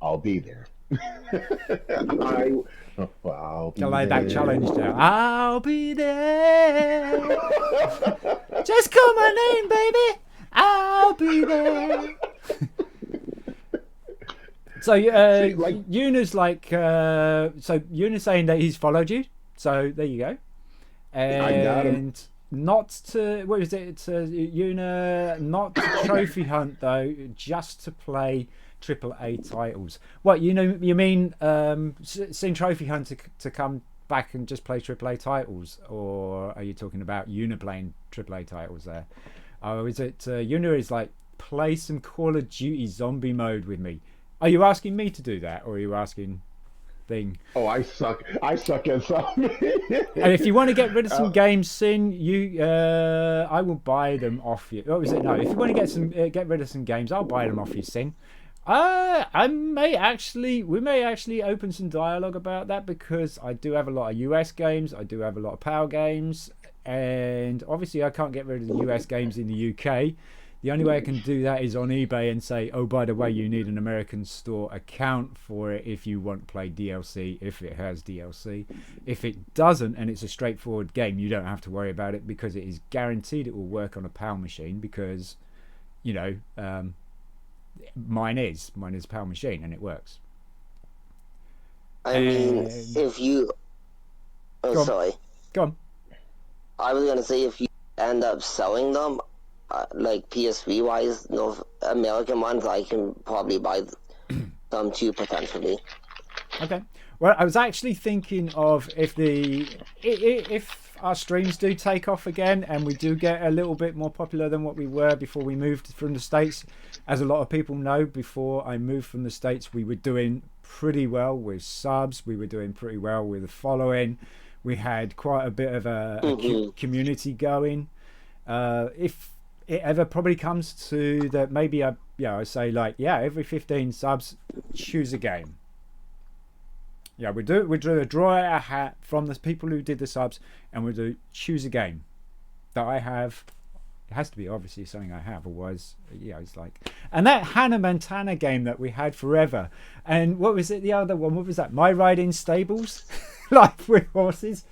Speaker 3: I'll be there. I'll be
Speaker 1: lay
Speaker 3: there.
Speaker 1: that challenge down. I'll be there. Just call my name, baby. I'll be there. So Yuna's like, so Yuna's saying that he's followed you. So there you go. And
Speaker 3: I got him.
Speaker 1: Not to, what was it? Yuna, not to trophy hunt though, just to play AAA titles. What, you mean SinnTrophyHunter to come back and just play AAA titles, or are you talking about Yuna playing AAA titles there? Oh, is it Yuna is like, play some Call of Duty zombie mode with me? Are you asking me to do that, or are you asking Thing?
Speaker 3: Oh, I suck at zombie.
Speaker 1: And if you want to get rid of some games, Sin, I will buy them off you. What was it? No, if you want to get rid of some games, I'll buy them off you, Sin. We may actually open some dialogue about that, because I do have a lot of US games, I do have a lot of PAL games, and obviously I can't get rid of the US games in the UK. The only way I can do that is on eBay and say, oh, by the way, you need an American store account for it if you want to play DLC, if it has DLC. If it doesn't, and it's a straightforward game, you don't have to worry about it, because it is guaranteed it will work on a PAL machine, because, mine is PAL machine and it works.
Speaker 2: I mean, if you... Oh, sorry.
Speaker 1: Go on.
Speaker 2: I was going to say, if you end up selling them, like PS3 wise, no American ones, I can probably buy them too, potentially.
Speaker 1: Okay. Well, I was actually thinking of if our streams do take off again and we do get a little bit more popular than what we were before we moved from the States. As a lot of people know, before I moved from the States, we were doing pretty well with subs. We were doing pretty well with the following. We had quite a bit of a community going. If it ever probably comes to that, maybe I say like, every 15 subs, choose a game. Yeah, we do a draw out a hat from the people who did the subs, and we do choose a game that I have. It has to be obviously something I have, otherwise, it's like. And that Hannah Montana game that we had forever, and what was it? The other one, what was that? My Riding Stables, Life with Horses.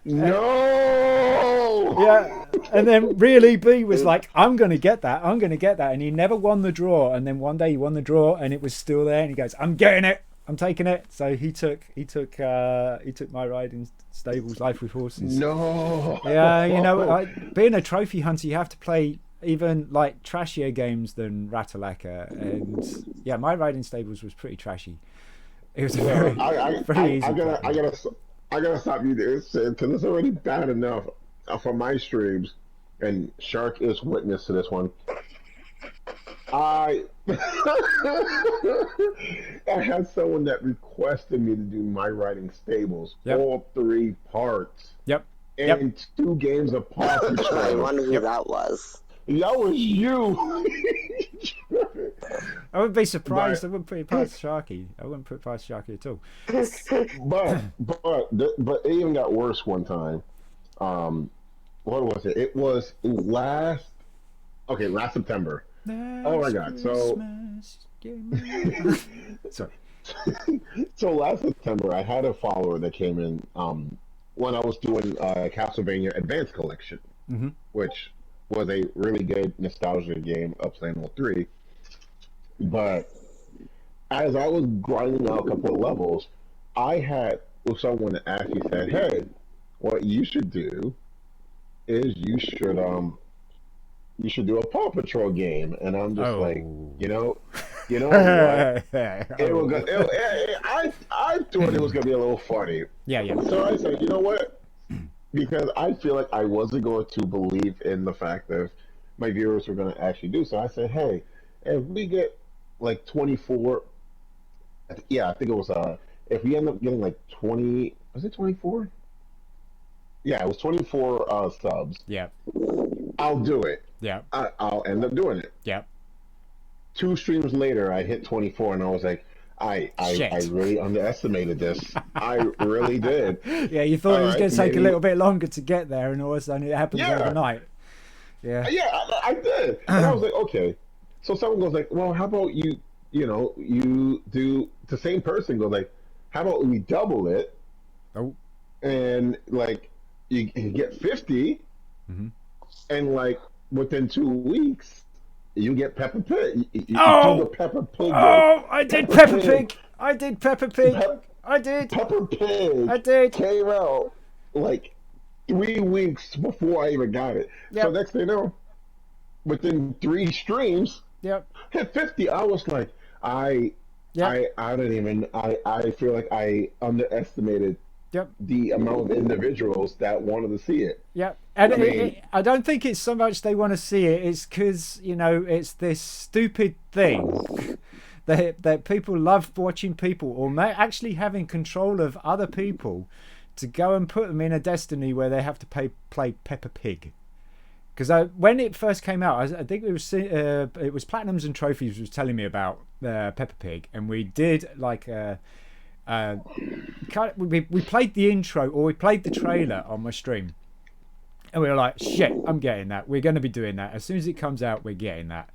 Speaker 3: No.
Speaker 1: Yeah, and then really B was like, I'm gonna get that, and he never won the draw. And then one day he won the draw, and it was still there, and he goes, I'm getting it. I'm taking it. So he took My Riding Stables, Life with Horses.
Speaker 3: No.
Speaker 1: Yeah, being a trophy hunter, you have to play even like trashier games than Ratalaika, and My Riding Stables was pretty trashy. It was very easy.
Speaker 3: I gotta stop you there, because it's already bad enough for my streams, and Shark is witness to this one. I had someone that requested me to do My Riding Stables, all 3 parts.
Speaker 1: Yep.
Speaker 3: And 2 games of Paw Patrol.
Speaker 2: I wonder who that was.
Speaker 3: That was you.
Speaker 1: I wouldn't be surprised. I wouldn't put it past Sharky. I wouldn't put it past Sharky at all.
Speaker 3: But it even got worse one time. What was it? It was last September. Oh my God! So,
Speaker 1: sorry.
Speaker 3: So last September, I had a follower that came in when I was doing Castlevania Advanced Collection, which was a really good nostalgia game of Silent 3. But as I was grinding out a couple of levels, I had someone that actually said, "Hey, what you should do is you should do a Paw Patrol game." And I'm just like, you know what? It was I thought it was gonna be a little funny.
Speaker 1: Yeah, yeah.
Speaker 3: So I said, you know what? Because I feel like I wasn't going to believe in the fact that my viewers were going to actually do. So I said, hey, if we get like 24, yeah, I think it was if we end up getting like 20, was it 24? Yeah, it was 24 subs.
Speaker 1: Yeah.
Speaker 3: I'll do it.
Speaker 1: Yeah.
Speaker 3: I'll end up doing it.
Speaker 1: Yeah.
Speaker 3: 2 streams later, I hit 24, and I was like, I really underestimated this. I really did.
Speaker 1: Yeah, you thought it was going to take a little bit longer to get there, and all of a sudden it happens overnight. Yeah.
Speaker 3: Yeah, I did. And I was like, okay. So someone goes like, well, how about you do, the same person goes like, how about we double it?
Speaker 1: Oh.
Speaker 3: And like, you get 50, and like within 2 weeks, you get Peppa Pig. You do the Peppa Pig.
Speaker 1: Oh, I did Peppa Pig. I did Peppa Pig. I did.
Speaker 3: Peppa Pig.
Speaker 1: I did.
Speaker 3: Came out like 3 weeks before I even got it.
Speaker 1: Yep.
Speaker 3: So next thing you know, within 3 streams,
Speaker 1: hit
Speaker 3: 50. I was like, I don't even. I feel like I underestimated the amount of individuals that wanted to see it.
Speaker 1: Yep. And I don't think it's so much they want to see it. It's because, it's this stupid thing that people love watching people or actually having control of other people to go and put them in a destiny where they have to play Peppa Pig. Because when it first came out, I think it was Platinums and Trophies was telling me about Peppa Pig, and we did like we played the intro, or we played the trailer on my stream, and we were like, shit, I'm getting that. We're going to be doing that as soon as it comes out. We're getting that.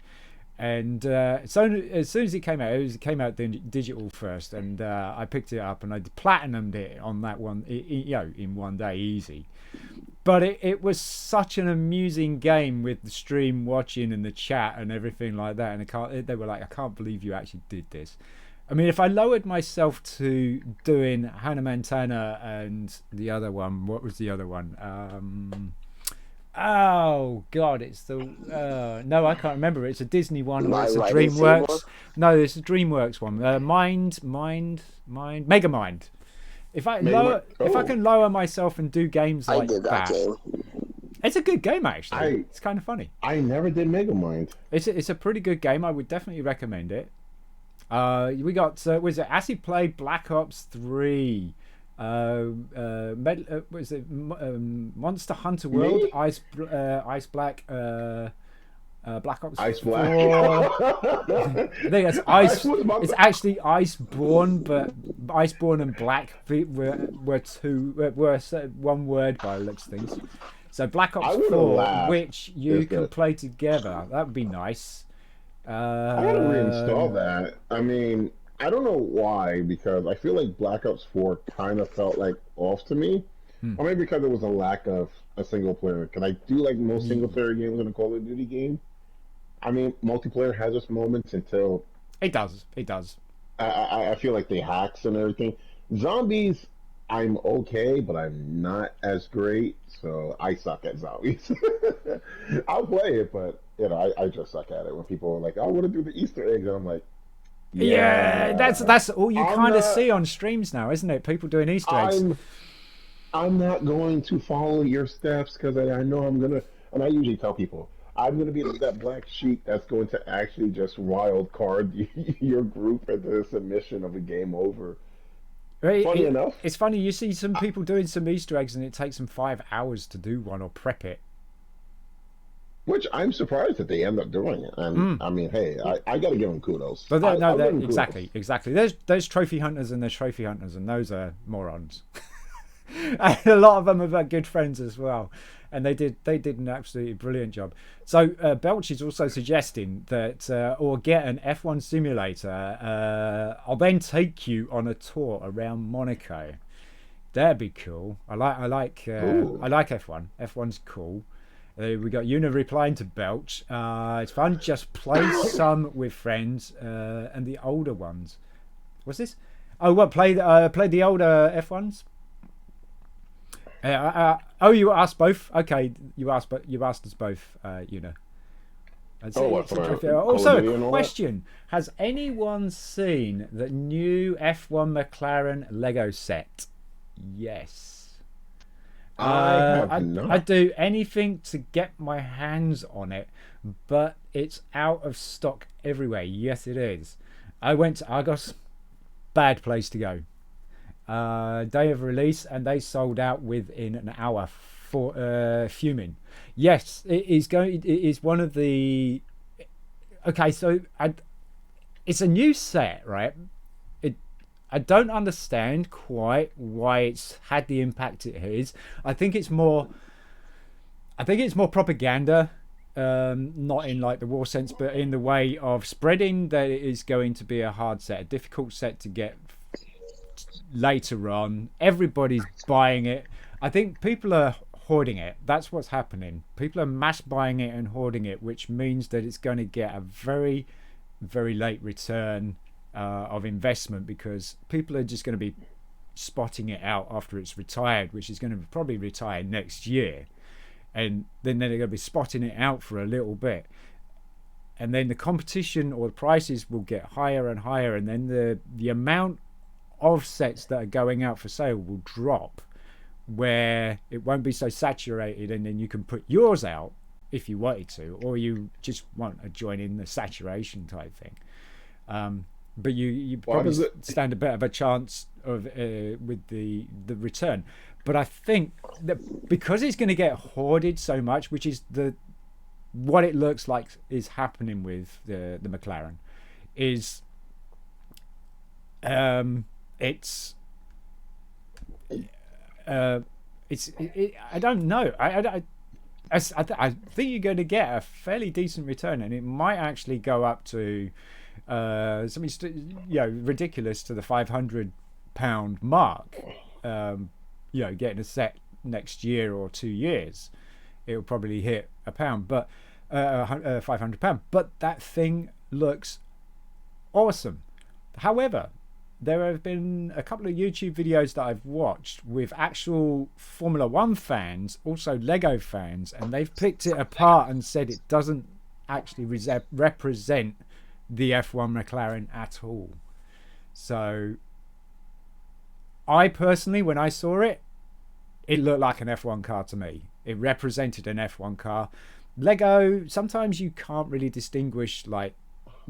Speaker 1: And so as soon as it came out digital first, and I picked it up and I platinumed it on that one, in one day, easy. But it was such an amusing game with the stream watching and the chat and everything like that. And they were like, I can't believe you actually did this. I mean, if I lowered myself to doing Hannah Montana and the other one, what was the other one? Oh God, it's the no, I can't remember. It's a Disney one, or it's a DreamWorks. No, it's a DreamWorks one. Megamind. If I can lower myself and do games like that, it's a good game actually. It's kind of funny.
Speaker 3: I never did Megamind.
Speaker 1: It's a pretty good game. I would definitely recommend it. We got was it Acid Play Black Ops 3. Was it Monster Hunter World? Ice Black. Black Ops
Speaker 3: Ice Black.
Speaker 1: I think it's Ice. It's actually Iceborne, but Iceborne and Black were one word by the looks of things. So Black Ops 4, which you can play together. That would be nice.
Speaker 3: I gotta reinstall that. I mean, I don't know why, because I feel like Black Ops 4 kind of felt like off to me. Or maybe because there was a lack of a single player. Can I do like most single player games in a Call of Duty game? I mean, multiplayer has its moments until...
Speaker 1: It does.
Speaker 3: I feel like they hacks and everything. Zombies, I'm okay, but I'm not as great, so I suck at zombies. I'll play it, but I just suck at it. When people are like, I want to do the Easter eggs, and I'm like,
Speaker 1: yeah, that's all you kind of see on streams now, isn't it? People doing Easter eggs.
Speaker 3: I'm not going to follow your steps because I know I'm gonna, and I usually tell people I'm gonna be that black sheep that's going to actually just wild card your group into the submission of a game over. Funny enough,
Speaker 1: it's funny, you see some people doing some Easter eggs and it takes them 5 hours to do one or prep it.
Speaker 3: Which I'm surprised that they end up doing it. And I mean, hey, I got to give them kudos.
Speaker 1: But exactly. There's trophy hunters and there's trophy hunters, and those are morons. And a lot of them are good friends as well, and they did an absolutely brilliant job. So Belch is also suggesting that or get an F1 simulator. I'll then take you on a tour around Monaco. That'd be cool. I like F1. F1's cool. We got Una replying to Belch. It's fun. Just play some with friends and the older ones. What's this? Oh, what? Play the older F1s. You asked both. Okay, you asked us both, Una. And
Speaker 3: Oh, what,
Speaker 1: Sin
Speaker 3: for
Speaker 1: Trophy.
Speaker 3: Call of
Speaker 1: Also,
Speaker 3: Duty and
Speaker 1: a
Speaker 3: all that?
Speaker 1: question: has anyone seen the new F1 McLaren Lego set? Yes.
Speaker 3: I have
Speaker 1: I'd
Speaker 3: not.
Speaker 1: do anything to get my hands on it, but it's out of stock everywhere. Yes, it is. I went to Argos, bad place to go. Day of release, and they sold out within an hour. For fuming. Yes, it is going. It is one of the. Okay, so it's a new set, right? I don't understand quite why it's had the impact it has. I think it's more propaganda, not in like the war sense, but in the way of spreading that it is going to be a hard set, a difficult set to get later on. Everybody's buying it. I think people are hoarding it. That's what's happening. People are mass buying it and hoarding it, which means that it's going to get a very, very late return of investment, because people are just going to be spotting it out after it's retired, which is going to probably retire next year, and then they're going to be spotting it out for a little bit, and then the competition or the prices will get higher and higher, and then the amount of sets that are going out for sale will drop, where it won't be so saturated, and then you can put yours out if you wanted to, or you just want to join in the saturation type thing. But you probably stand a bit of a chance of with the return. But I think that because it's going to get hoarded so much, which is what it looks like is happening with the McLaren, is it's I don't know. I think you're going to get a fairly decent return, and it might actually go up to something ridiculous to the £500 mark. Getting a set next year or 2 years, it'll probably hit £1, but £500. But that thing looks awesome. However, there have been a couple of YouTube videos that I've watched with actual Formula One fans, also Lego fans, and they've picked it apart and said it doesn't actually represent the F1 McLaren at all. So I personally, when I saw it, it looked like an F1 car to me. It represented an F1 car. Lego, sometimes you can't really distinguish like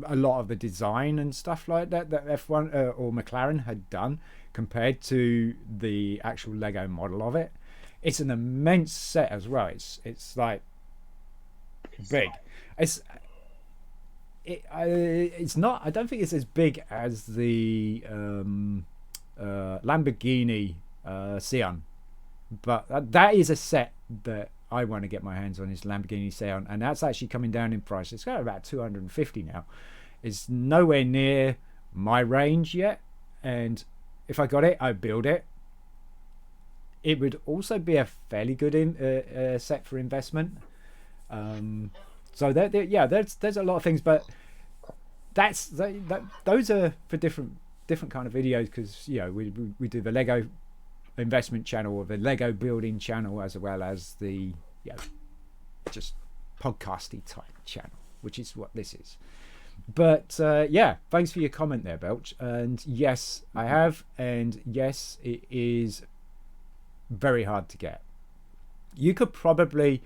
Speaker 1: a lot of the design and stuff like that F1 or McLaren had done compared to the actual Lego model of it. It's an immense set as well. It's like big. It's not. I don't think it's as big as the Lamborghini Sion, but that is a set that I want to get my hands on, is Lamborghini Sion, and that's actually coming down in price. It's got about 250 now. It's nowhere near my range yet, and if I got it, I'd build it. It would also be a fairly good set for investment. So there's a lot of things, but those are for different kind of videos, because we do the Lego investment channel or the Lego building channel, as well as the just podcasty type channel, which is what this is. But thanks for your comment there, Belch. And yes, I have, and yes, it is very hard to get. You could probably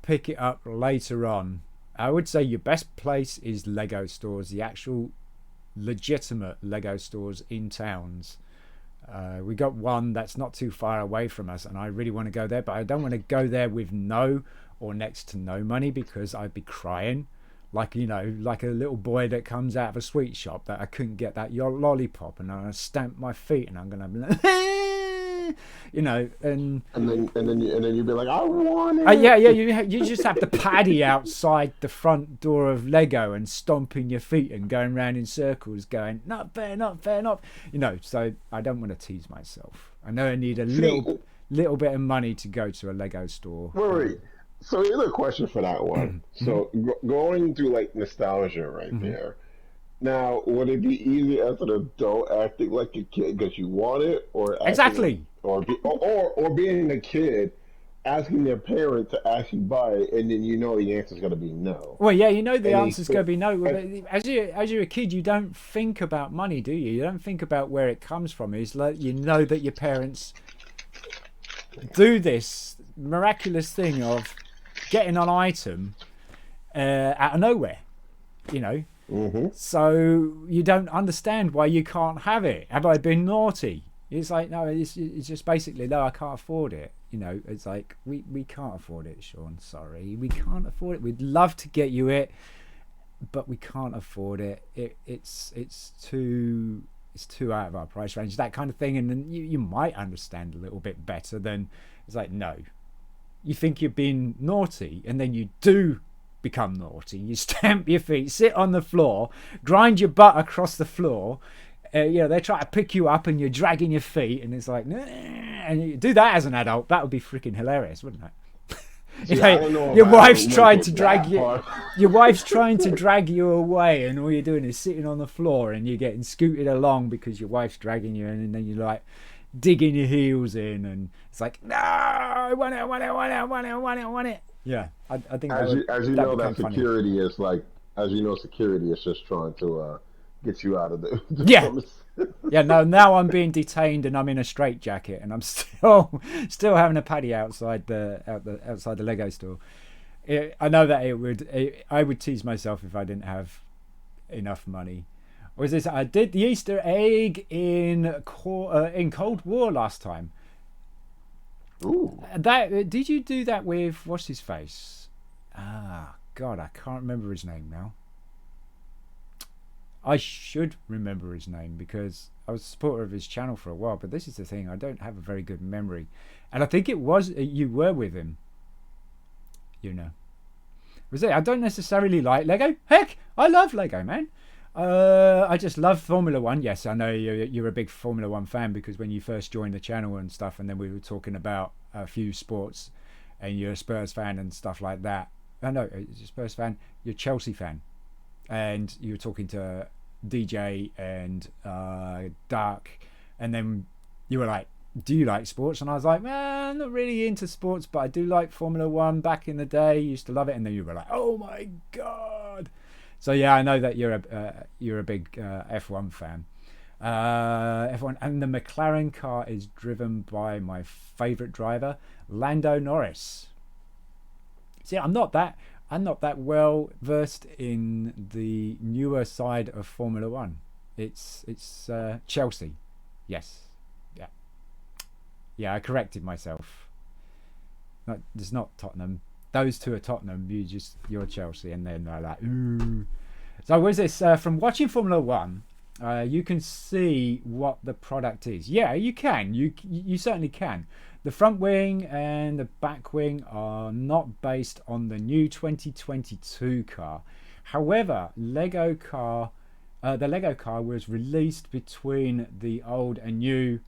Speaker 1: pick it up later on. I would say your best place is Lego stores, the actual legitimate Lego stores in towns. We got one that's not too far away from us, and I really want to go there, but I don't want to go there with no or next to no money, because I'd be crying like a little boy that comes out of a sweet shop that I couldn't get that lollipop, and I'm gonna stamp my feet, and I'm gonna be like and
Speaker 3: then you'd be like, I want it.
Speaker 1: You just have the paddy outside the front door of Lego and stomping your feet and going round in circles, going not fair, not fair, not So I don't want to tease myself. I know I need a little bit of money to go to a Lego store.
Speaker 3: Wait. So here's a question for that one. So going through like nostalgia right there. Now, would it be easy as an adult acting like a kid because you want it, or
Speaker 1: exactly,
Speaker 3: or being a kid asking their parent to actually buy it, and then you know the answer's going to be no.
Speaker 1: Well, yeah, you know the
Speaker 3: And
Speaker 1: answer's going to be no.
Speaker 3: and,
Speaker 1: As you're a kid, you don't think about money, do you? You don't think about where it comes from. It's like you know that your parents do this miraculous thing of getting an item out of nowhere, you know. So you don't understand why you can't have it. Have I been naughty? It's like, no, it's just basically, no, I can't afford it. You know, it's like, we can't afford it, Sean. Sorry, we can't afford it. We'd love to get you it, but we can't afford it. It's too out of our price range, that kind of thing. And then you might understand a little bit better than, it's like, no. You think you're being naughty, and then you do become naughty. You stamp your feet, sit on the floor, grind your butt across the floor. You know, they try to pick you up and you're dragging your feet, and it's like, nah. And you do that as an adult, that would be freaking hilarious, wouldn't it?
Speaker 3: Yeah,
Speaker 1: your wife's trying to drag you. Your wife's trying to drag you away, and all you're doing is sitting on the floor, and you're getting scooted along because your wife's dragging you, and then you're like digging your heels in, and it's like, no, I want it. Yeah, I think
Speaker 3: as you know that security
Speaker 1: funny.
Speaker 3: is like, as you know, security is just trying to get you out of the
Speaker 1: yeah. Yeah, no, now I'm being detained and I'm in a straitjacket, and I'm still having a paddy outside the Lego store. I know that I would tease myself if I didn't have enough money. Or is this? I did the Easter egg in Cold War last time.
Speaker 3: Ooh.
Speaker 1: Did you do that with what's his face? Ah, God, I can't remember his name now. I should remember his name because I was a supporter of his channel for a while, but this is the thing, I don't have a very good memory. And I think it was, you were with him. You know. Was it? I don't necessarily like Lego. Heck, I love Lego, man. I just love Formula One. Yes, I know you're a big Formula One fan because when you first joined the channel and stuff, and then we were talking about a few sports, and you're a Spurs fan and stuff like that. No, you're a Spurs fan, you're a Chelsea fan. And you were talking to DJ and Dark, and then you were like, do you like sports? And I was like, man, I'm not really into sports, but I do like Formula One back in the day. Used to love it. And then you were like, oh my God. So yeah, I know that you're a big F1 fan. F1, and the McLaren car is driven by my favorite driver, Lando Norris. See, I'm not that well versed in the newer side of Formula One. It's Chelsea. Yes. Yeah, I corrected myself. It's not Tottenham. Those two are Tottenham. You're Chelsea, and then they're like, ooh. So what is this? From watching Formula One, you can see what the product is. Yeah, you can. You certainly can. The front wing and the back wing are not based on the new 2022 car. However, the Lego car was released between the old and new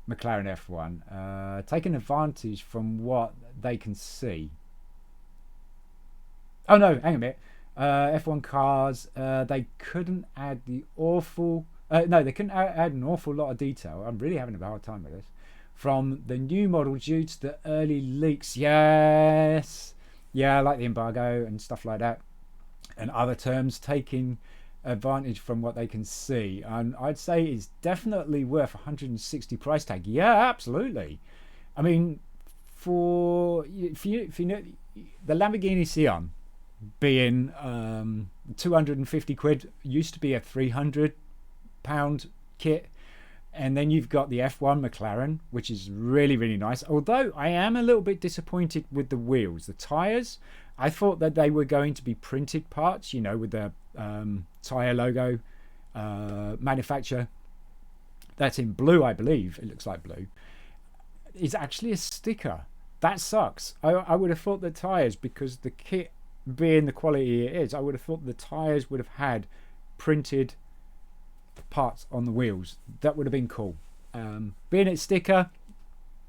Speaker 1: McLaren F1, taking advantage from what they can see. Oh no, hang a minute. F1 cars, they couldn't add they couldn't add an awful lot of detail. I'm really having a hard time with this. From the new model due to the early leaks. Yes. Yeah, like the embargo and stuff like that. And other terms taking advantage from what they can see. And I'd say it's definitely worth 160 price tag. Yeah, absolutely. I mean, if you know, the Lamborghini Sion being 250 quid used to be a £300 kit. And then you've got the F1 McLaren, which is really, really nice. Although I am a little bit disappointed with the wheels. The tyres, I thought that they were going to be printed parts, you know, with the tyre logo manufacturer. That's in blue, I believe. It looks like blue. It's actually a sticker. That sucks. I would have thought the tyres, because the kit being the quality it is, I would have thought the tyres would have had printed parts on the wheels. That would have been cool. Being it sticker,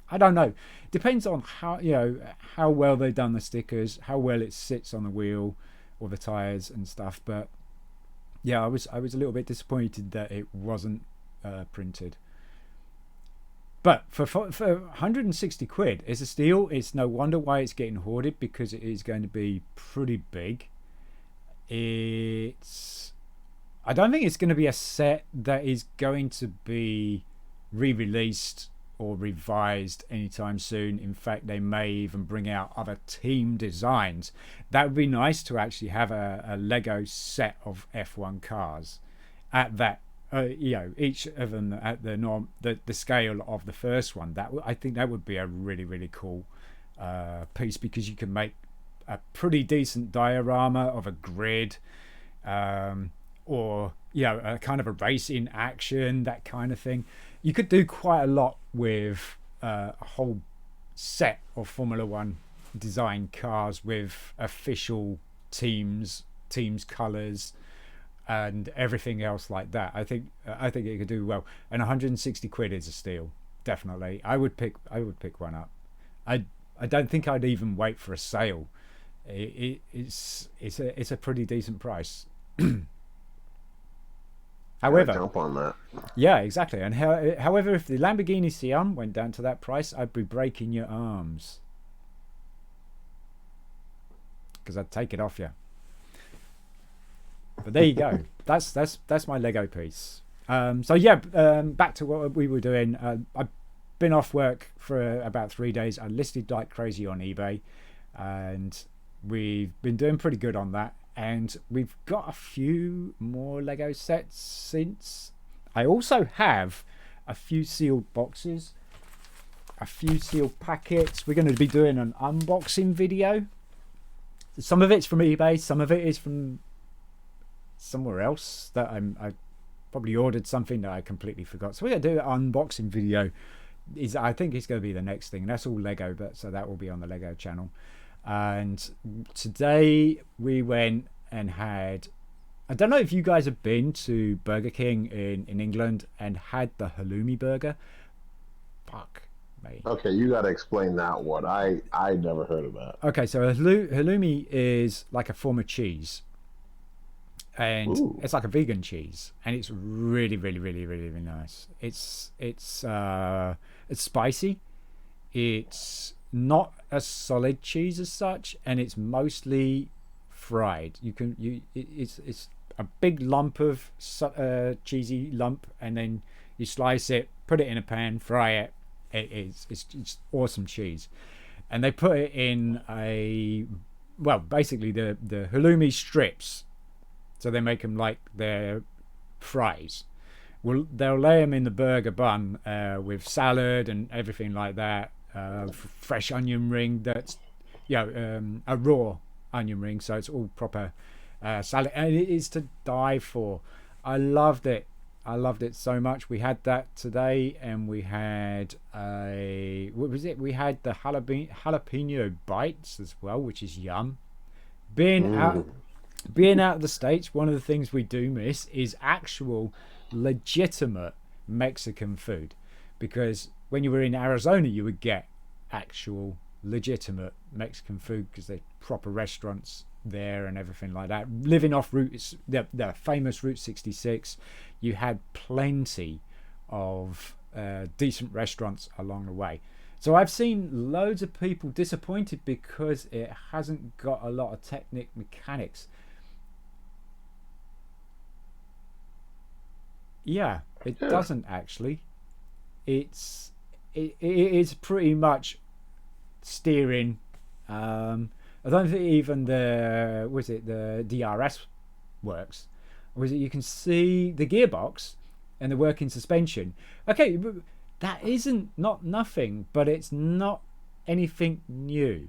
Speaker 1: I don't know. Depends on how well they've done the stickers, how well it sits on the wheel or the tires and stuff. But yeah, I was a little bit disappointed that it wasn't printed. But for 160 quid, it's a steal. It's no wonder why it's getting hoarded, because it is going to be pretty big. I don't think it's going to be a set that is going to be re-released or revised anytime soon. In fact, they may even bring out other team designs. That would be nice to actually have a Lego set of F1 cars at that, each of them at the scale of the first one. I think that would be a really, really cool piece, because you can make a pretty decent diorama of a grid, or a kind of a race in action, that kind of thing. You could do quite a lot with a whole set of Formula One design cars with official teams colours and everything else like that. I think it could do well, and 160 quid is a steal, definitely. I would pick one up. I don't think I'd even wait for a sale. It's a pretty decent price. However,
Speaker 3: jump on that.
Speaker 1: Yeah, exactly. And however, if the Lamborghini Siam went down to that price, I'd be breaking your arms, because I'd take it off you. But there you go. That's my Lego piece. Back to what we were doing. I've been off work for about 3 days. I listed like crazy on eBay, and we've been doing pretty good on that. And we've got a few more Lego sets since. I also have a few sealed boxes, a few sealed packets. We're going to be doing an unboxing video. Some of it's from eBay, some of it is from somewhere else that I probably ordered something that I completely forgot. So we're going to do an unboxing video. I think it's going to be the next thing. That's all Lego, so that will be on the Lego channel. And today we went and had, I don't know if you guys have been to Burger King in England and had the halloumi burger. Fuck me.
Speaker 3: Okay, you got to explain that one. I never heard of that.
Speaker 1: Okay, so halloumi is like a form of cheese, and it's like a vegan cheese, and it's really, really, really, really, really nice. It's spicy. It's not a solid cheese as such, and it's mostly fried. It's a big lump of cheesy lump, and then you slice it, put it in a pan, fry it. It's awesome cheese, and they put it in basically the halloumi strips, so they make them like their fries. Well, they'll lay them in the burger bun with salad and everything like that. Fresh onion ring, that's a raw onion ring, so it's all proper salad, and it is to die for. I loved it so much. We had that today, and we had we had the jalapeno bites as well, which is yum. Being out of the States, one of the things we do miss is actual legitimate Mexican food, because when you were in Arizona, you would get actual legitimate Mexican food, because they're proper restaurants there and everything like that. Living off the famous Route 66, you had plenty of decent restaurants along the way. So I've seen loads of people disappointed because it hasn't got a lot of mechanics. Yeah, it doesn't actually. It is pretty much steering. I don't think even the DRS works. You can see the gearbox and the working suspension. Okay, that isn't not nothing, but it's not anything new.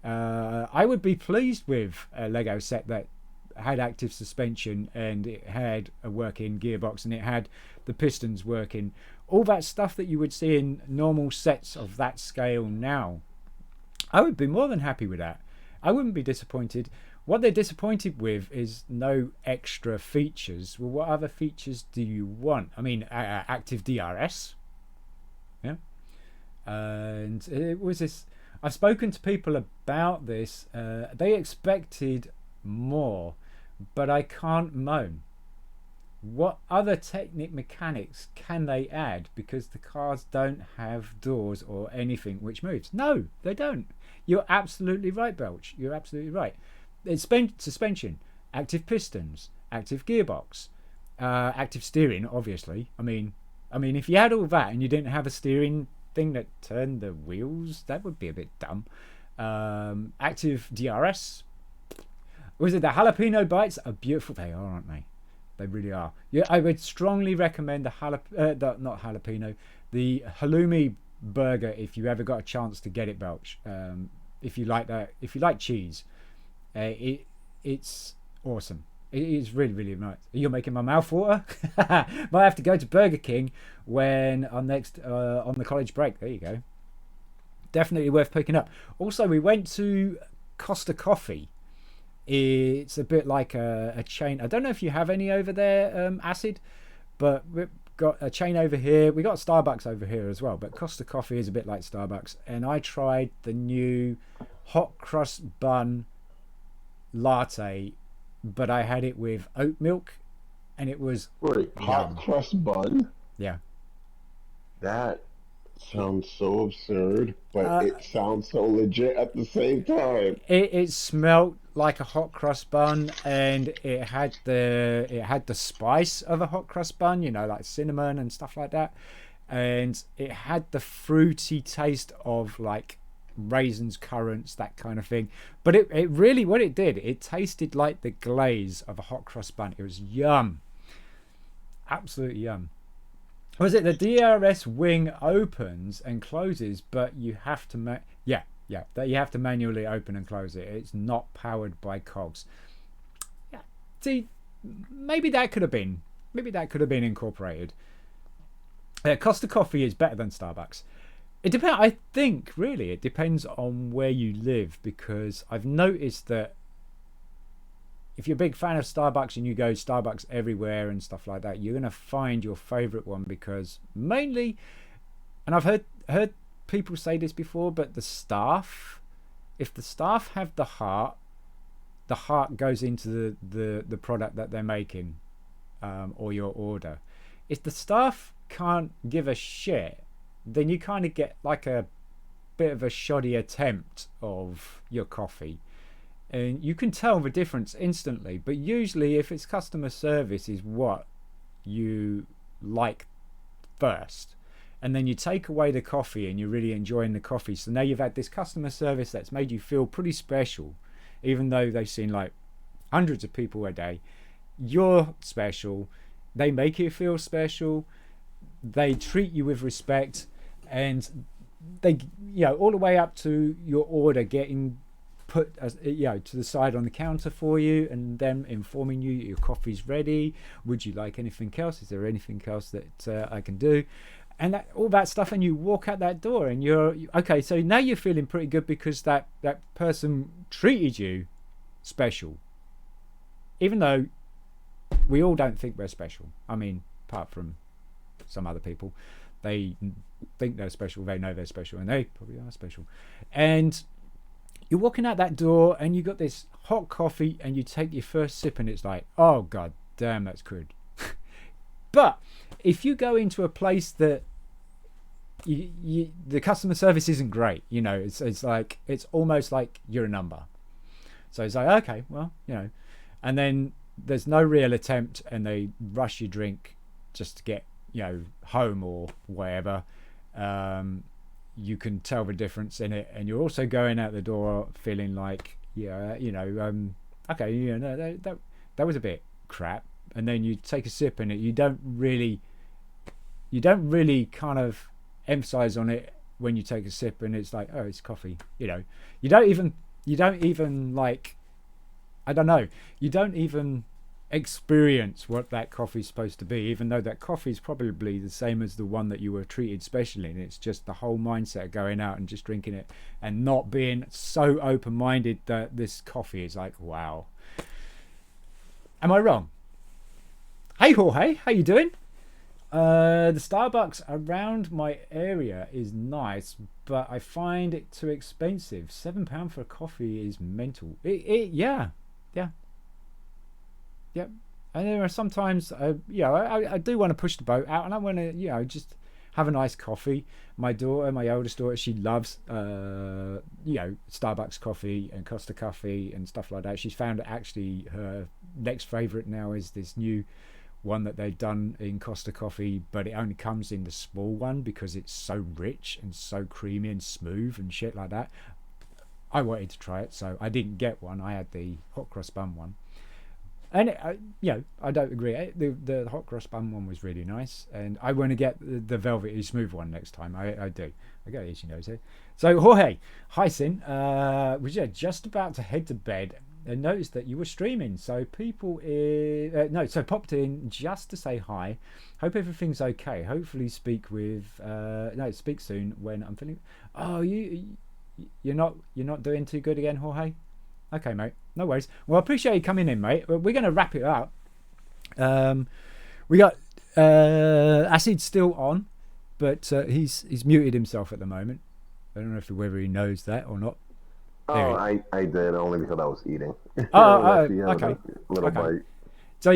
Speaker 1: I would be pleased with a Lego set that had active suspension, and it had a working gearbox, and it had the pistons working. All that stuff that you would see in normal sets of that scale now. I would be more than happy with that. I wouldn't be disappointed. What they're disappointed with is no extra features. Well, what other features do you want? I mean, active DRS. Yeah. And it was this. I've spoken to people about this. They expected more, but I can't moan. what other mechanics can they add, because the cars don't have doors or anything which moves. No, they don't. You're absolutely right, Belch. You're absolutely right. It's suspension, active pistons, active gearbox, active steering, obviously. I mean, if you had all that and you didn't have a steering thing that turned the wheels, that would be a bit dumb. Active DRS. Was it the jalapeno bites? Are beautiful. They are, aren't they? They really are. Yeah, I would strongly recommend the halloumi burger if you ever got a chance to get it, Belch. If you like that, if you like cheese, it's awesome. It is really, really nice. You're making my mouth water. Might have to go to Burger King when I'm next on the college break. There you go. Definitely worth picking up. Also, we went to Costa Coffee. It's a bit like a chain. I don't know if you have any over there, Acid, but we've got a chain over here. We got Starbucks over here as well, but Costa Coffee is a bit like Starbucks. And I tried the new hot cross bun latte, but I had it with oat milk, and it was
Speaker 3: hot crust bun.
Speaker 1: Yeah,
Speaker 3: that sounds so absurd, but it sounds so legit at the same time.
Speaker 1: It smelled like a hot crust bun, and it had the spice of a hot crust bun, you know, like cinnamon and stuff like that, and it had the fruity taste of like raisins, currants, that kind of thing. But it really, what it did, it tasted like the glaze of a hot crust bun. It was yum, absolutely yum. Was it the DRS wing opens and closes, but you have to that you have to manually open and close it. It's not powered by cogs. Yeah, see, maybe that could have been incorporated. Costa Coffee is better than Starbucks. It depends. I think really it depends on where you live, because I've noticed that if you're a big fan of Starbucks and you go Starbucks everywhere and stuff like that, you're going to find your favorite one, because mainly, and I've heard people say this before, but the staff, if the staff have the heart goes into the product that they're making, or your order. If the staff can't give a shit, then you kind of get like a bit of a shoddy attempt of your coffee. And you can tell the difference instantly. But usually if it's customer service is what you like first, and then you take away the coffee and you're really enjoying the coffee, so now you've had this customer service that's made you feel pretty special, even though they've seen like hundreds of people a day. You're special, they make you feel special, they treat you with respect, and they, you know, all the way up to your order getting put to the side on the counter for you, and them informing you your coffee's ready. Would you like anything else? Is there anything else that I can do? And all that stuff, and you walk out that door and you're okay. So now you're feeling pretty good because that person treated you special, even though we all don't think we're special. I mean, apart from some other people, they think they're special, they know they're special, and they probably are special. And you're walking out that door and you got this hot coffee and you take your first sip and it's like, oh god damn, that's good. But if you go into a place that the customer service isn't great, you know, it's like, it's almost like you're a number. So it's like, okay, well, you know, and then there's no real attempt and they rush your drink just to get, you know, home or wherever. You can tell the difference in it, and you're also going out the door feeling like, yeah, you know, okay, you know, that was a bit crap. And then you take a sip and you don't really kind of emphasize on it when you take a sip, and it's like, oh, it's coffee, you know. You don't even like, I don't know, you don't even experience what that coffee's supposed to be, even though that coffee is probably the same as the one that you were treated specially in. It's just the whole mindset of going out and just drinking it and not being so open-minded that this coffee is like, wow. Am I wrong? Hey Jorge, how you doing? The Starbucks around my area is nice, but I find it too expensive. £7 for a coffee is mental. Yeah. Yep. And there are sometimes, I do want to push the boat out, and I want to, just have a nice coffee. My oldest daughter, she loves, Starbucks coffee and Costa coffee and stuff like that. She's found that actually her next favorite now is this new one that they've done in Costa coffee, but it only comes in the small one because it's so rich and so creamy and smooth and shit like that. I wanted to try it, so I didn't get one. I had the hot cross bun one. And I don't agree. The hot cross bun one was really nice, and I want to get the velvety smooth one next time. I do. I got itchy nose here. So Jorge, hi Sin. Was just about to head to bed and noticed that you were streaming. So popped in just to say hi. Hope everything's okay. Hopefully speak soon when I'm feeling. Oh, you're not doing too good again, Jorge. Okay, mate. No worries. Well, I appreciate you coming in, mate. We're going to wrap it up. We got Acid still on, but he's muted himself at the moment. I don't know whether he knows that or not.
Speaker 3: Oh, I did, only because I was eating.
Speaker 1: Okay.
Speaker 3: Little bite.
Speaker 1: So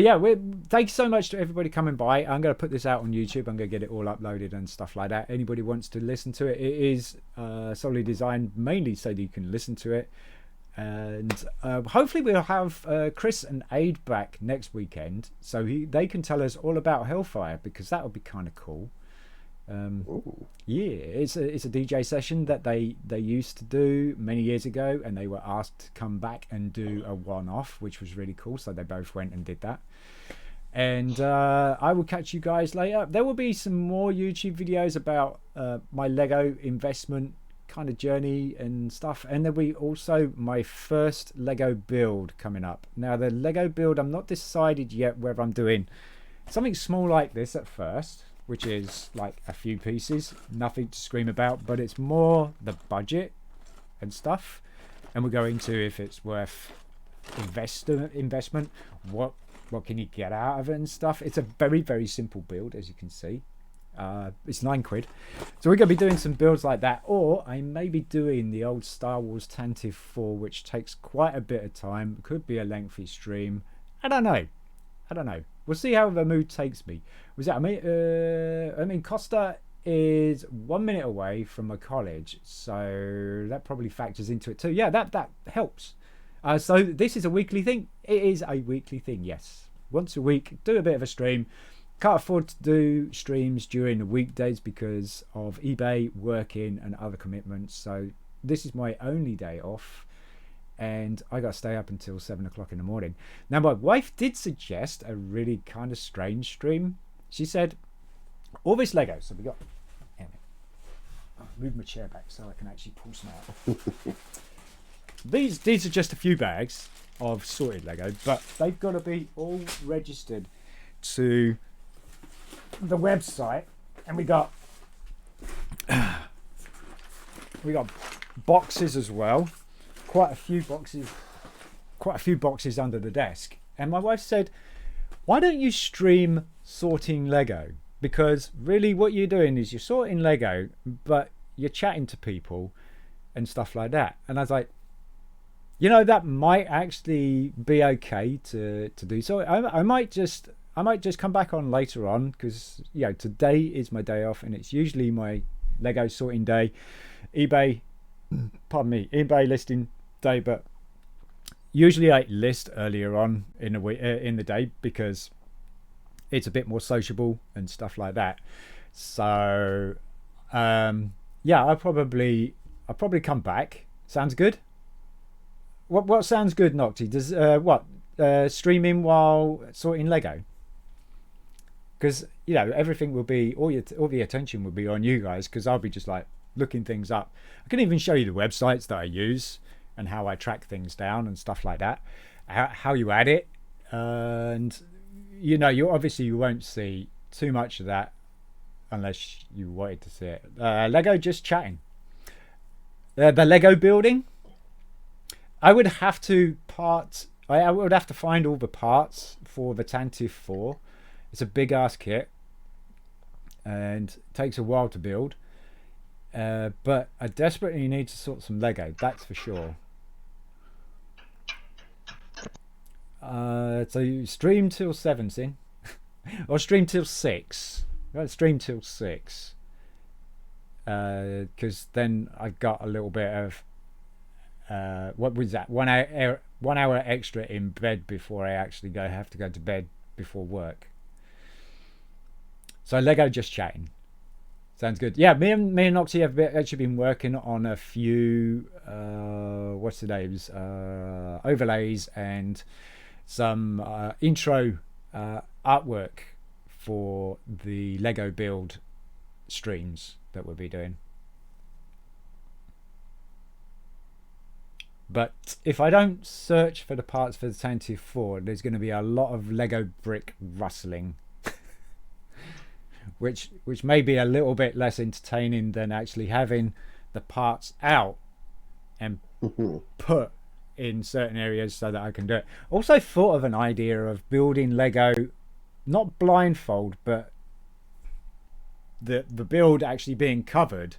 Speaker 1: thanks so much to everybody coming by. I'm going to put this out on YouTube. I'm going to get it all uploaded and stuff like that. Anybody wants to listen to it, it is solely designed mainly so that you can listen to it. And hopefully we'll have Chris and Aid back next weekend, so they can tell us all about Hellfire, because that would be kind of cool. It's a DJ session that they used to do many years ago, and they were asked to come back and do a one-off, which was really cool. So they both went and did that. And I will catch you guys later. There will be some more YouTube videos about my Lego investment kind of journey and stuff, and there'll be also my first Lego build coming up. Now the Lego build, I'm not decided yet whether I'm doing something small like this at first, which is like a few pieces, nothing to scream about, but it's more the budget and stuff, and we'll go into if it's worth investment, what can you get out of it and stuff. It's a very, very simple build, as you can see. It's £9, so we're going to be doing some builds like that, or I may be doing the old Star Wars Tantive 4, which takes quite a bit of time. Could be a lengthy stream. I don't know. We'll see how the mood takes me. I mean Costa is 1 minute away from my college, so that probably factors into it too. Yeah, that helps. So this is a weekly thing. It is a weekly thing, yes. Once a week, do a bit of a stream. Can't afford to do streams during the weekdays because of eBay, working and other commitments. So this is my only day off, and I got to stay up until 7 o'clock in the morning. Now my wife did suggest a really kind of strange stream. She said, all this Lego. So we got, I'll move my chair back so I can actually pull some out. These are just a few bags of sorted Lego, but they've got to be all registered to the website, and we got boxes as well, quite a few boxes under the desk. And my wife said, why don't you stream sorting Lego, because really what you're doing is you're sorting Lego but you're chatting to people and stuff like that. And I was like, that might actually be okay to do. So I might just come back on later on, because today is my day off and it's usually my Lego sorting day, eBay listing day, but usually I list earlier on in the day because it's a bit more sociable and stuff like that. So I'll probably come back. Sounds good. What sounds good, Nocti? Does streaming while sorting Lego? Because everything will be all the attention will be on you guys, because I'll be just like looking things up. I can even show you the websites that I use and how I track things down and stuff like that, how you add it. And you won't see too much of that unless you wanted to see it. Lego just chatting. The Lego building, I would have to find all the parts for the Tantive 4. It's a big ass kit and it takes a while to build, but I desperately need to sort some Lego, that's for sure. So you stream till 7, Sin, or stream till 6. Stream till 6, because then I've got a little bit of what was that, 1 hour extra in bed before I actually have to go to bed before work. So Lego just chatting. Sounds good. Yeah, me and Oxy have actually been working on a few what's the names, overlays and some intro artwork for the Lego build streams that we'll be doing. But if I don't search for the parts for the Tanty 4, there's going to be a lot of Lego brick rustling, which may be a little bit less entertaining than actually having the parts out and put in certain areas so that I can do it. Also thought of an idea of building Lego, not blindfold, but the build actually being covered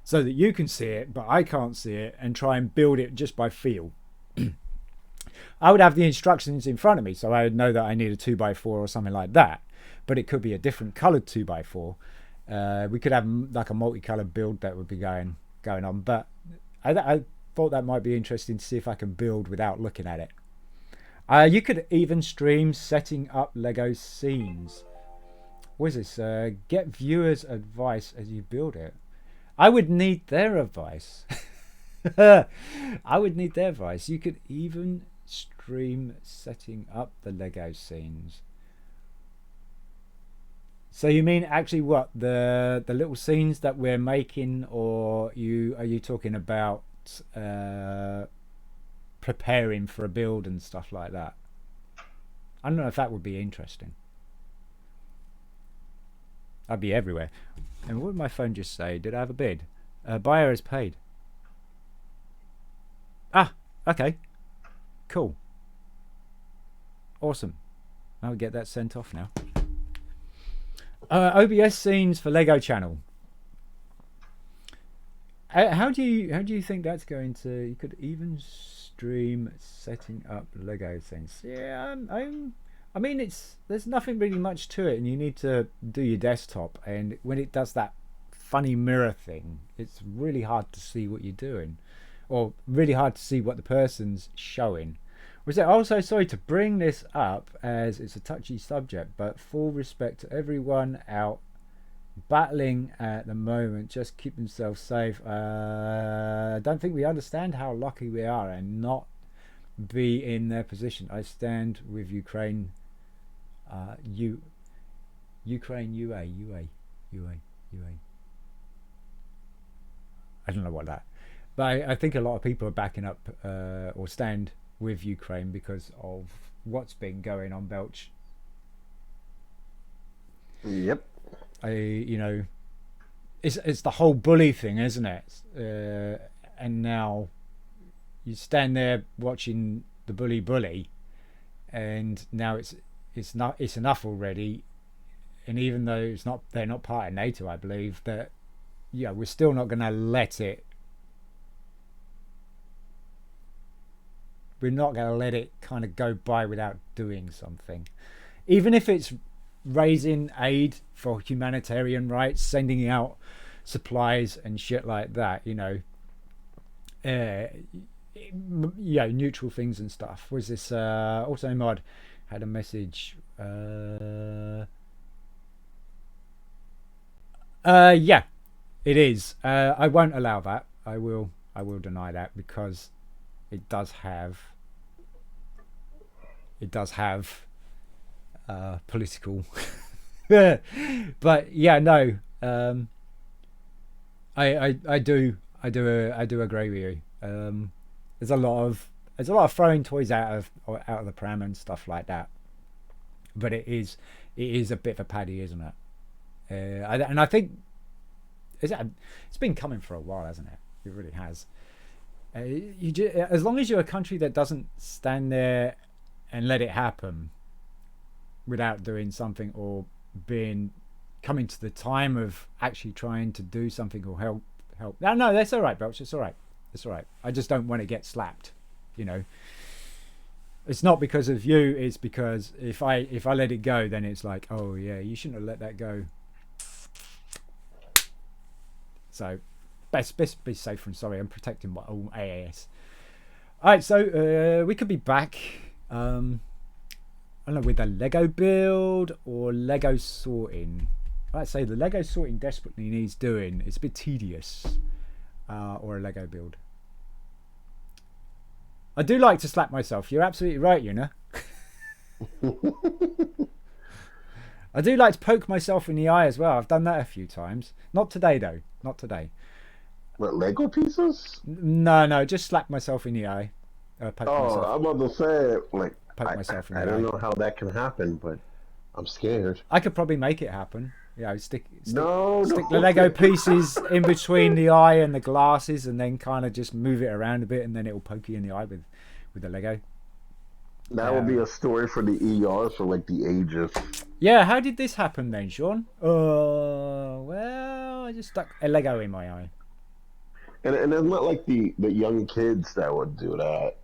Speaker 1: so that you can see it but I can't see it, and try and build it just by feel. I would have the instructions in front of me, so I would know that I need a 2x4 or something like that, but it could be a different coloured 2x4. We could have like a multicolored build that would be going on, but I thought that might be interesting to see if I can build without looking at it. You could even stream setting up Lego scenes. What is this? Get viewers' advice as you build it. I would need their advice. I would need their advice. You could even stream setting up the Lego scenes. So you mean actually what, the little scenes that we're making, or are you talking about preparing for a build and stuff like that? I don't know if that would be interesting. I'd be everywhere. And what did my phone just say? Did I have a bid? Buyer is paid. Ah, okay. Cool. Awesome. I'll get that sent off now. OBS scenes for Lego channel. How do you think that's going to? You could even stream setting up Lego scenes. Yeah, I mean, there's nothing really much to it, and you need to do your desktop, and when it does that funny mirror thing, it's really hard to see what you're doing, or really hard to see what the person's showing. Was it also, sorry to bring this up as it's a touchy subject, but full respect to everyone out battling at the moment, just keep themselves safe. I don't think we understand how lucky we are and not be in their position. I stand with Ukraine. Ukraine, UA. I don't know what that, but I think a lot of people are backing up or stand with Ukraine because of what's been going on, Belch.
Speaker 3: Yep.
Speaker 1: It's the whole bully thing, isn't it? And now you stand there watching the bully, and now it's enough already. And even though they're not part of NATO, I believe that we're still not going to let it. We're not going to let it kind of go by without doing something, even if it's raising aid for humanitarian rights, sending out supplies and shit like that. Neutral things and stuff. Was this also mod had a message? Yeah, it is. I won't allow that. I will deny that, because it does have political. But yeah, no. I do agree with you. There's a lot of throwing toys out of the pram and stuff like that. But it is a bit of a paddy, isn't it? And I think it's been coming for a while, hasn't it? It really has. As long as you're a country that doesn't stand there and let it happen without doing something, or coming to the time of actually trying to do something or help. No, that's all right, Belch. It's all right. I just don't want to get slapped. It's not because of you. It's because if I let it go, then it's like, oh yeah, you shouldn't have let that go. So best be safe and sorry. I'm protecting my own AAS. All right, so we could be back. I don't know, with a Lego build or Lego sorting. I'd say the Lego sorting desperately needs doing. It's a bit tedious. Or a Lego build. I do like to slap myself. You're absolutely right, you know. I do like to poke myself in the eye as well. I've done that a few times. Not today, though. Not today.
Speaker 3: What, Lego pieces?
Speaker 1: No, just slap myself in the eye. Poke myself.
Speaker 3: I'm about to say, like,
Speaker 1: Poke myself in the eye.
Speaker 3: I don't know how that can happen, but I'm scared.
Speaker 1: I could probably make it happen. Yeah, stick
Speaker 3: no.
Speaker 1: the Lego pieces in between the eye and the glasses, and then kind of just move it around a bit, and then it will poke you in the eye with the Lego.
Speaker 3: That would be a story for the ER for like the ages.
Speaker 1: Yeah, how did this happen then, Sean? Well, I just stuck a Lego in my eye.
Speaker 3: And it's not like the young kids that would do that.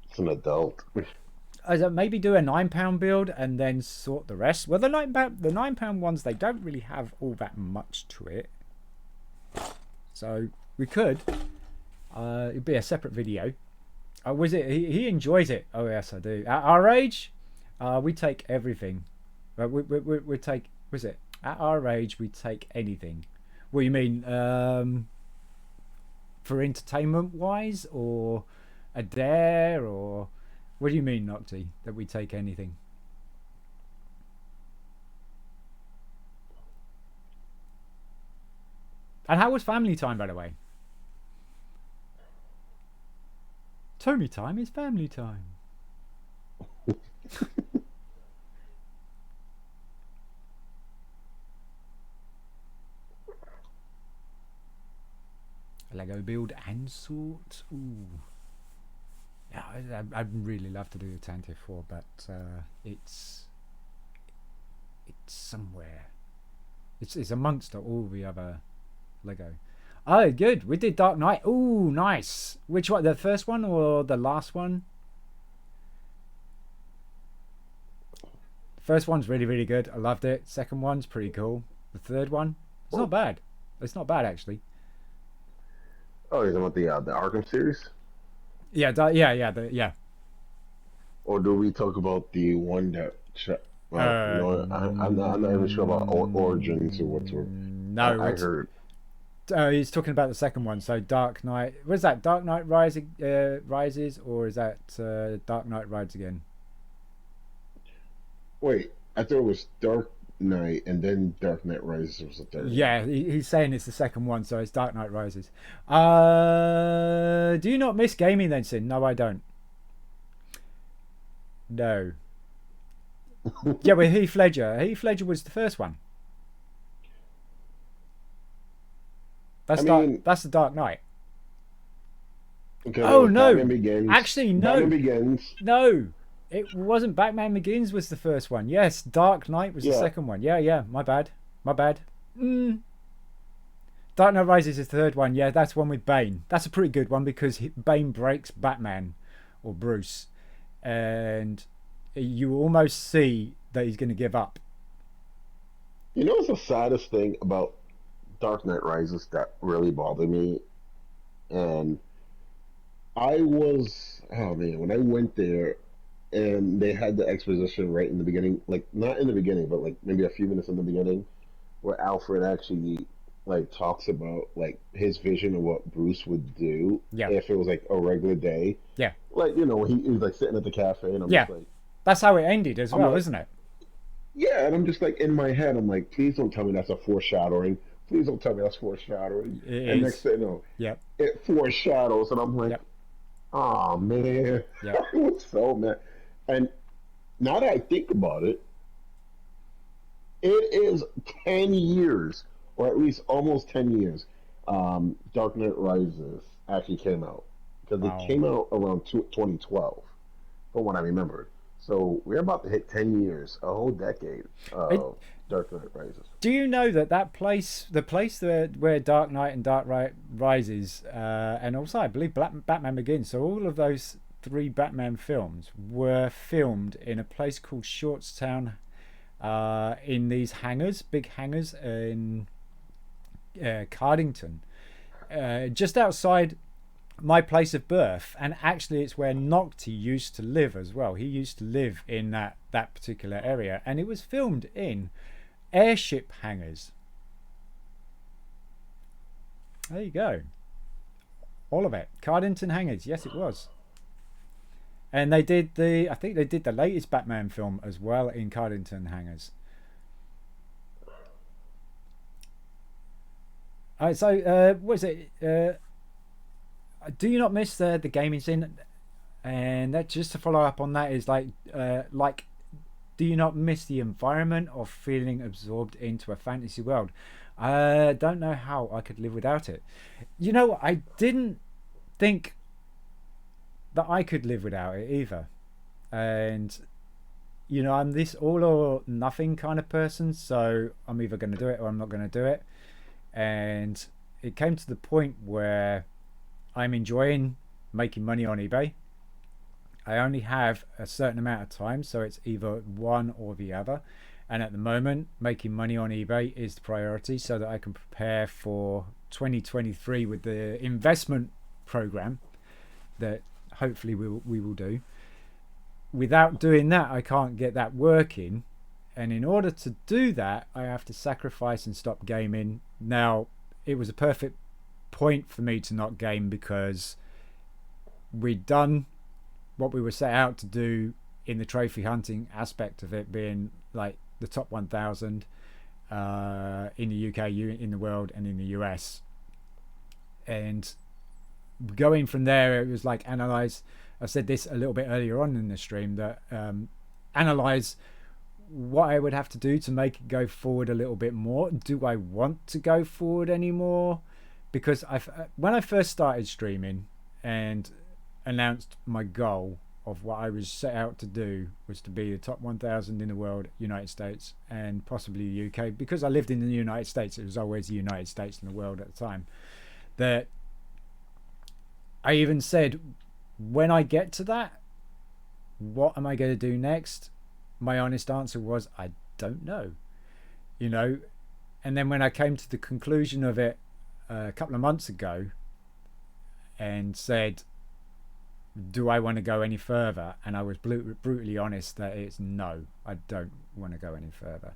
Speaker 3: It's an adult.
Speaker 1: Maybe do a £9 build and then sort the rest. Well, the £9 ones, they don't really have all that much to it. So we could. It'd be a separate video. Was it? He enjoys it. Oh yes, I do. At our age, we take everything. We take. Was it? At our age, we take anything. What do you mean? For entertainment wise, or a dare, or what do you mean, Nocti? That we take anything? And how was family time, by the way? Tony time is family time. Lego build and sort. Ooh. Yeah, I'd really love to do the Tantive 4, but it's somewhere. It's amongst all the other Lego. Oh, good. We did Dark Knight. Ooh, nice. Which one? The first one or the last one? The first one's really, really good. I loved it. Second one's pretty cool. The third one, it's not bad. It's not bad, actually.
Speaker 3: Oh, you're talking about the Arkham series?
Speaker 1: Yeah, yeah.
Speaker 3: Or do we talk about the one that... Well, I'm not even sure about Origins or whatsoever.
Speaker 1: No,
Speaker 3: I heard...
Speaker 1: he's talking about the second one. So Dark Knight. What is that? Dark Knight Rises, or is that Dark Knight Rides again?
Speaker 3: Wait, I thought it was Dark Knight and then Dark Knight Rises was the third.
Speaker 1: Yeah, he's saying it's the second one, so it's Dark Knight Rises. Do you not miss gaming then, Sin? No, I don't. No. Yeah, with Heath Ledger. Heath Ledger was the first one. That's the Dark Knight.
Speaker 3: Okay,
Speaker 1: oh no!
Speaker 3: Batman Begins.
Speaker 1: Actually, no.
Speaker 3: Batman Begins.
Speaker 1: No, it wasn't. Batman Begins was the first one. Yes, Dark Knight was the second one. Yeah. My bad. Dark Knight Rises is the third one. Yeah, that's one with Bane. That's a pretty good one because Bane breaks Batman or Bruce, and you almost see that he's going to give up.
Speaker 3: You know what's the saddest thing about Dark Knight Rises that really bothered me? And when I went there and they had the exposition right in the beginning, like not in the beginning, but like maybe a few minutes in the beginning, where Alfred actually like talks about like his vision of what Bruce would do if it was like a regular day.
Speaker 1: Yeah.
Speaker 3: Like, you know, he was like sitting at the cafe and I'm just like,
Speaker 1: that's how it ended as well, isn't it?
Speaker 3: Yeah, and I'm just like in my head, I'm like, please don't tell me that's a foreshadowing. Please don't tell me that's foreshadowing. And next thing you know, it foreshadows, and I'm like, oh man, I was so mad. And now that I think about it, it is 10 years, or at least almost 10 years. Dark Knight Rises actually came out because it came out around 2012, from what I remember. So we're about to hit 10 years, a whole decade of Dark Knight Rises.
Speaker 1: Do you know that place, the place where Dark Knight and Dark Knight Rises, and also I believe Batman Begins, so all of those three Batman films were filmed in a place called Shortstown, in these hangars, big hangars in Cardington, just outside my place of birth. And actually it's where Nocti used to live as well. He used to live in that particular area, and it was filmed in airship hangars. There you go. All of it. Cardington hangars. Yes, it was. And they did I think they did the latest Batman film as well in Cardington hangars. So what is it? Do you not miss the gaming scene? And that, just to follow up on that, is like, do you not miss the environment of feeling absorbed into a fantasy world? I don't know how I could live without it. You know, I didn't think that I could live without it either. And, you know, I'm this all or nothing kind of person, so I'm either going to do it or I'm not going to do it. And it came to the point where I'm enjoying making money on eBay. I only have a certain amount of time, so it's either one or the other. And at the moment, making money on eBay is the priority, so that I can prepare for 2023 with the investment program that hopefully we will do. Without doing that, I can't get that working. And in order to do that, I have to sacrifice and stop gaming. Now, it was a perfect point for me to not game, because we'd done what we were set out to do in the trophy hunting aspect of it, being like the top 1,000 in the UK, in the world, and in the US. And going from there, it was like analyze. I said this a little bit earlier on in the stream, that analyze what I would have to do to make it go forward a little bit more. Do I want to go forward anymore? Because when I first started streaming and announced my goal of what I was set out to do was to be the top 1,000 in the world, United States, and possibly the UK. Because I lived in the United States, it was always the United States and the world at the time. That I even said, when I get to that, what am I going to do next? My honest answer was, I don't know. You know, and then when I came to the conclusion of it a couple of months ago and said, do I want to go any further? And I was brutally honest that it's no, I don't want to go any further.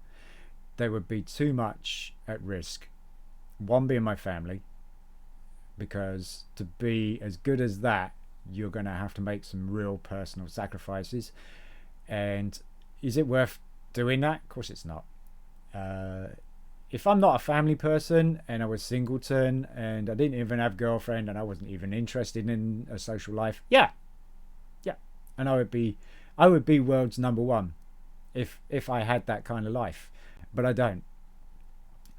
Speaker 1: There would be too much at risk. One being my family, because to be as good as that, you're going to have to make some real personal sacrifices. And is it worth doing that? Of course it's not. If I'm not a family person and I was singleton and I didn't even have a girlfriend and I wasn't even interested in a social life, yeah, and I would be world's number one if I had that kind of life. But I don't.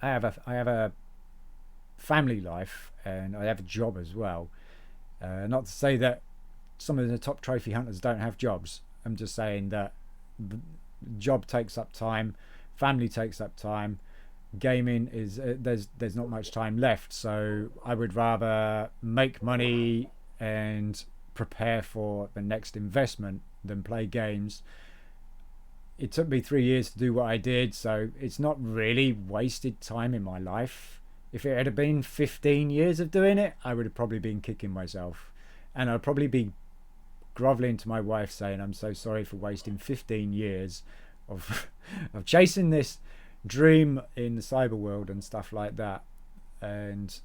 Speaker 1: I have a family life, and I have a job as well. Not to say that some of the top trophy hunters don't have jobs. I'm just saying that the job takes up time, family takes up time. Gaming is there's not much time left, so I would rather make money and prepare for the next investment than play games. It took me 3 years to do what I did, so it's not really wasted time in my life. If it had been 15 years of doing it, I would have probably been kicking myself, and I'd probably be groveling to my wife saying, I'm so sorry for wasting 15 years of chasing this dream in the cyber world and stuff like that, and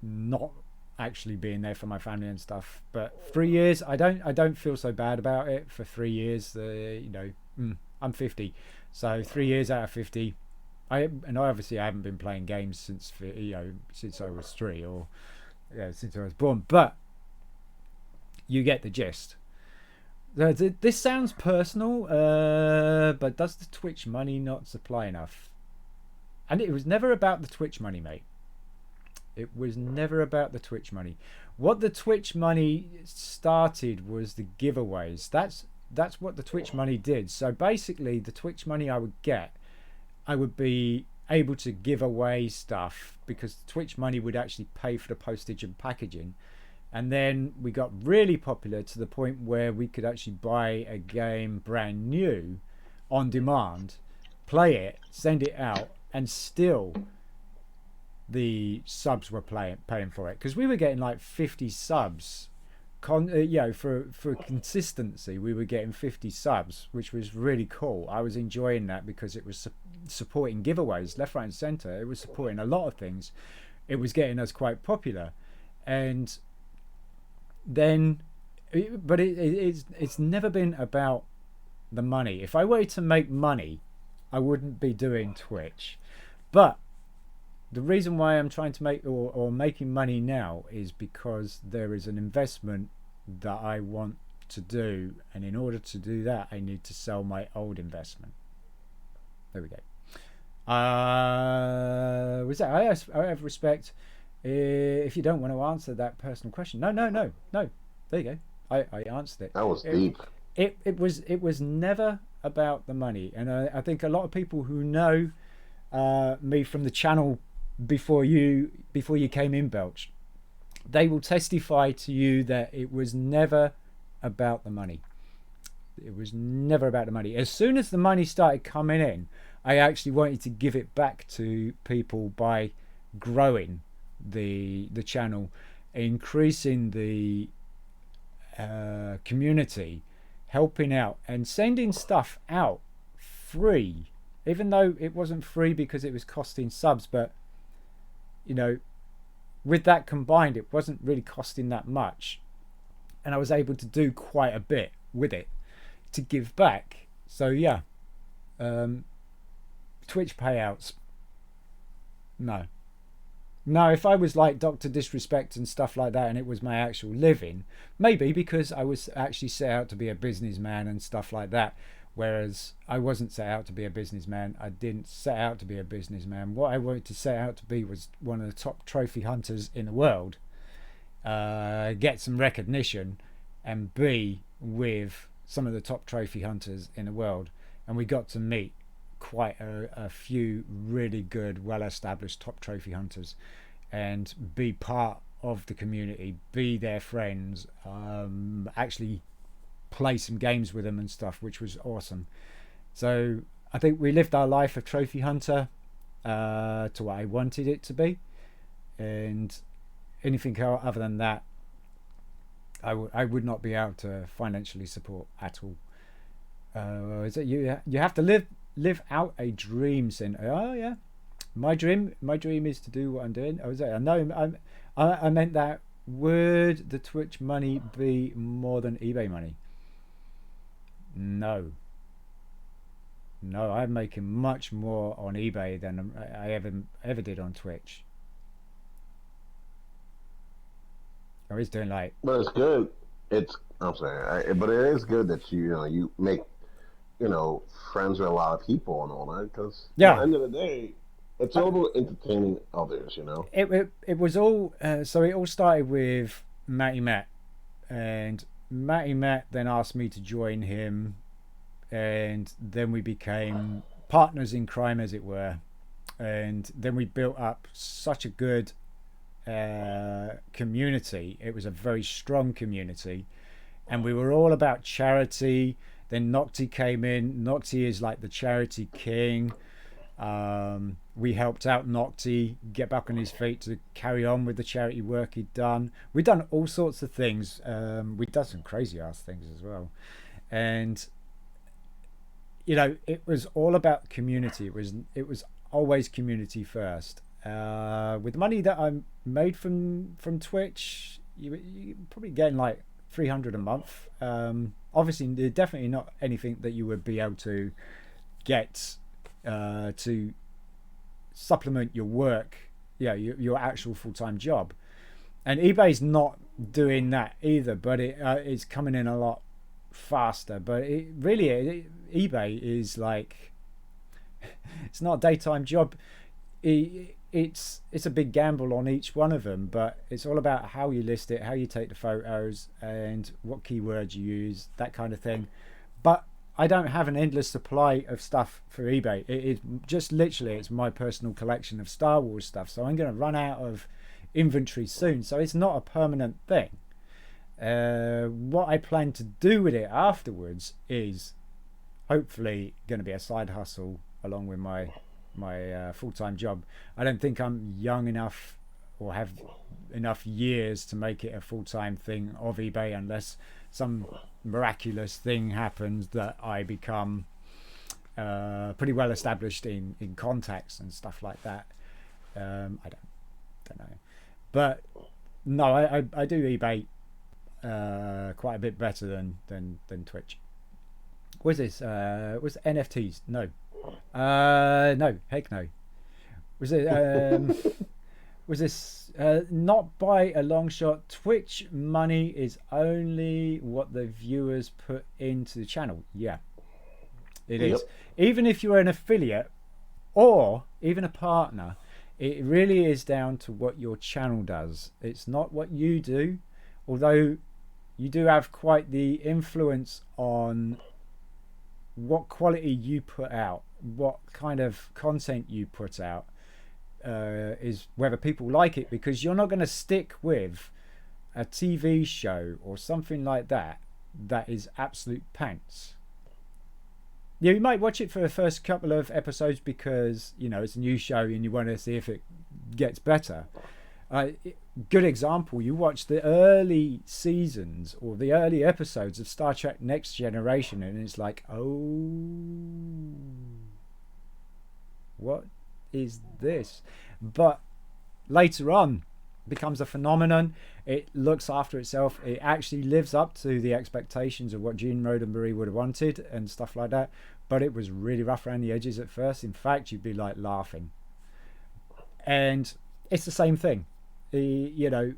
Speaker 1: not actually being there for my family and stuff. But 3 years, I don't feel so bad about it. For 3 years, I'm 50, so 3 years out of 50, I obviously haven't been playing games since I was 3, or since I was born, but you get the gist. This sounds personal, but does the Twitch money not supply enough? And it was never about the Twitch money, mate. It was never about the Twitch money. What the Twitch money started was the giveaways. That's what the Twitch money did. So basically, the Twitch money I would get, I would be able to give away stuff, because the Twitch money would actually pay for the postage and packaging. And then we got really popular to the point where we could actually buy a game brand new on demand, play it, send it out, and still the subs were paying for it, because we were getting like 50 subs for consistency. We were getting 50 subs, which was really cool. I was enjoying that because it was supporting giveaways left, right and center. It was supporting a lot of things. It was getting us quite popular. And then it's never been about the money. If I were to make money, I wouldn't be doing Twitch. But the reason why I'm trying to make or making money now is because there is an investment that I want to do, and in order to do that I need to sell my old investment. There we go. Was that I have respect. If you don't want to answer that personal question, no, there you go. I answered it.
Speaker 3: That was deep.
Speaker 1: It was never about the money, and I think a lot of people who know me from the channel before you came in, Belch, they will testify to you that it was never about the money. It was never about the money. As soon as the money started coming in, I actually wanted to give it back to people by growing the channel, increasing the community, helping out and sending stuff out free, even though it wasn't free because it was costing subs. But you know, with that combined, it wasn't really costing that much, and I was able to do quite a bit with it to give back. So yeah, Twitch payouts, no, if I was like Dr. Disrespect and stuff like that and it was my actual living, maybe, because I was actually set out to be a businessman and stuff like that. Whereas I wasn't set out to be a businessman. I didn't set out to be a businessman. What I wanted to set out to be was one of the top trophy hunters in the world, get some recognition and be with some of the top trophy hunters in the world. And we got to meet quite a few really good, well-established top trophy hunters and be part of the community, be their friends, actually play some games with them and stuff, which was awesome. So I think we lived our life of trophy hunter to what I wanted it to be, and anything other than that I would not be able to financially support at all. Is it you have to live out a dream, Sin? Oh yeah, my dream is to do what I'm doing. I meant that. Would the Twitch money be more than eBay money? No, I'm making much more on eBay than I ever did on Twitch. I was doing like,
Speaker 3: but it's good. But it is good that you make friends with a lot of people and all that, because at the end of the day, it's all about entertaining others.
Speaker 1: It was all so it all started with Matty Matt, and Matty Matt then asked me to join him, and then we became partners in crime, as it were, and then we built up such a good community. It was a very strong community, and we were all about charity. Then Nocti came in. Nocti is like the charity king. We helped out Nocti get back on his feet to carry on with the charity work he'd done. We'd done all sorts of things. We'd done some crazy ass things as well, and it was all about community. It was always community first. With the money that I made from Twitch, you're probably getting like 300 a month. Obviously, definitely not anything that you would be able to get to supplement your work, your actual full-time job. And eBay's not doing that either, but it's coming in a lot faster. But eBay is like, it's not a daytime job. It's a big gamble on each one of them, but it's all about how you list it, how you take the photos, and what keywords you use, that kind of thing. But I don't have an endless supply of stuff for eBay. It just literally, it's my personal collection of Star Wars stuff, so I'm going to run out of inventory soon. So it's not a permanent thing. What I plan to do with it afterwards is hopefully going to be a side hustle along with my full-time job. I don't think I'm young enough or have enough years to make it a full-time thing of eBay unless some miraculous thing happens that I become pretty well established in contacts and stuff like that. I don't know, but no, I do eBay quite a bit better than Twitch. What's this? Was NFTs? No, no, heck no. Was it? Was this? Not by a long shot. Twitch money is only what the viewers put into the channel. Yeah, it is. Even if you're an affiliate or even a partner, it really is down to what your channel does. It's not what you do, although you do have quite the influence on what quality you put out, what kind of content you put out, is whether people like it, because you're not going to stick with a TV show or something like that is absolute pants. You might watch it for the first couple of episodes because, you know, it's a new show and you want to see if it gets better. Good example, you watch the early seasons or the early episodes of Star Trek Next Generation and it's like, oh, what is this? But later on becomes a phenomenon. It looks after itself. It actually lives up to the expectations of what Gene Roddenberry would have wanted and stuff like that. But it was really rough around the edges at first. In fact, you'd be like laughing. And it's the same thing. You know,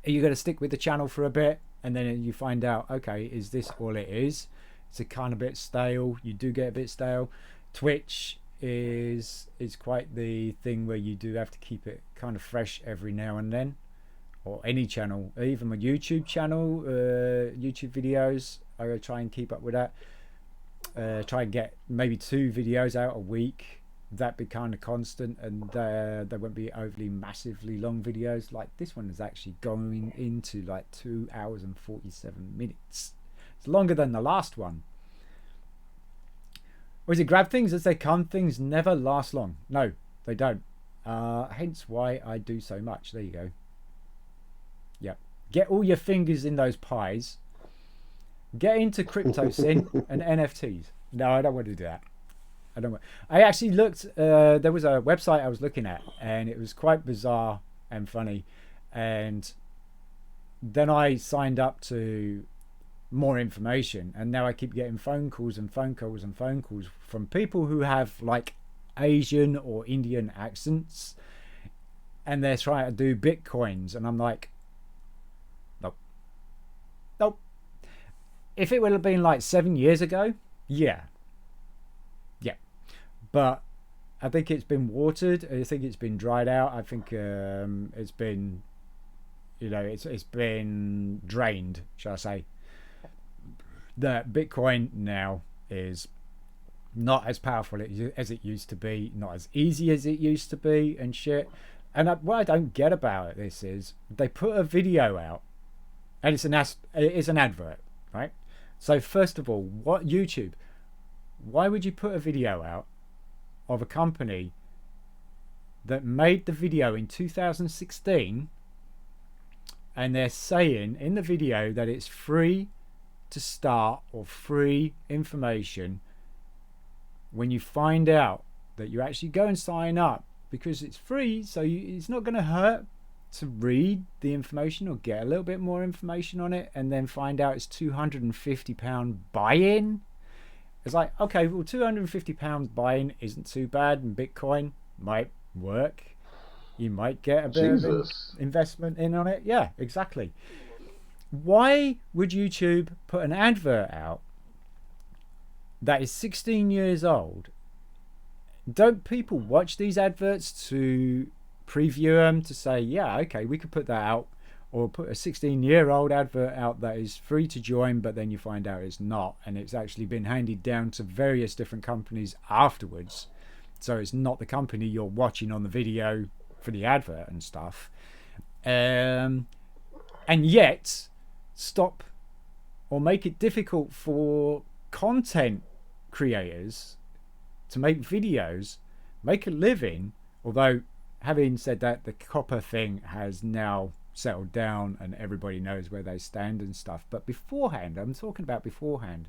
Speaker 1: you're going to stick with the channel for a bit and then you find out, okay, is this all it is? It's a kind of bit stale. You do get a bit stale. Twitch is quite the thing where you do have to keep it kind of fresh every now and then, or any channel, even my YouTube channel, YouTube videos, I gotta try and keep up with that. Try and get maybe 2 videos out a week. That be kind of constant, and there won't be overly massively long videos. Like this one is actually going into like 2 hours and 47 minutes. It's longer than the last one. Or is it grab things as they come? Things never last long. No, they don't. Hence why I do so much. There you go. Yep. Get all your fingers in those pies. Get into crypto, Sin, and NFTs. No, I don't want to do that. I don't want. I actually looked. There was a website I was looking at, and it was quite bizarre and funny. And then I signed up to more information, and now I keep getting phone calls and phone calls and phone calls from people who have like Asian or Indian accents, and they're trying to do bitcoins, and I'm like, nope. If it would have been like 7 years ago, yeah, but I think it's been watered. I think it's been dried out. I think it's been, you know, it's been drained, shall I say. The Bitcoin now is not as powerful as it used to be, not as easy as it used to be and shit. And what I don't get about this is they put a video out and it's an advert, right? So first of all, what YouTube, why would you put a video out of a company that made the video in 2016 and they're saying in the video that it's free to start or free information, when you find out that you actually go and sign up because it's free, so it's not going to hurt to read the information or get a little bit more information on it, and then find out it's £250 buy-in. It's like, okay, well, £250 buy-in isn't too bad, and Bitcoin might work. You might get a bit of investment in on it. Yeah, exactly. Why would YouTube put an advert out that is 16 years old? Don't people watch these adverts to preview them, to say, yeah, okay, we could put that out, or put a 16-year-old advert out that is free to join, but then you find out it's not, and it's actually been handed down to various different companies afterwards, so it's not the company you're watching on the video for the advert and stuff. And yet stop or make it difficult for content creators to make videos, make a living. Although, having said that, the copper thing has now settled down and everybody knows where they stand and stuff. But beforehand, I'm talking about beforehand,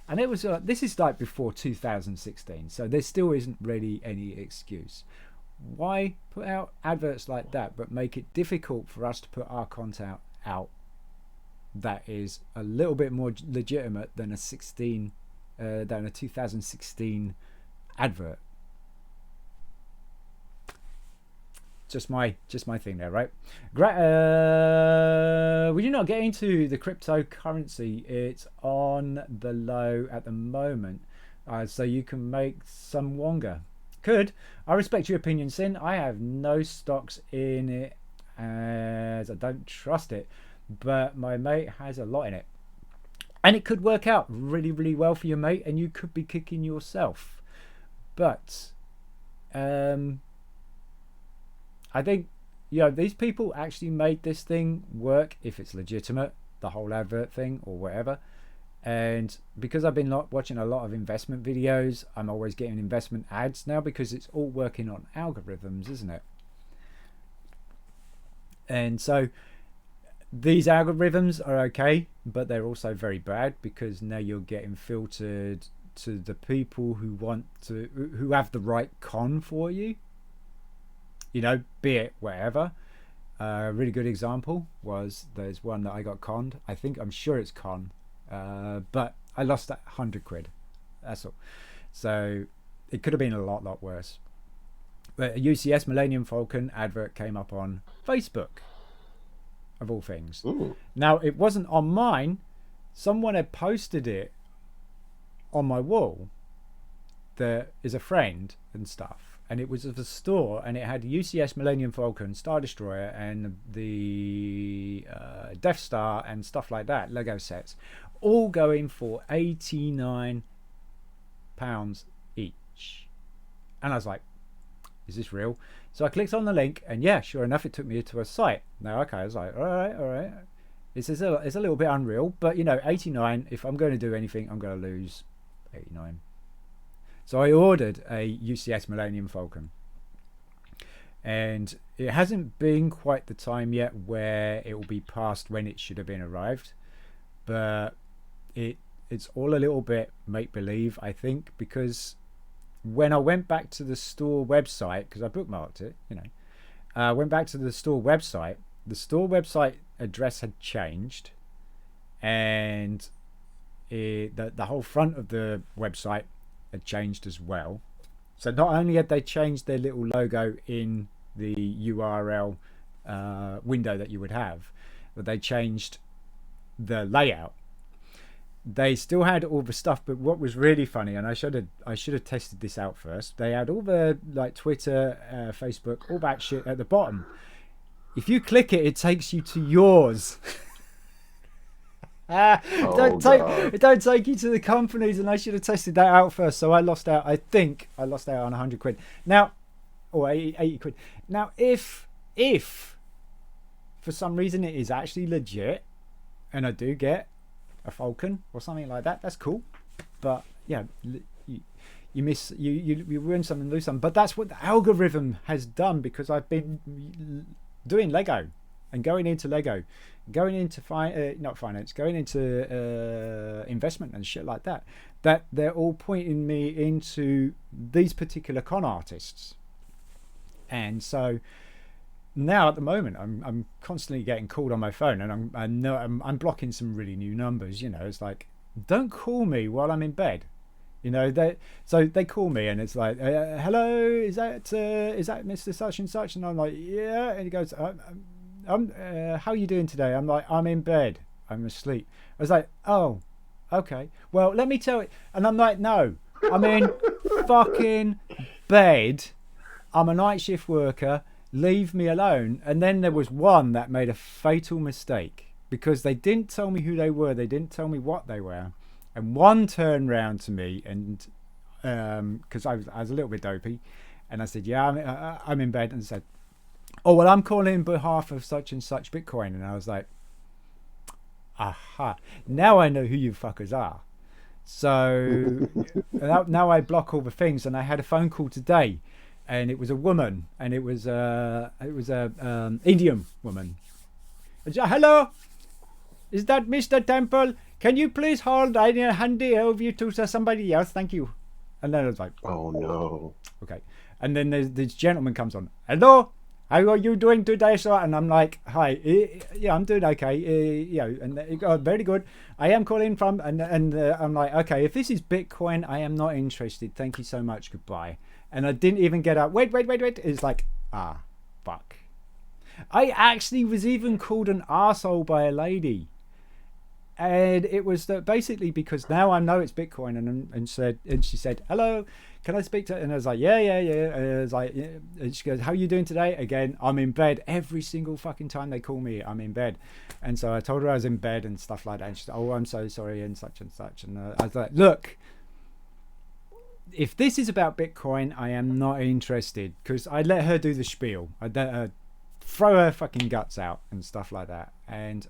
Speaker 1: and it was this is like before 2016, so there still isn't really any excuse. Why put out adverts like that but make it difficult for us to put our content out that is a little bit more legitimate than a 2016 advert? Just my thing there, right? Will you not get into the cryptocurrency? It's on the low at the moment, so you can make some wonga. Could. I respect your opinion, Sin. I have no stocks in it as I don't trust it, but my mate has a lot in it, and it could work out really, really well for your mate, and you could be kicking yourself. But I think, these people actually made this thing work if it's legitimate, the whole advert thing or whatever. And because I've been watching a lot of investment videos, I'm always getting investment ads now because it's all working on algorithms, isn't it? And so these algorithms are okay, but they're also very bad because now you're getting filtered to the people who have the right con for you. Be it whatever. A really good example was there's one that I got conned. I'm sure it's con, but I lost that £100. That's all. So it could have been a lot worse. But a UCS Millennium Falcon advert came up on Facebook, of all things.
Speaker 3: Ooh.
Speaker 1: Now it wasn't on mine. Someone had posted it on my wall. That is a friend and stuff. And it was of the store, and it had UCS Millennium Falcon, Star Destroyer, and the Death Star and stuff like that, Lego sets, all going for £89 each. And I was like, is this real? So I clicked on the link, and yeah, sure enough, it took me to a site. Now, okay, I was like, all right. It's a little bit unreal, but 89. If I'm going to do anything, I'm going to lose 89. So I ordered a UCS Millennium Falcon, and it hasn't been quite the time yet where it will be past when it should have been arrived, but it's all a little bit make-believe, I think, because when I went back to the store website, because I bookmarked it, went back to the store website address had changed, and the whole front of the website had changed as well. So not only had they changed their little logo in the URL window that you would have, but they changed the layout. They still had all the stuff, but what was really funny, and I should have tested this out first, they had all the Twitter, Facebook, all that shit at the bottom. If you click it, it takes you to yours. It don't take you to the companies, and I should have tested that out first. So I lost out. I think I lost out on £100 now, or 80 quid. Now, if for some reason it is actually legit, and I do get a Falcon or something like that, that's cool. But yeah, you win some and lose some. But that's what the algorithm has done, because I've been doing Lego and going into investment and shit like that, that they're all pointing me into these particular con artists. And so now at the moment I'm constantly getting called on my phone, and I'm blocking some really new numbers. It's like, don't call me while I'm in bed. So they call me, and it's like, hello, is that Mr. Such and Such? And I'm like, yeah. And he goes, how are you doing today? I'm like, I'm in bed, I'm asleep. I was like, oh, okay, well, let me tell you. And I'm like, no, I'm in fucking bed, I'm a night shift worker, leave me alone. And then there was one that made a fatal mistake, because they didn't tell me who they were, they didn't tell me what they were, and one turned round to me, and because I was a little bit dopey, and I said, yeah, I'm in bed, and said, oh, well, I'm calling on behalf of such and such Bitcoin. And I was like, aha, now I know who you fuckers are. So now I block all the things, and I had a phone call today, and it was a woman, and it was a Indian woman. Hello, is that Mr. Temple? Can you please hold? I hand it over to somebody else. Thank you. And then I was like,
Speaker 3: oh no.
Speaker 1: Okay. And then this gentleman comes on. Hello, how are you doing today, sir? And I'm like, hi, yeah, I'm doing okay. And very good. I am calling from, and I'm like, okay, if this is Bitcoin, I am not interested. Thank you so much. Goodbye. And I didn't even get up. Wait. It's like, fuck. I actually was even called an arsehole by a lady. And it was basically because now I know it's Bitcoin, and she said, hello, can I speak to? And I was like, yeah. And I was like, yeah. And she goes, how are you doing today? Again, I'm in bed. Every single fucking time they call me, I'm in bed. And so I told her I was in bed and stuff like that. And she said, oh, I'm so sorry, and such and such. And I was like, look, if this is about Bitcoin, I am not interested, because I let her do the spiel. I let her throw her fucking guts out and stuff like that. And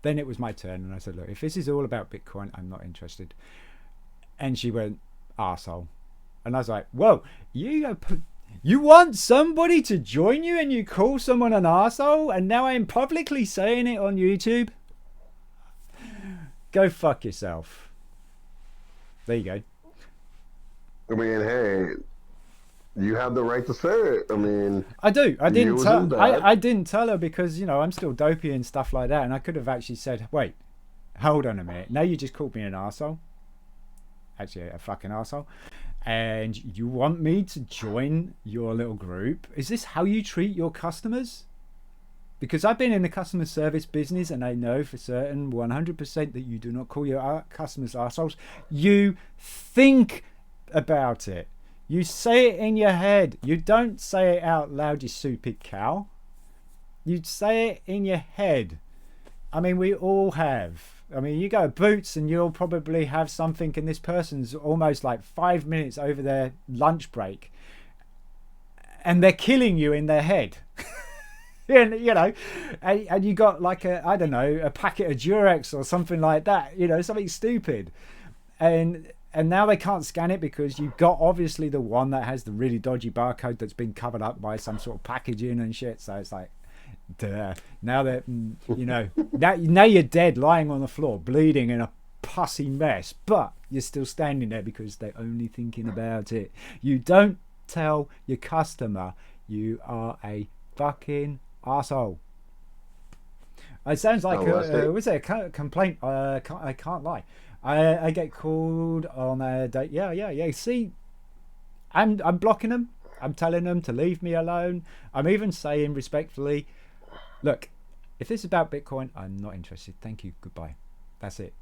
Speaker 1: then it was my turn, and I said, look, if this is all about Bitcoin, I'm not interested. And she went, arsehole. And I was like, whoa, you want somebody to join you and you call someone an arsehole? And now I'm publicly saying it on YouTube? Go fuck yourself. There you go.
Speaker 3: I mean, hey, you have the right to say it. I mean,
Speaker 1: I do. I didn't tell her because, I'm still dopey and stuff like that. And I could have actually said, wait, hold on a minute. Now you just called me an arsehole. Actually, a fucking arsehole. And you want me to join your little group? Is this how you treat your customers? Because I've been in the customer service business, and I know for certain 100% that you do not call your customers arseholes. You think about it. You say it in your head. You don't say it out loud, you stupid cow. You say it in your head. I mean, we all have. I mean, you go to Boots and you'll probably have something, and this person's almost like 5 minutes over their lunch break, and they're killing you in their head. And you got like a packet of Durex or something like that, something stupid. And now they can't scan it because you've got obviously the one that has the really dodgy barcode that's been covered up by some sort of packaging and shit. So it's like, duh. Now that now you're dead, lying on the floor, bleeding in a pussy mess, but you're still standing there because they're only thinking about it. You don't tell your customer you are a fucking arsehole. It sounds like was it a complaint? I can't lie. I get called on a date. Yeah. See, I'm blocking them. I'm telling them to leave me alone. I'm even saying respectfully, look, if this is about Bitcoin, I'm not interested. Thank you. Goodbye. That's it.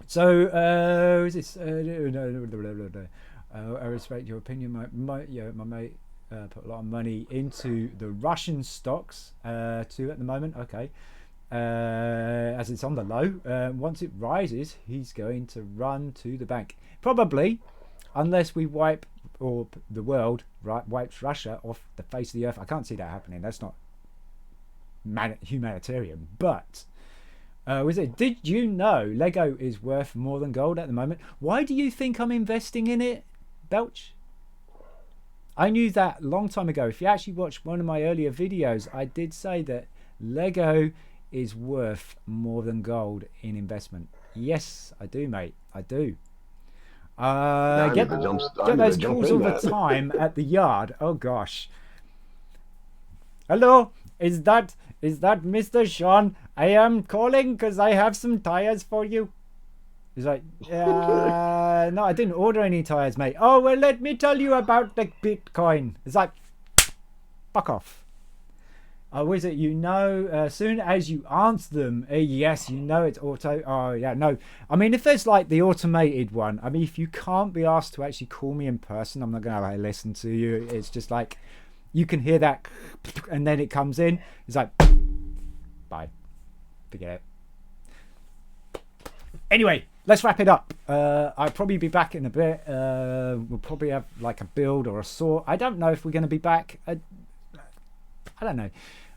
Speaker 1: So, is this? I respect your opinion. My mate put a lot of money into the Russian stocks too at the moment. Okay. As it's on the low, once it rises, he's going to run to the bank. Probably, unless we wipe, or the world wipes Russia off the face of the earth. I can't see that happening. That's not humanitarian. But did you know Lego is worth more than gold at the moment? Why do you think I'm investing in it, Belch? I knew that a long time ago. If you actually watched one of my earlier videos, I did say that Lego is worth more than gold in investment. Yes, I do, mate. I do. Get those calls all the time at the yard. Oh gosh. Hello, is that Mr. Sean? I am calling because I have some tires for you. He's like, no, I didn't order any tires, mate. Oh, well, let me tell you about the Bitcoin. It's like, fuck off. Oh, is it? As soon as you answer them, yes, it's auto. Oh, yeah, no. I mean, if there's like the automated one, I mean, if you can't be asked to actually call me in person, I'm not going to listen to you. It's just like, you can hear that, and then it comes in. It's like, bye. Forget it. Anyway, let's wrap it up. I'll probably be back in a bit. We'll probably have like a build or a sort. I don't know if we're going to be back. I don't know.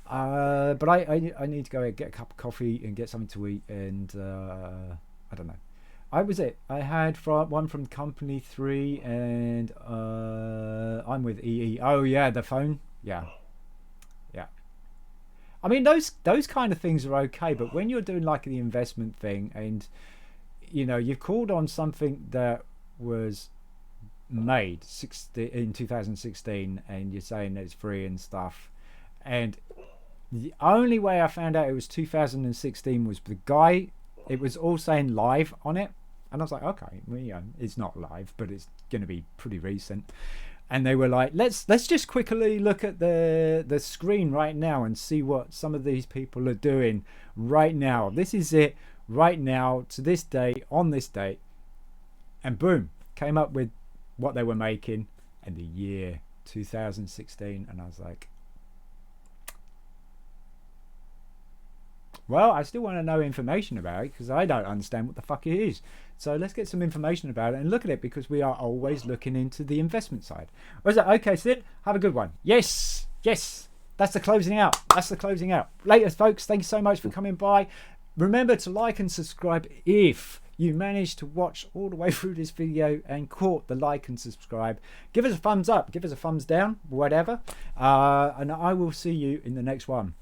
Speaker 1: But I need to go get a cup of coffee and get something to eat, and I don't know. I had one from Company 3, and I'm with EE. Oh yeah, the phone. Yeah. I mean, those kind of things are okay, but when you're doing like the investment thing, and you've called on something that was made in 2016, and you're saying that it's free and stuff, and the only way I found out it was 2016 was the guy. It was all saying live on it, and I was like, okay, well, it's not live, but it's going to be pretty recent. And they were like, let's just quickly look at the screen right now and see what some of these people are doing right now. This is it right now, to this day, on this date. And boom, came up with what they were making in the year 2016. And I was like, well, I still want to know information about it, because I don't understand what the fuck it is. So let's get some information about it and look at it, because we are always looking into the investment side. Was that okay, Sid? Have a good one. Yes. That's the closing out. Later, folks. Thank you so much for coming by. Remember to like and subscribe if you managed to watch all the way through this video and caught the like and subscribe. Give us a thumbs up. Give us a thumbs down. Whatever. And I will see you in the next one.